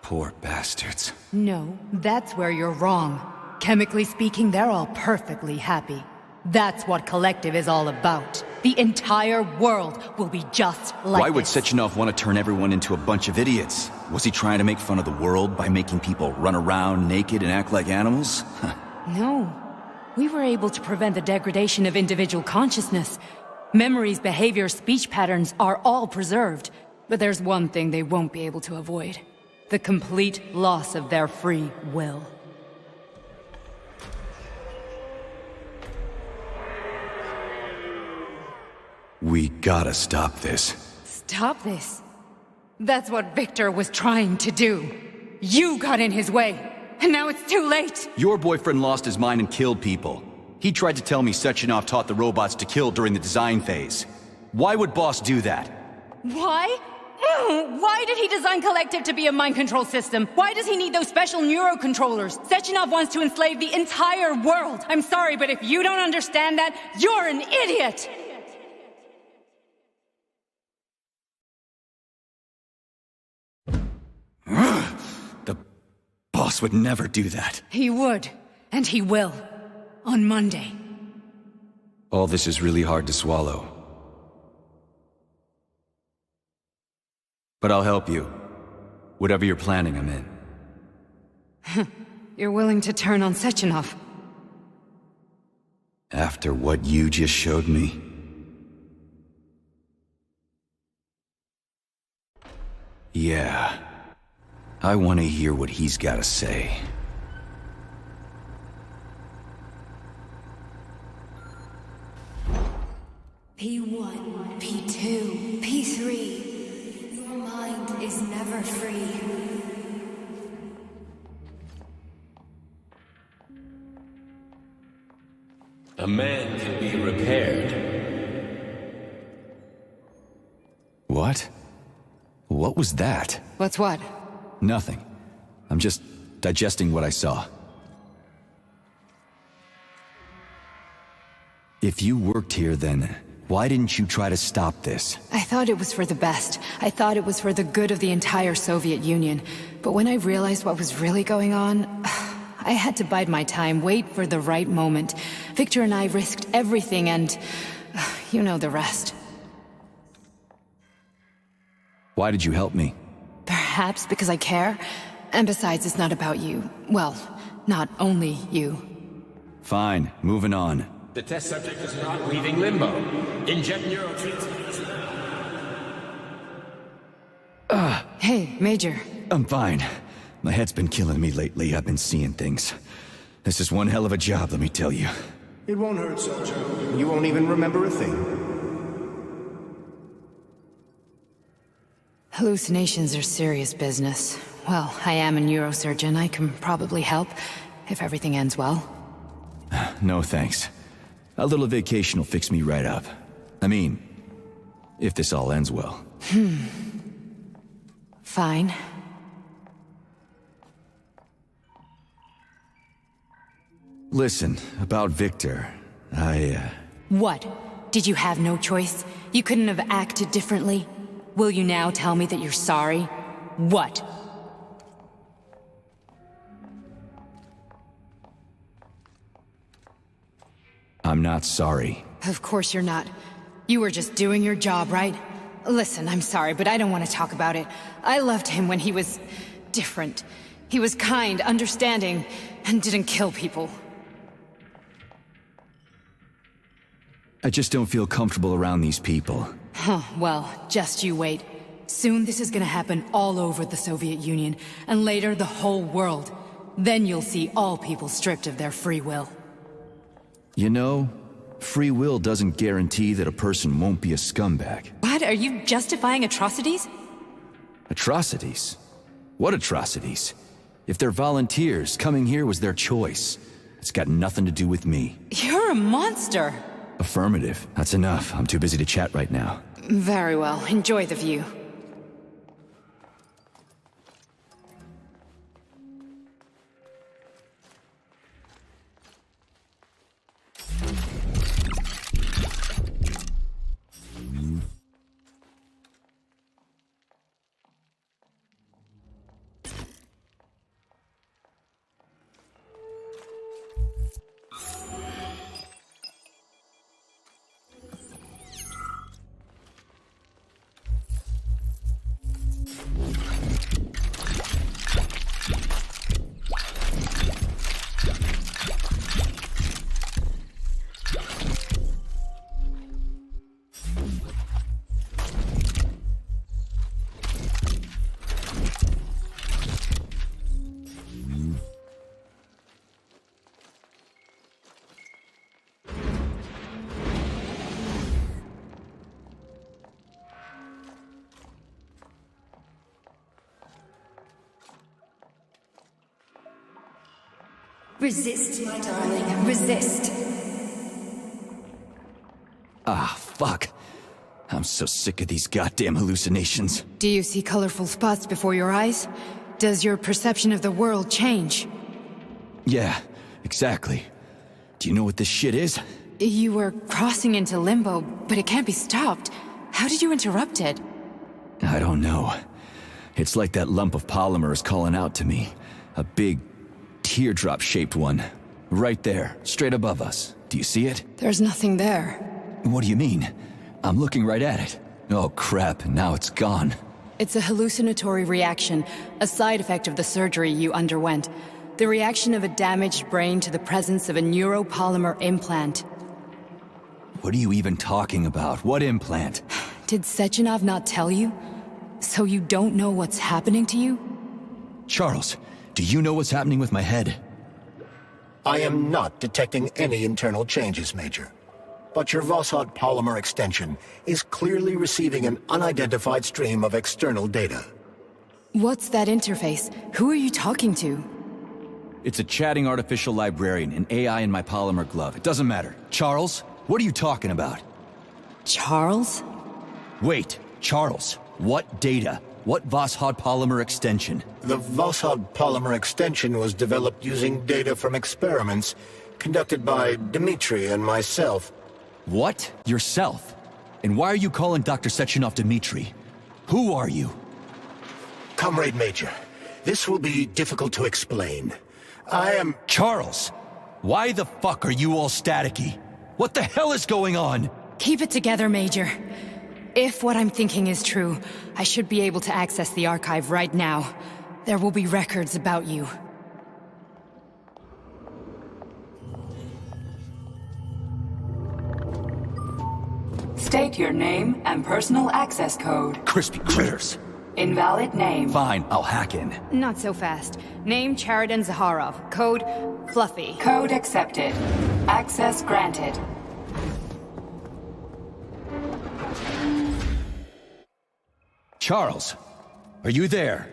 Poor bastards. No, that's where you're wrong. Chemically speaking, they're all perfectly happy. That's what Collective is all about. The entire world will be just like Why would this. Sechenov want to turn everyone into a bunch of idiots? Was he trying to make fun of the world by making people run around naked and act like animals? No. We were able to prevent the degradation of individual consciousness. Memories, behavior, speech patterns are all preserved. But there's one thing they won't be able to avoid. The complete loss of their free will. We gotta stop this. Stop this. That's what Victor was trying to do. You got in his way, and now it's too late! Your boyfriend lost his mind and killed people. He tried to tell me Sechenov taught the robots to kill during the design phase. Why would Boss do that? Why? Why did he design Collective to be a mind control system? Why does he need those special neurocontrollers? Sechenov wants to enslave the entire world! I'm sorry, but if you don't understand that, you're an idiot! The Boss would never do that. He would, and he will. On Monday. All this is really hard to swallow. But I'll help you. Whatever you're planning, I'm in. You're willing to turn on Sechenov? After what you just showed me? Yeah. I want to hear what he's got to say. P1, P2, P3. Your mind is never free. A man can be repaired. What? What was that? What's what? Nothing. I'm just digesting what I saw. If you worked here, then why didn't you try to stop this? I thought it was for the best. I thought it was for the good of the entire Soviet Union. But when I realized what was really going on, I had to bide my time, wait for the right moment. Victor and I risked everything and... you know the rest. Why did you help me? Perhaps because I care. And besides, it's not about you. Well, not only you. Fine, moving on. The test subject is not leaving limbo. Inject neurotransmitters now. Hey, Major. I'm fine. My head's been killing me lately. I've been seeing things. This is one hell of a job, let me tell you. It won't hurt, Sergeant. You won't even remember a thing. Hallucinations are serious business. Well, I am a neurosurgeon. I can probably help, if everything ends well. No thanks. A little vacation will fix me right up. I mean, if this all ends well. Fine. Listen, about Victor, What? Did you have no choice? You couldn't have acted differently? Will you now tell me that you're sorry? What? I'm not sorry. Of course you're not. You were just doing your job, right? Listen, I'm sorry, but I don't want to talk about it. I loved him when he was... different. He was kind, understanding, and didn't kill people. I just don't feel comfortable around these people. Huh, well, just you wait. Soon this is gonna happen all over the Soviet Union, and later the whole world. Then you'll see all people stripped of their free will. You know, free will doesn't guarantee that a person won't be a scumbag. What? Are you justifying atrocities? Atrocities? What atrocities? If they're volunteers, coming here was their choice. It's got nothing to do with me. You're a monster! Affirmative. That's enough. I'm too busy to chat right now. Very well. Enjoy the view. Resist, my darling. Resist. Ah, fuck. I'm so sick of these goddamn hallucinations. Do you see colorful spots before your eyes? Does your perception of the world change? Yeah, exactly. Do you know what this shit is? You were crossing into limbo, but it can't be stopped. How did you interrupt it? I don't know. It's like that lump of polymer is calling out to me. A big, teardrop-shaped one. Right there, straight above us. Do you see it? There's nothing there. What do you mean? I'm looking right at it. Oh crap, now it's gone. It's a hallucinatory reaction, a side effect of the surgery you underwent. The reaction of a damaged brain to the presence of a neuropolymer implant. What are you even talking about? What implant? Did Sechenov not tell you? So you don't know what's happening to you? Charles, do you know what's happening with my head? I am not detecting any internal changes, Major. But your Vossod polymer extension is clearly receiving an unidentified stream of external data. What's that interface? Who are you talking to? It's a chatting artificial librarian, an AI in my polymer glove. It doesn't matter. Charles, what are you talking about? Charles? Wait, Charles, what data? What Vossod polymer extension? The Vossod polymer extension was developed using data from experiments conducted by Dmitri and myself. What? Yourself? And why are you calling Dr. Sechenov Dmitri? Who are you? Comrade Major, this will be difficult to explain. I am... Charles! Why the fuck are you all staticky? What the hell is going on? Keep it together, Major. If what I'm thinking is true, I should be able to access the archive right now. There will be records about you. State your name and personal access code. Crispy critters. Invalid name. Fine, I'll hack in. Not so fast. Name Chariton Zaharov. Code Fluffy. Code accepted. Access granted. Charles, are you there?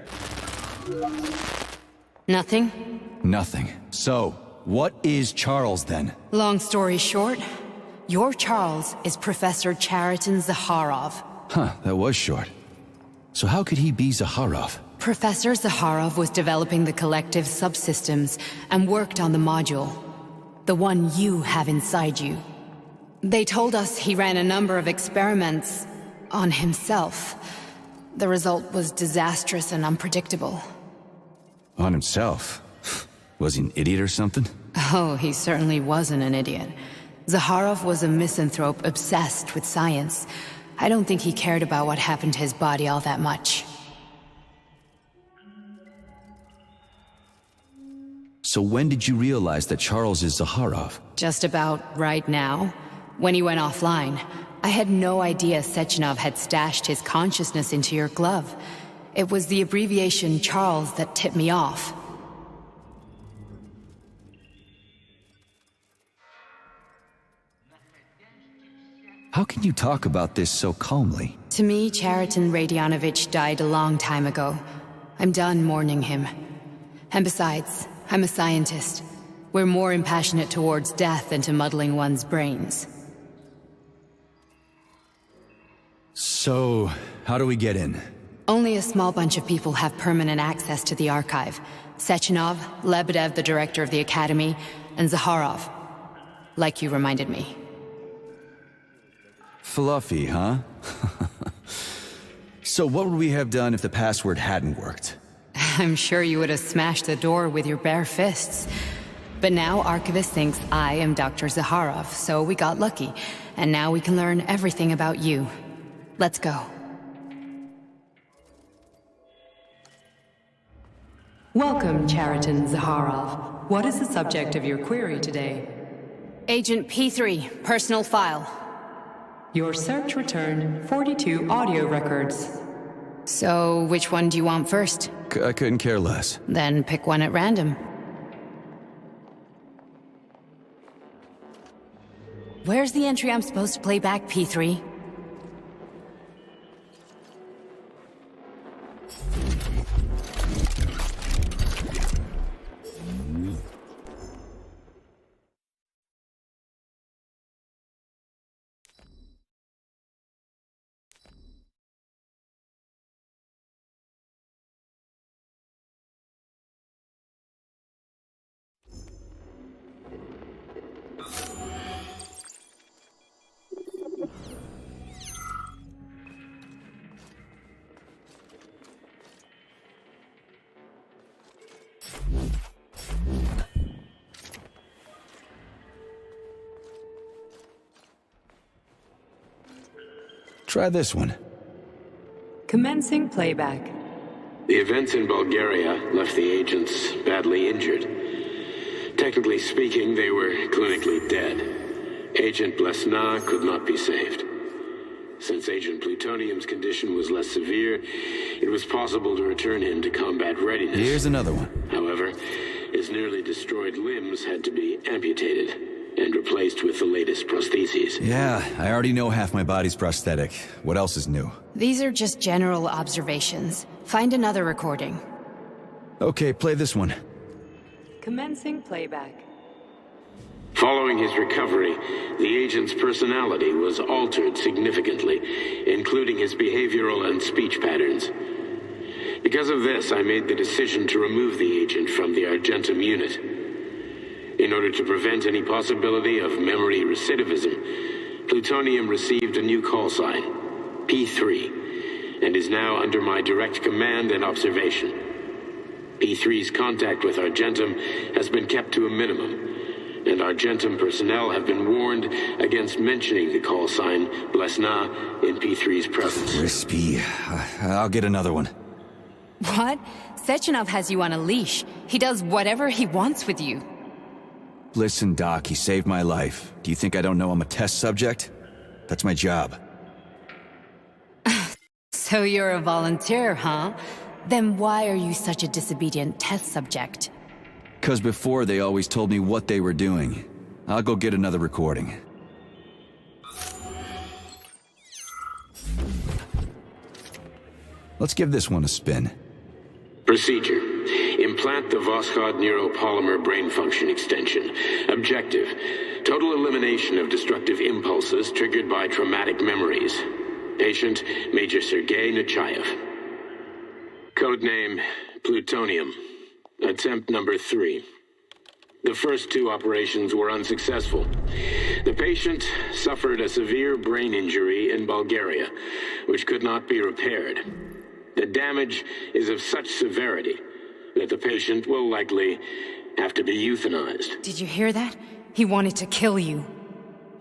Nothing? Nothing. So, what is Charles then? Long story short, your Charles is Professor Chariton Zaharov. Huh, that was short. So how could he be Zaharov? Professor Zaharov was developing the collective subsystems and worked on the module. The one you have inside you. They told us he ran a number of experiments on himself. The result was disastrous and unpredictable. On himself? Was he an idiot or something? Oh, he certainly wasn't an idiot. Zaharov was a misanthrope obsessed with science. I don't think he cared about what happened to his body all that much. So when did you realize that Charles is Zaharov? Just about right now. When he went offline. I had no idea Sechenov had stashed his consciousness into your glove. It was the abbreviation Charles that tipped me off. How can you talk about this so calmly? To me, Chariton Radionovich died a long time ago. I'm done mourning him. And besides, I'm a scientist. We're more impassionate towards death than to muddling one's brains. So, how do we get in? Only a small bunch of people have permanent access to the archive. Sechenov, Lebedev, the director of the Academy, and Zaharov. Like you reminded me. Fluffy, huh? So what would we have done if the password hadn't worked? I'm sure you would have smashed the door with your bare fists. But now Archivist thinks I am Dr. Zaharov, so we got lucky. And now we can learn everything about you. Let's go. Welcome, Chariton Zaharov. What is the subject of your query today? Agent P3, personal file. Your search returned 42 audio records. So, which one do you want first? I couldn't care less. Then pick one at random. Where's the entry I'm supposed to play back, P3? Try this one. Commencing playback. The events in Bulgaria left the agents badly injured. Technically speaking, they were clinically dead. Agent Blesna could not be saved. Since Agent Plutonium's condition was less severe, it was possible to return him to combat readiness. Here's another one. However, his nearly destroyed limbs had to be amputated and replaced with the latest prostheses. Yeah, I already know half my body's prosthetic. What else is new? These are just general observations. Find another recording. Okay, play this one. Commencing playback. Following his recovery, the agent's personality was altered significantly, including his behavioral and speech patterns. Because of this, I made the decision to remove the agent from the Argentum unit. In order to prevent any possibility of memory recidivism, Plutonium received a new call sign, P3, and is now under my direct command and observation. P3's contact with Argentum has been kept to a minimum, and Argentum personnel have been warned against mentioning the call sign Blesna in P3's presence. Crispy. I'll get another one. What? Sechenov has you on a leash. He does whatever he wants with you. Listen, Doc, he saved my life. Do you think I don't know I'm a test subject? That's my job. So you're a volunteer, huh? Then why are you such a disobedient test subject? 'Cause before they always told me what they were doing. I'll go get another recording. Let's give this one a spin. Procedure. Implant the Voskhod neuropolymer brain function extension. Objective. Total elimination of destructive impulses triggered by traumatic memories. Patient, Major Sergei Nechayev. Codename, Plutonium. Attempt number 3. The first 2 operations were unsuccessful. The patient suffered a severe brain injury in Bulgaria, which could not be repaired. The damage is of such severity that the patient will likely have to be euthanized. Did you hear that? He wanted to kill you.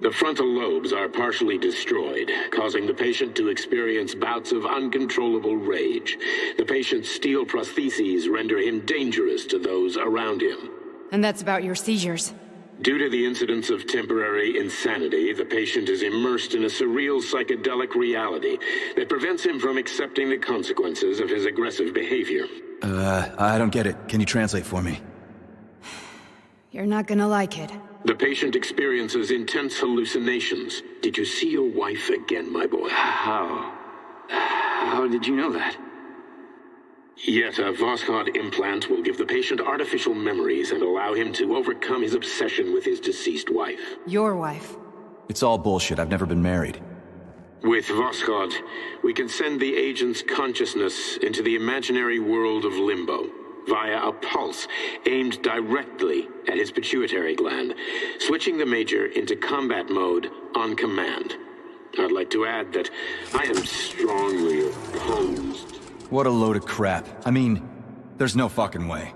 The frontal lobes are partially destroyed, causing the patient to experience bouts of uncontrollable rage. The patient's steel prostheses render him dangerous to those around him. And that's about your seizures. Due to the incidence of temporary insanity, the patient is immersed in a surreal psychedelic reality that prevents him from accepting the consequences of his aggressive behavior. I don't get it. Can you translate for me? You're not gonna like it. The patient experiences intense hallucinations. Did you see your wife again, my boy? How did you know that? Yet a Voskhod implant will give the patient artificial memories and allow him to overcome his obsession with his deceased wife. Your wife. It's all bullshit. I've never been married. With Voskhod, we can send the agent's consciousness into the imaginary world of limbo via a pulse aimed directly at his pituitary gland, switching the Major into combat mode on command. I'd like to add that I am strongly opposed. What a load of crap. I mean, there's no fucking way.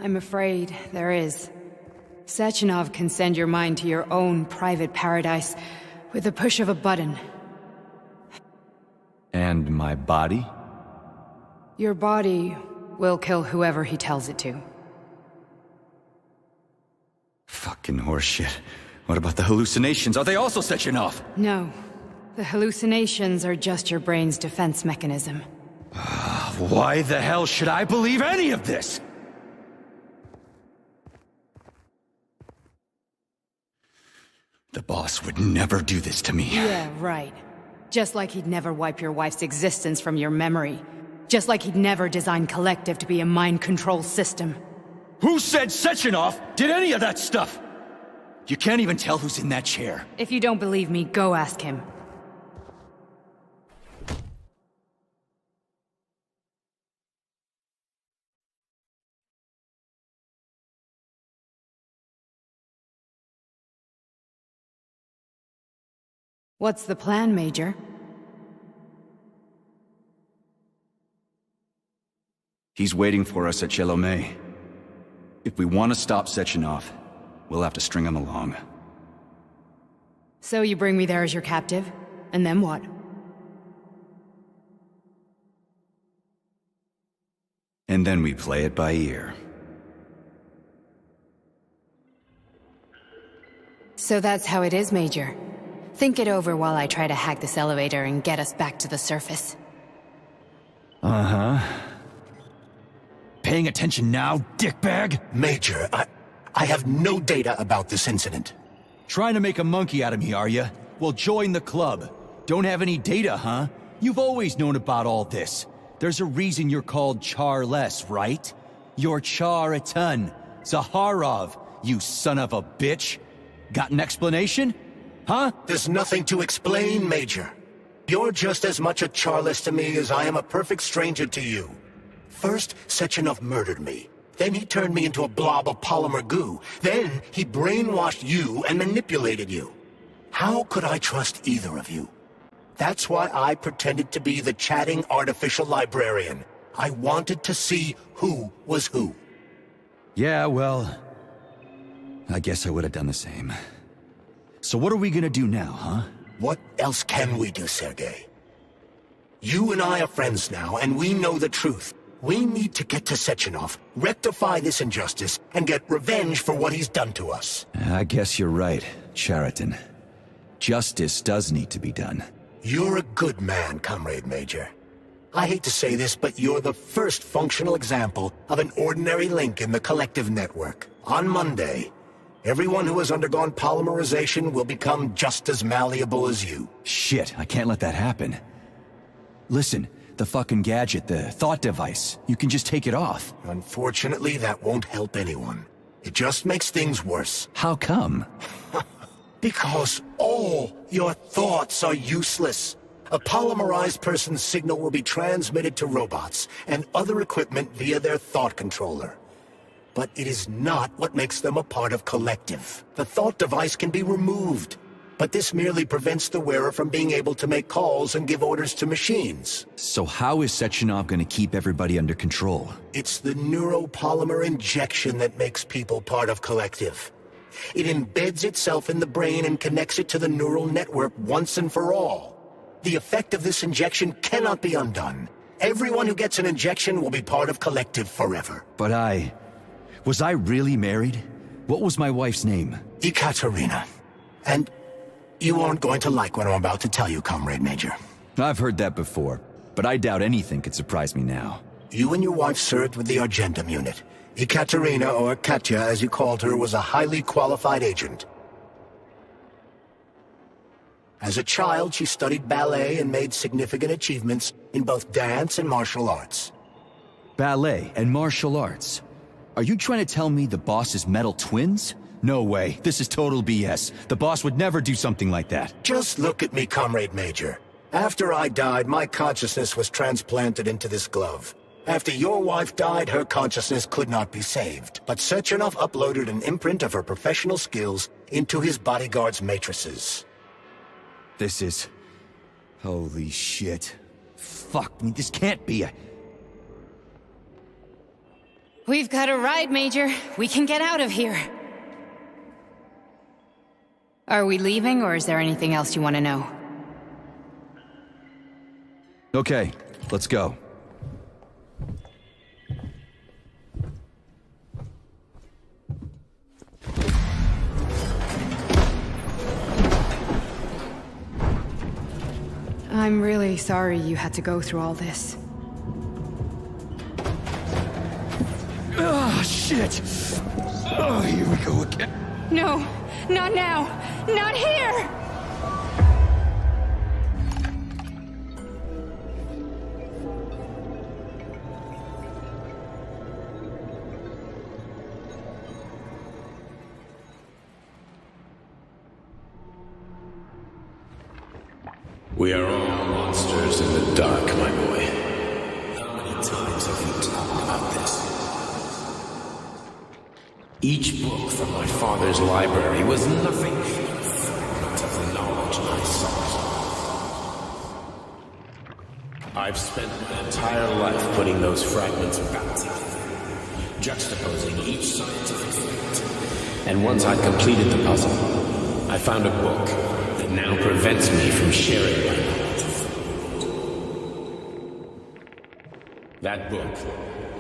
I'm afraid there is. Sechenov can send your mind to your own private paradise with the push of a button. And my body? Your body will kill whoever he tells it to. Fucking horseshit. What about the hallucinations? Are they also Sechenov? No. The hallucinations are just your brain's defense mechanism. Why the hell should I believe any of this? The boss would never do this to me. Yeah, right. Just like he'd never wipe your wife's existence from your memory. Just like he'd never design Collective to be a mind control system. Who said Sechenov did any of that stuff? You can't even tell who's in that chair. If you don't believe me, go ask him. What's the plan, Major? He's waiting for us at Chelomey. If we want to stop Sechenov, we'll have to string him along. So you bring me there as your captive? And then what? And then we play it by ear. So that's how it is, Major. Think it over while I try to hack this elevator and get us back to the surface. Uh-huh. Paying attention now, dickbag? Major, I have no data about this incident. Trying to make a monkey out of me, are you? Well, join the club. Don't have any data, huh? You've always known about all this. There's a reason you're called Charless, right? You're Char-a-ton. Zaharov, you son of a bitch. Got an explanation? Huh? There's nothing to explain, Major. You're just as much a Charless to me as I am a perfect stranger to you. First, Sechenov murdered me. Then he turned me into a blob of polymer goo. Then he brainwashed you and manipulated you. How could I trust either of you? That's why I pretended to be the chatting artificial librarian. I wanted to see who was who. Yeah, well, I guess I would have done the same. So what are we gonna do now, huh? What else can we do, Sergei? You and I are friends now, and we know the truth. We need to get to Sechenov, rectify this injustice, and get revenge for what he's done to us. I guess you're right, Chariton. Justice does need to be done. You're a good man, Comrade Major. I hate to say this, but you're the first functional example of an ordinary link in the collective network. On Monday, everyone who has undergone polymerization will become just as malleable as you. Shit, I can't let that happen. Listen, the fucking gadget, the thought device, you can just take it off. Unfortunately, that won't help anyone. It just makes things worse. How come? Because all your thoughts are useless. A polymerized person's signal will be transmitted to robots and other equipment via their thought controller. But it is not what makes them a part of collective. The thought device can be removed, but this merely prevents the wearer from being able to make calls and give orders to machines. So how is Sechenov gonna keep everybody under control? It's the neuropolymer injection that makes people part of collective. It embeds itself in the brain and connects it to the neural network once and for all. The effect of this injection cannot be undone. Everyone who gets an injection will be part of collective forever. But was I really married? What was my wife's name? Ekaterina. And you aren't going to like what I'm about to tell you, Comrade Major. I've heard that before, but I doubt anything could surprise me now. You and your wife served with the Argentum unit. Ekaterina, or Katya as you called her, was a highly qualified agent. As a child, she studied ballet and made significant achievements in both dance and martial arts. Ballet and martial arts? Are you trying to tell me the boss is metal twins? No way. This is total BS. The boss would never do something like that. Just look at me, Comrade Major. After I died, my consciousness was transplanted into this glove. After your wife died, her consciousness could not be saved. But Sechenov uploaded an imprint of her professional skills into his bodyguard's matrices. This is... holy shit. Fuck me, this can't be a... We've got a ride, Major. We can get out of here. Are we leaving, or is there anything else you want to know? Okay, let's go. I'm really sorry you had to go through all this. Oh, shit! Oh, here we go again. No, not now! Not here! We are all monsters in the dark, my boy. How many times have we talked about this? Each book from my father's library was nothing but a fragment of the knowledge I sought. I've spent my entire life putting those fragments back together, juxtaposing each scientific fact. And once I'd completed the puzzle, I found a book that now prevents me from sharing my knowledge. That book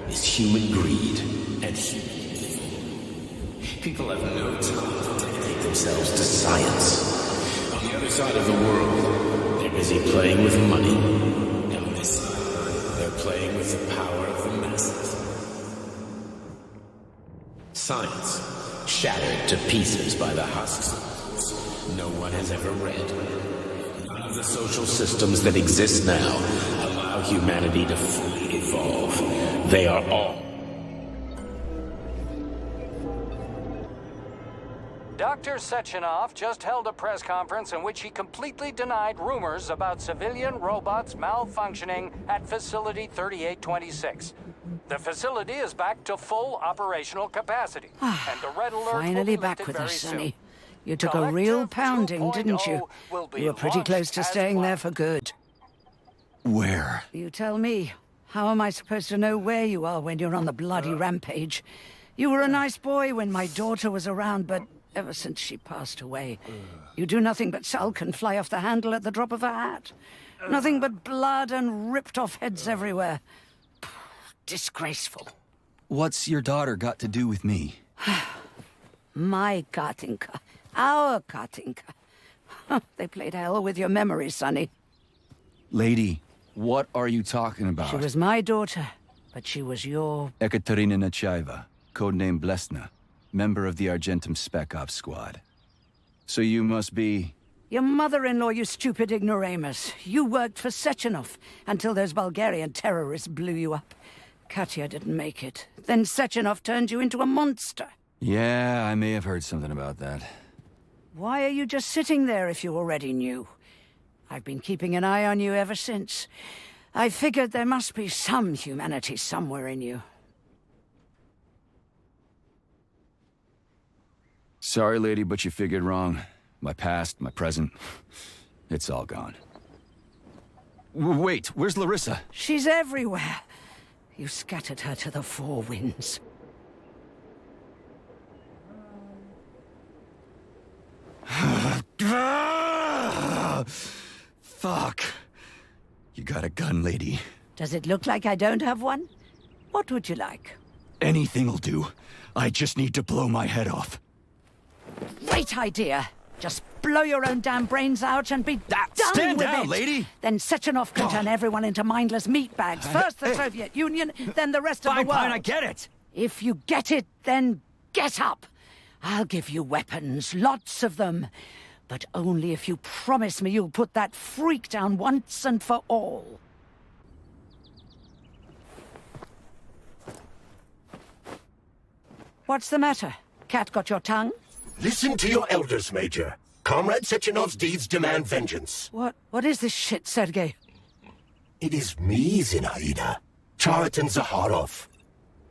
is human greed and human evil. People have no time to dedicate themselves to science. On the other side of the world, they're busy playing with money. And on this side, they're playing with the power of the masses. Science, shattered to pieces by the husks no one has ever read. None of the social systems that exist now allow humanity to fully evolve. They are all. Dr. Sechenov just held a press conference in which he completely denied rumors about civilian robots malfunctioning at Facility 3826. The facility is back to full operational capacity, and the red alert Finally back with us, Sonny. You took a real pounding, didn't you? You were pretty close to staying there for good. Where? You tell me. How am I supposed to know where you are when you're on the bloody rampage? You were a nice boy when my daughter was around, but ever since she passed away, you do nothing but sulk and fly off the handle at the drop of a hat. Nothing but blood and ripped off heads everywhere. Disgraceful. What's your daughter got to do with me? My Katinka. Our Katinka. They played hell with your memory, Sonny. Lady, what are you talking about? She was my daughter, but she was your... Ekaterina Nechaeva, codename Blesna, member of the Argentum Spec Ops squad. So you must be... Your mother-in-law, you stupid ignoramus. You worked for Sechenov until those Bulgarian terrorists blew you up. Katya didn't make it. Then Sechenov turned you into a monster. Yeah, I may have heard something about that. Why are you just sitting there if you already knew? I've been keeping an eye on you ever since. I figured there must be some humanity somewhere in you. Sorry, lady, but you figured wrong. My past, my present, it's all gone. Wait, where's Larissa? She's everywhere. You scattered her to the four winds. Fuck. You got a gun, lady. Does it look like I don't have one? What would you like? Anything'll do. I just need to blow my head off. Great idea. Just blow your own damn brains out and be done Stand with down, it. lady! Then Sechenov can turn everyone into mindless meatbags. First the Soviet Union, then the rest of the world. Fine, I get it. If you get it, then get up. I'll give you weapons, lots of them. But only if you promise me you'll put that freak down once and for all. What's the matter? Cat got your tongue? Listen to your elders, Major. Comrade Sechenov's deeds demand vengeance. What is this shit, Sergei? It is me, Zinaida. Chariton Zaharov.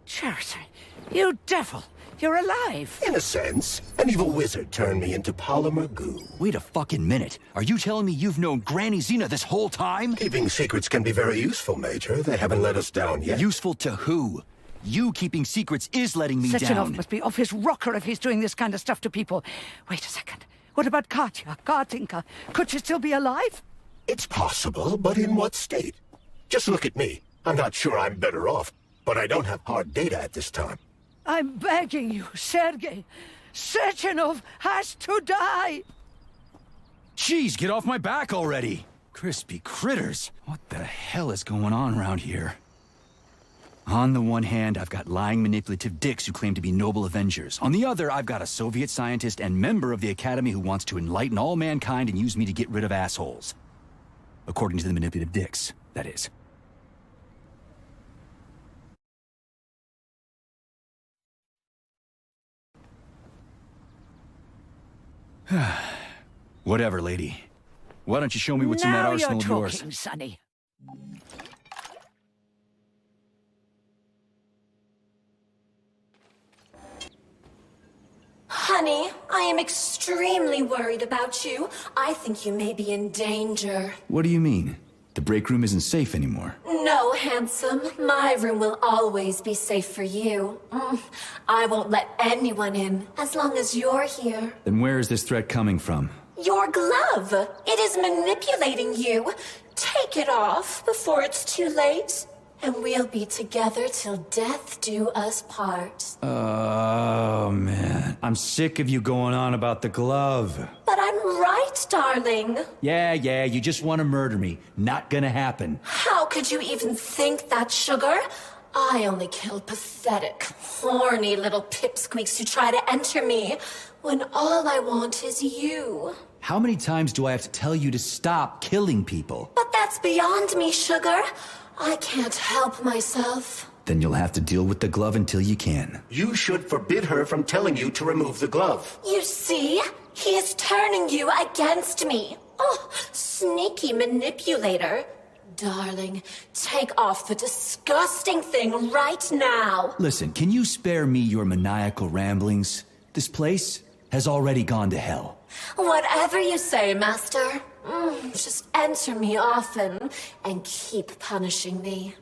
Chariton? You devil! You're alive! In a sense. An evil wizard turned me into polymer goo. Wait a fucking minute. Are you telling me you've known Granny Zina this whole time? Keeping secrets can be very useful, Major. They haven't let us down yet. Useful to who? You keeping secrets is letting me down. Sechenov must be off his rocker if he's doing this kind of stuff to people. Wait a second. What about Katya, Katinka? Could she still be alive? It's possible, but in what state? Just look at me. I'm not sure I'm better off, but I don't have hard data at this time. I'm begging you, Sergei. Sechenov has to die! Jeez, get off my back already! Crispy critters! What the hell is going on around here? On the one hand, I've got lying, manipulative dicks who claim to be noble avengers. On the other, I've got a Soviet scientist and member of the Academy who wants to enlighten all mankind and use me to get rid of assholes. According to the manipulative dicks, that is. Whatever, lady. Why don't you show me what's in that arsenal of yours? Now you're talking, Sonny. Honey, I am extremely worried about you. I think you may be in danger. What do you mean? The break room isn't safe anymore. No, handsome. My room will always be safe for you. I won't let anyone in as long as you're here. Then where is this threat coming from? Your glove. It is manipulating you. Take it off before it's too late. And we'll be together till death do us part. Oh, man. I'm sick of you going on about the glove. But I'm right, darling. Yeah, you just want to murder me. Not gonna happen. How could you even think that, Sugar? I only kill pathetic, horny little pipsqueaks who try to enter me, when all I want is you. How many times do I have to tell you to stop killing people? But that's beyond me, Sugar. I can't help myself. Then you'll have to deal with the glove until you can. You should forbid her from telling you to remove the glove. You see? He is turning you against me. Oh, sneaky manipulator. Darling, take off the disgusting thing right now. Listen, can you spare me your maniacal ramblings? This place has already gone to hell. Whatever you say, Master. Just answer me often and keep punishing me.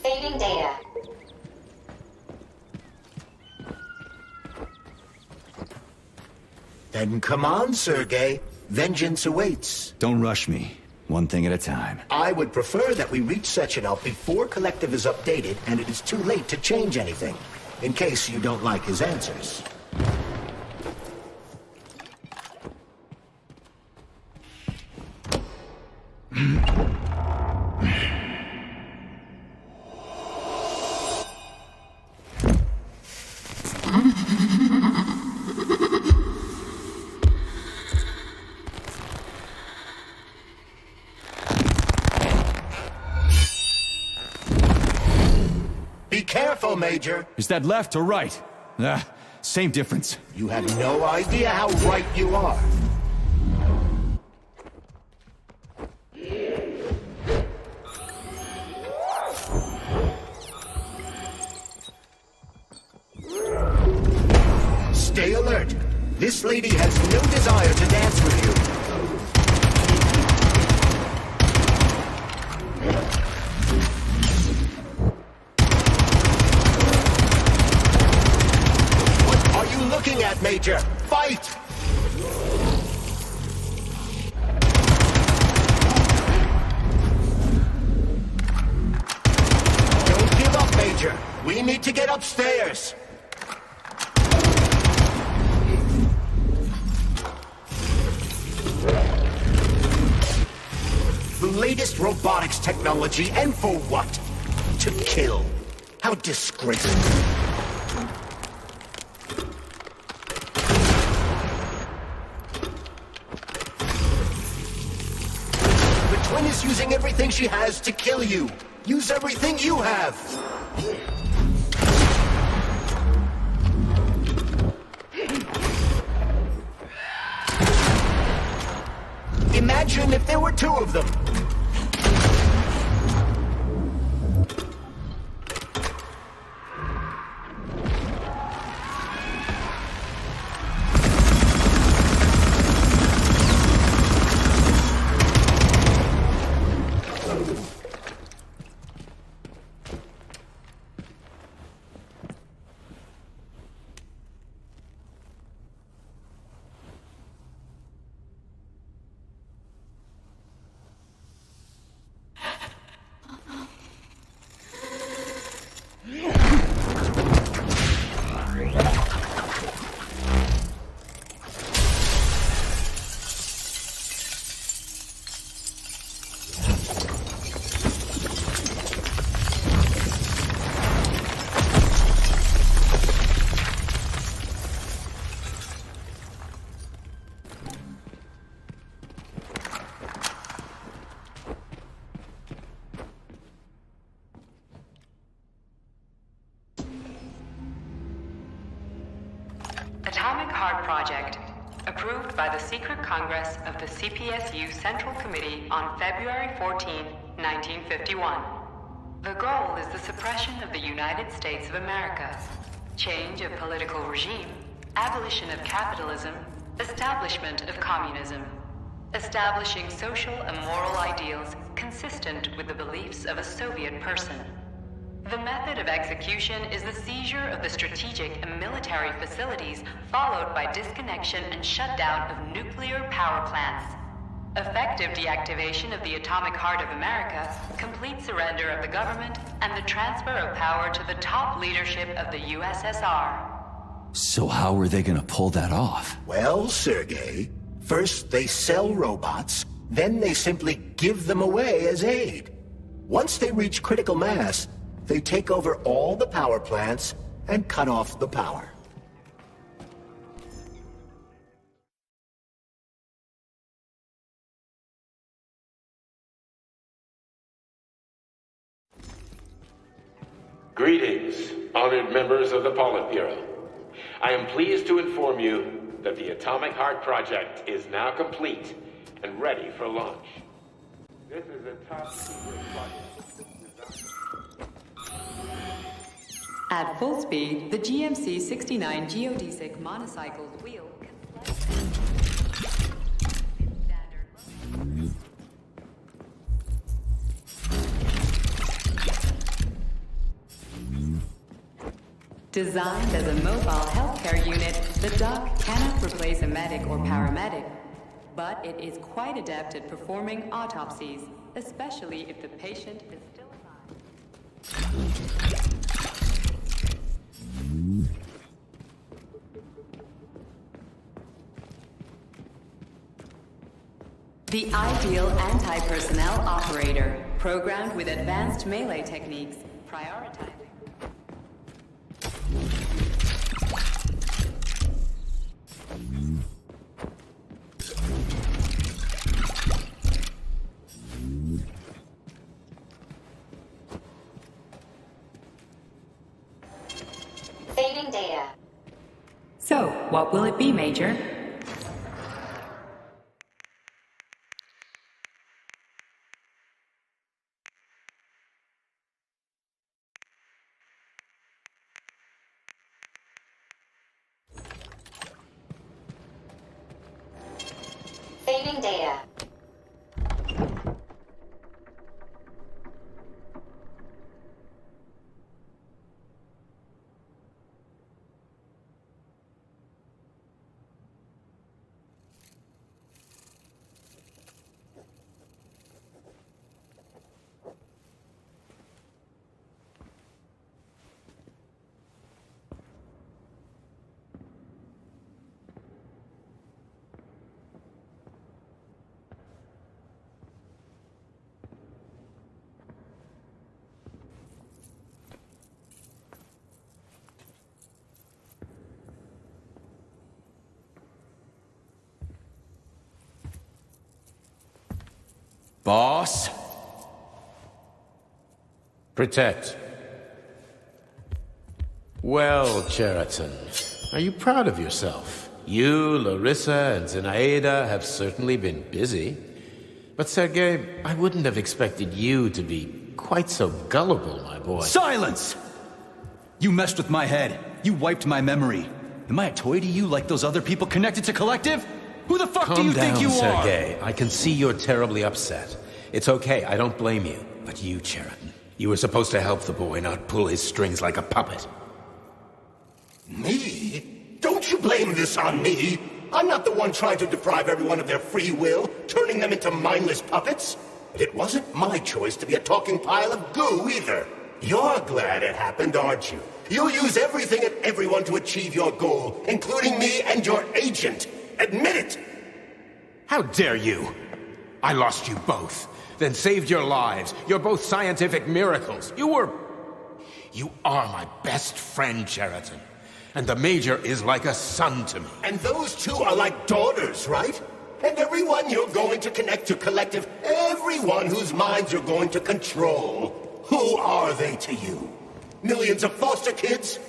Saving data. Then come on, Sergei. Vengeance awaits. Don't rush me. One thing at a time. I would prefer that we reach Sechenov before Collective is updated and it is too late to change anything, in case you don't like his answers. Be careful, Major. Is that left or right? Same difference. You have no idea how right you are. Stay alert. This lady has no desire to dance with you. What are you looking at, Major? Fight! Don't give up, Major. We need to get upstairs. The latest robotics technology, and for what? To kill. How disgraceful. The twin is using everything she has to kill you. Use everything you have. Imagine if there were two of them. Atomic Heart Project, approved by the Secret Congress of the CPSU Central Committee on February 14, 1951. The goal is the suppression of the United States of America, change of political regime, abolition of capitalism, establishment of communism, establishing social and moral ideals consistent with the beliefs of a Soviet person. The method of execution is the seizure of the strategic and military facilities, followed by disconnection and shutdown of nuclear power plants. Effective deactivation of the atomic heart of America, complete surrender of the government, and the transfer of power to the top leadership of the USSR. So how are they gonna pull that off? Well, Sergei, first they sell robots, then they simply give them away as aid. Once they reach critical mass, they take over all the power plants and cut off the power. Greetings, honored members of the Politburo. I am pleased to inform you that the Atomic Heart Project is now complete and ready for launch. This is a top secret project. At full speed, the GMC-69 geodesic monocycled wheel Designed as a mobile healthcare unit, the dock cannot replace a medic or paramedic, but it is quite adept at performing autopsies, especially if the patient is still alive. The ideal anti-personnel operator, programmed with advanced melee techniques, prioritizing. Saving data. So, what will it be, Major? Saving data. Boss? Protect. Well, Cheriton, are you proud of yourself? You, Larissa, and Zinaida have certainly been busy. But Sergei, I wouldn't have expected you to be quite so gullible, my boy. Silence! You messed with my head. You wiped my memory. Am I a toy to you like those other people connected to Collective? Who the fuck do you think you are? Calm down, Sergei. I can see you're terribly upset. It's okay, I don't blame you. But you, Cheriton, you were supposed to help the boy, not pull his strings like a puppet. Me? Don't you blame this on me? I'm not the one trying to deprive everyone of their free will, turning them into mindless puppets. It wasn't my choice to be a talking pile of goo, either. You're glad it happened, aren't you? You'll use everything and everyone to achieve your goal, including me and your agent. Admit it! How dare you? I lost you both, then saved your lives. You're both scientific miracles. You are my best friend, Cheriton. And the Major is like a son to me. And those two are like daughters, right? And everyone you're going to connect to Collective, everyone whose minds you're going to control, who are they to you? Millions of foster kids?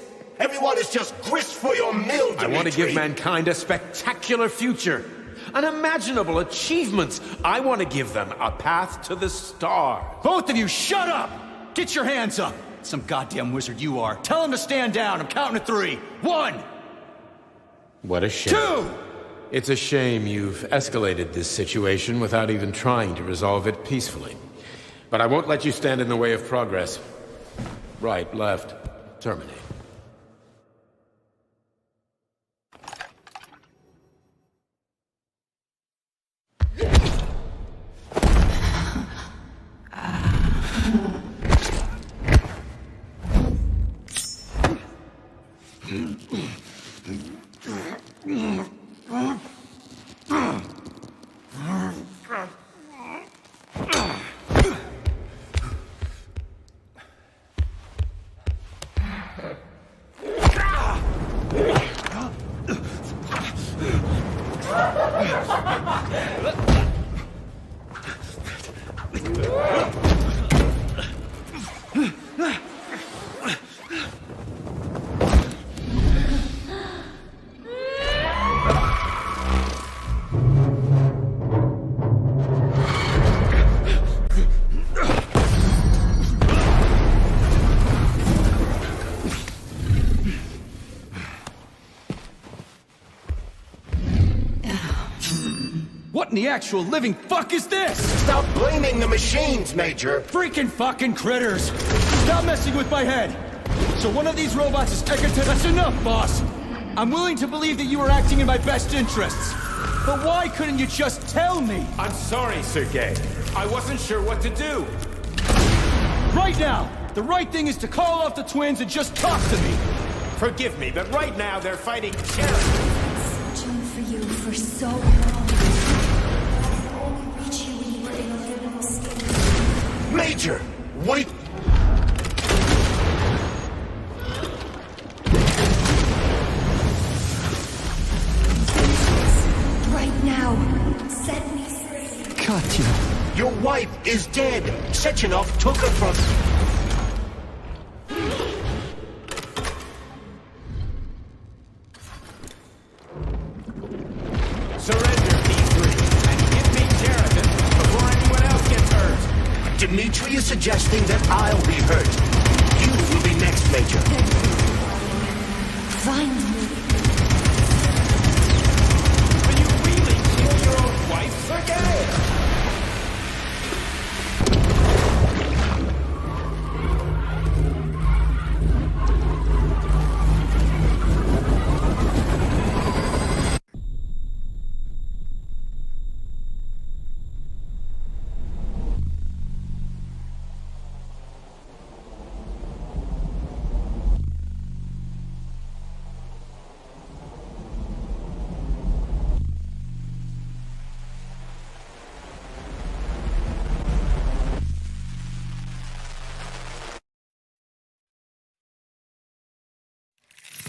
Everyone is just grist for your mill, Dimitri. I want to give mankind a spectacular future. Unimaginable achievements. I want to give them a path to the stars. Both of you, shut up! Get your hands up! Some goddamn wizard you are. Tell him to stand down. I'm counting to 3. 1! What a shame. 2! It's a shame you've escalated this situation without even trying to resolve it peacefully. But I won't let you stand in the way of progress. Right, left, terminate. What in the actual living fuck is this? Stop blaming the machines, Major! Freaking fucking critters! Stop messing with my head! So one of these robots is Egerton. That's enough, boss! I'm willing to believe that you were acting in my best interests. But why couldn't you just tell me? I'm sorry, Sergei. I wasn't sure what to do. Right now, the right thing is to call off the twins and just talk to me. Forgive me, but right now they're fighting terrorists. Searching for you for so long. I only reach you when you were in a little state. Major! Wait! Right now. Set me free. Katya. Your wife is dead! Sechenov took her from... Surrender, P3, and give me Sheridan before anyone else gets hurt. Dmitri is suggesting that I'll be hurt. You will be next, Major. Find me. Will you really kill your own wife, Sergei?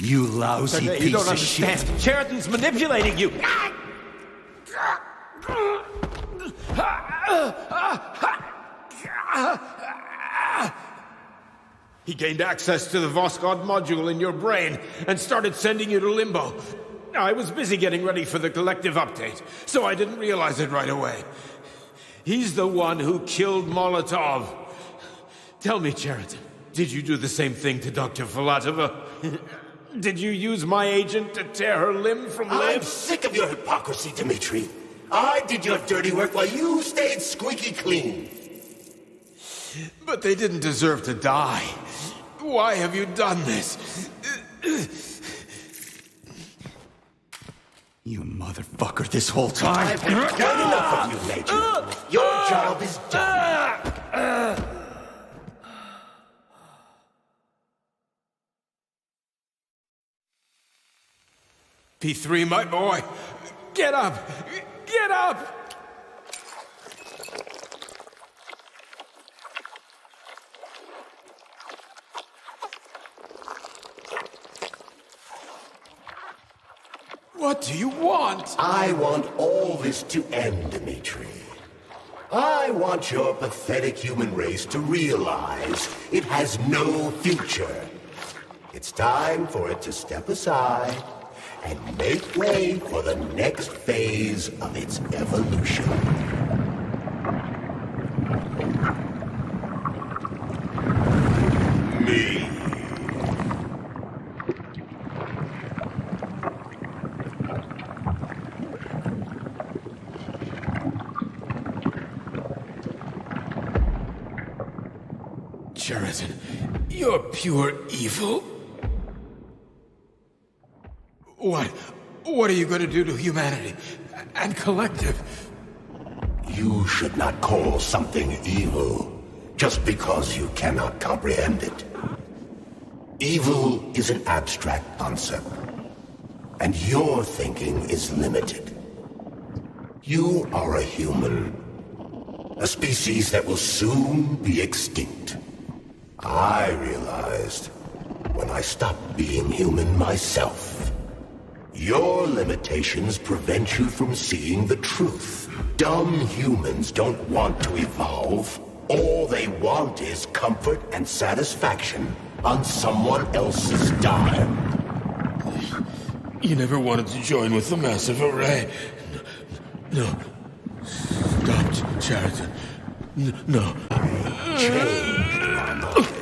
You lousy Sergei, piece you don't of understand. shit. Sheridan's manipulating you. He gained access to the Voskhod module in your brain and started sending you to Limbo. I was busy getting ready for the collective update, so I didn't realize it right away. He's the one who killed Molotov. Tell me, Sheridan, did you do the same thing to Dr. Filatova? Did you use my agent to tear her limb from limb? I'm sick of your hypocrisy, Dmitri. I did your dirty work while you stayed squeaky clean. But they didn't deserve to die. Why have you done this? You motherfucker, this whole time. I've had quite enough of you, Major. Your job is done. P3, my boy, get up! Get up! What do you want? I want all this to end, Dmitri. I want your pathetic human race to realize it has no future. It's time for it to step aside and make way for the next phase of its evolution. Me. Sheridan, you're pure evil. What are you going to do to humanity and Collective? You should not call something evil just because you cannot comprehend it. Evil is an abstract concept, and your thinking is limited. You are a human, a species that will soon be extinct. I realized when I stopped being human myself. Your limitations prevent you from seeing the truth. Dumb humans don't want to evolve. All they want is comfort and satisfaction on someone else's dime. You never wanted to join with the massive array. No. Stop, Sheridan. No. Change, my mind.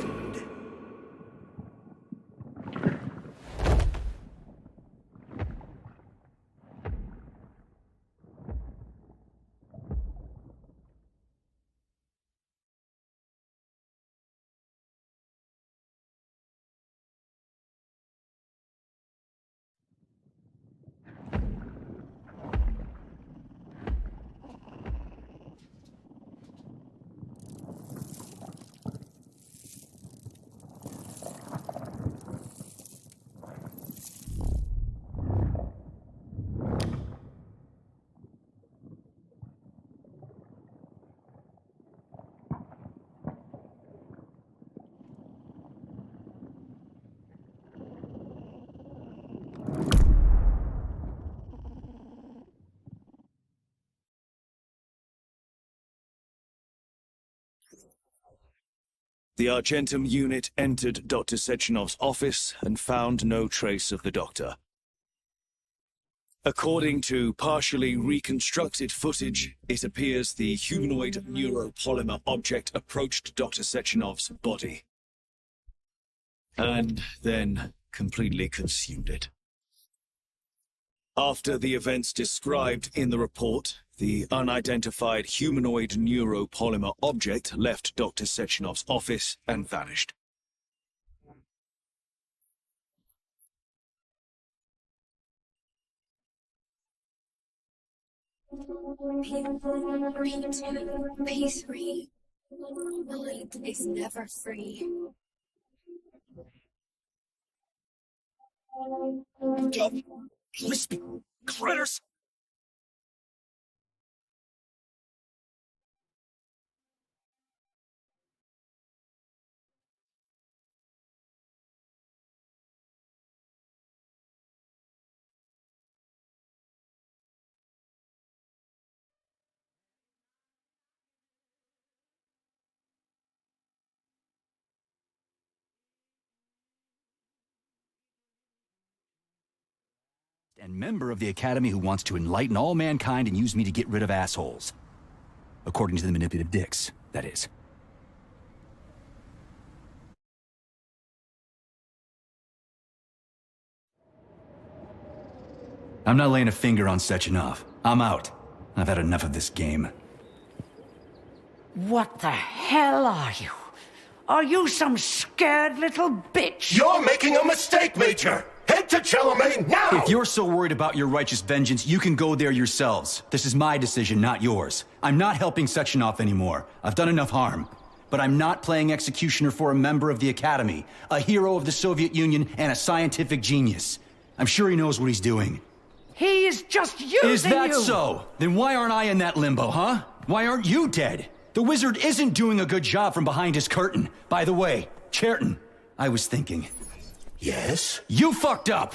The Argentum unit entered Dr. Sechenov's office and found no trace of the doctor. According to partially reconstructed footage, it appears the humanoid neuropolymer object approached Dr. Sechenov's body and then completely consumed it. After the events described in the report, the unidentified humanoid neuropolymer object left Dr. Sechenov's office and vanished. P2, P3. My mind is never free. Lispy critters! And member of the Academy who wants to enlighten all mankind and use me to get rid of assholes. According to the manipulative dicks, that is. I'm not laying a finger on Sechenov. I'm out. I've had enough of this game. What the hell are you? Are you some scared little bitch? You're making a mistake, Major! Head to Chalamet now! If you're so worried about your righteous vengeance, you can go there yourselves. This is my decision, not yours. I'm not helping Sechenov anymore. I've done enough harm. But I'm not playing executioner for a member of the Academy, a hero of the Soviet Union, and a scientific genius. I'm sure he knows what he's doing. He is just using you! Is that so? Then why aren't I in that limbo, huh? Why aren't you dead? The wizard isn't doing a good job from behind his curtain. By the way, Cherton, I was thinking... Yes? You fucked up!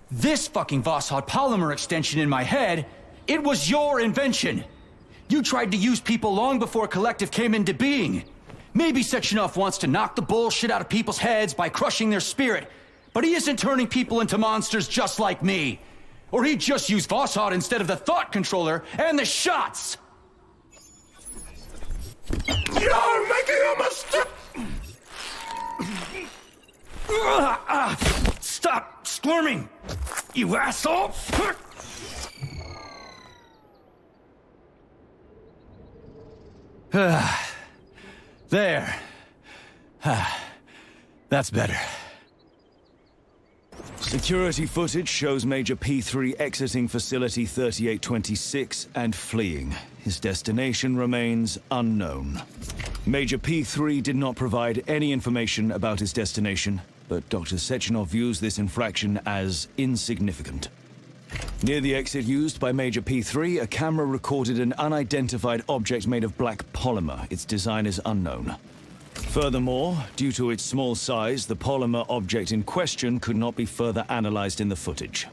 This fucking Voskhod polymer extension in my head, it was your invention! You tried to use people long before Collective came into being. Maybe Sechenov wants to knock the bullshit out of people's heads by crushing their spirit, but he isn't turning people into monsters just like me. Or he'd just use Voskhod instead of the thought controller and the shots! You're making a mistake! Stop squirming, you asshole! There. That's better. Security footage shows Major P3 exiting Facility 3826 and fleeing. His destination remains unknown. Major P3 did not provide any information about his destination, but Dr. Sechenov views this infraction as insignificant. Near the exit used by Major P3, a camera recorded an unidentified object made of black polymer. Its design is unknown. Furthermore, due to its small size, the polymer object in question could not be further analyzed in the footage.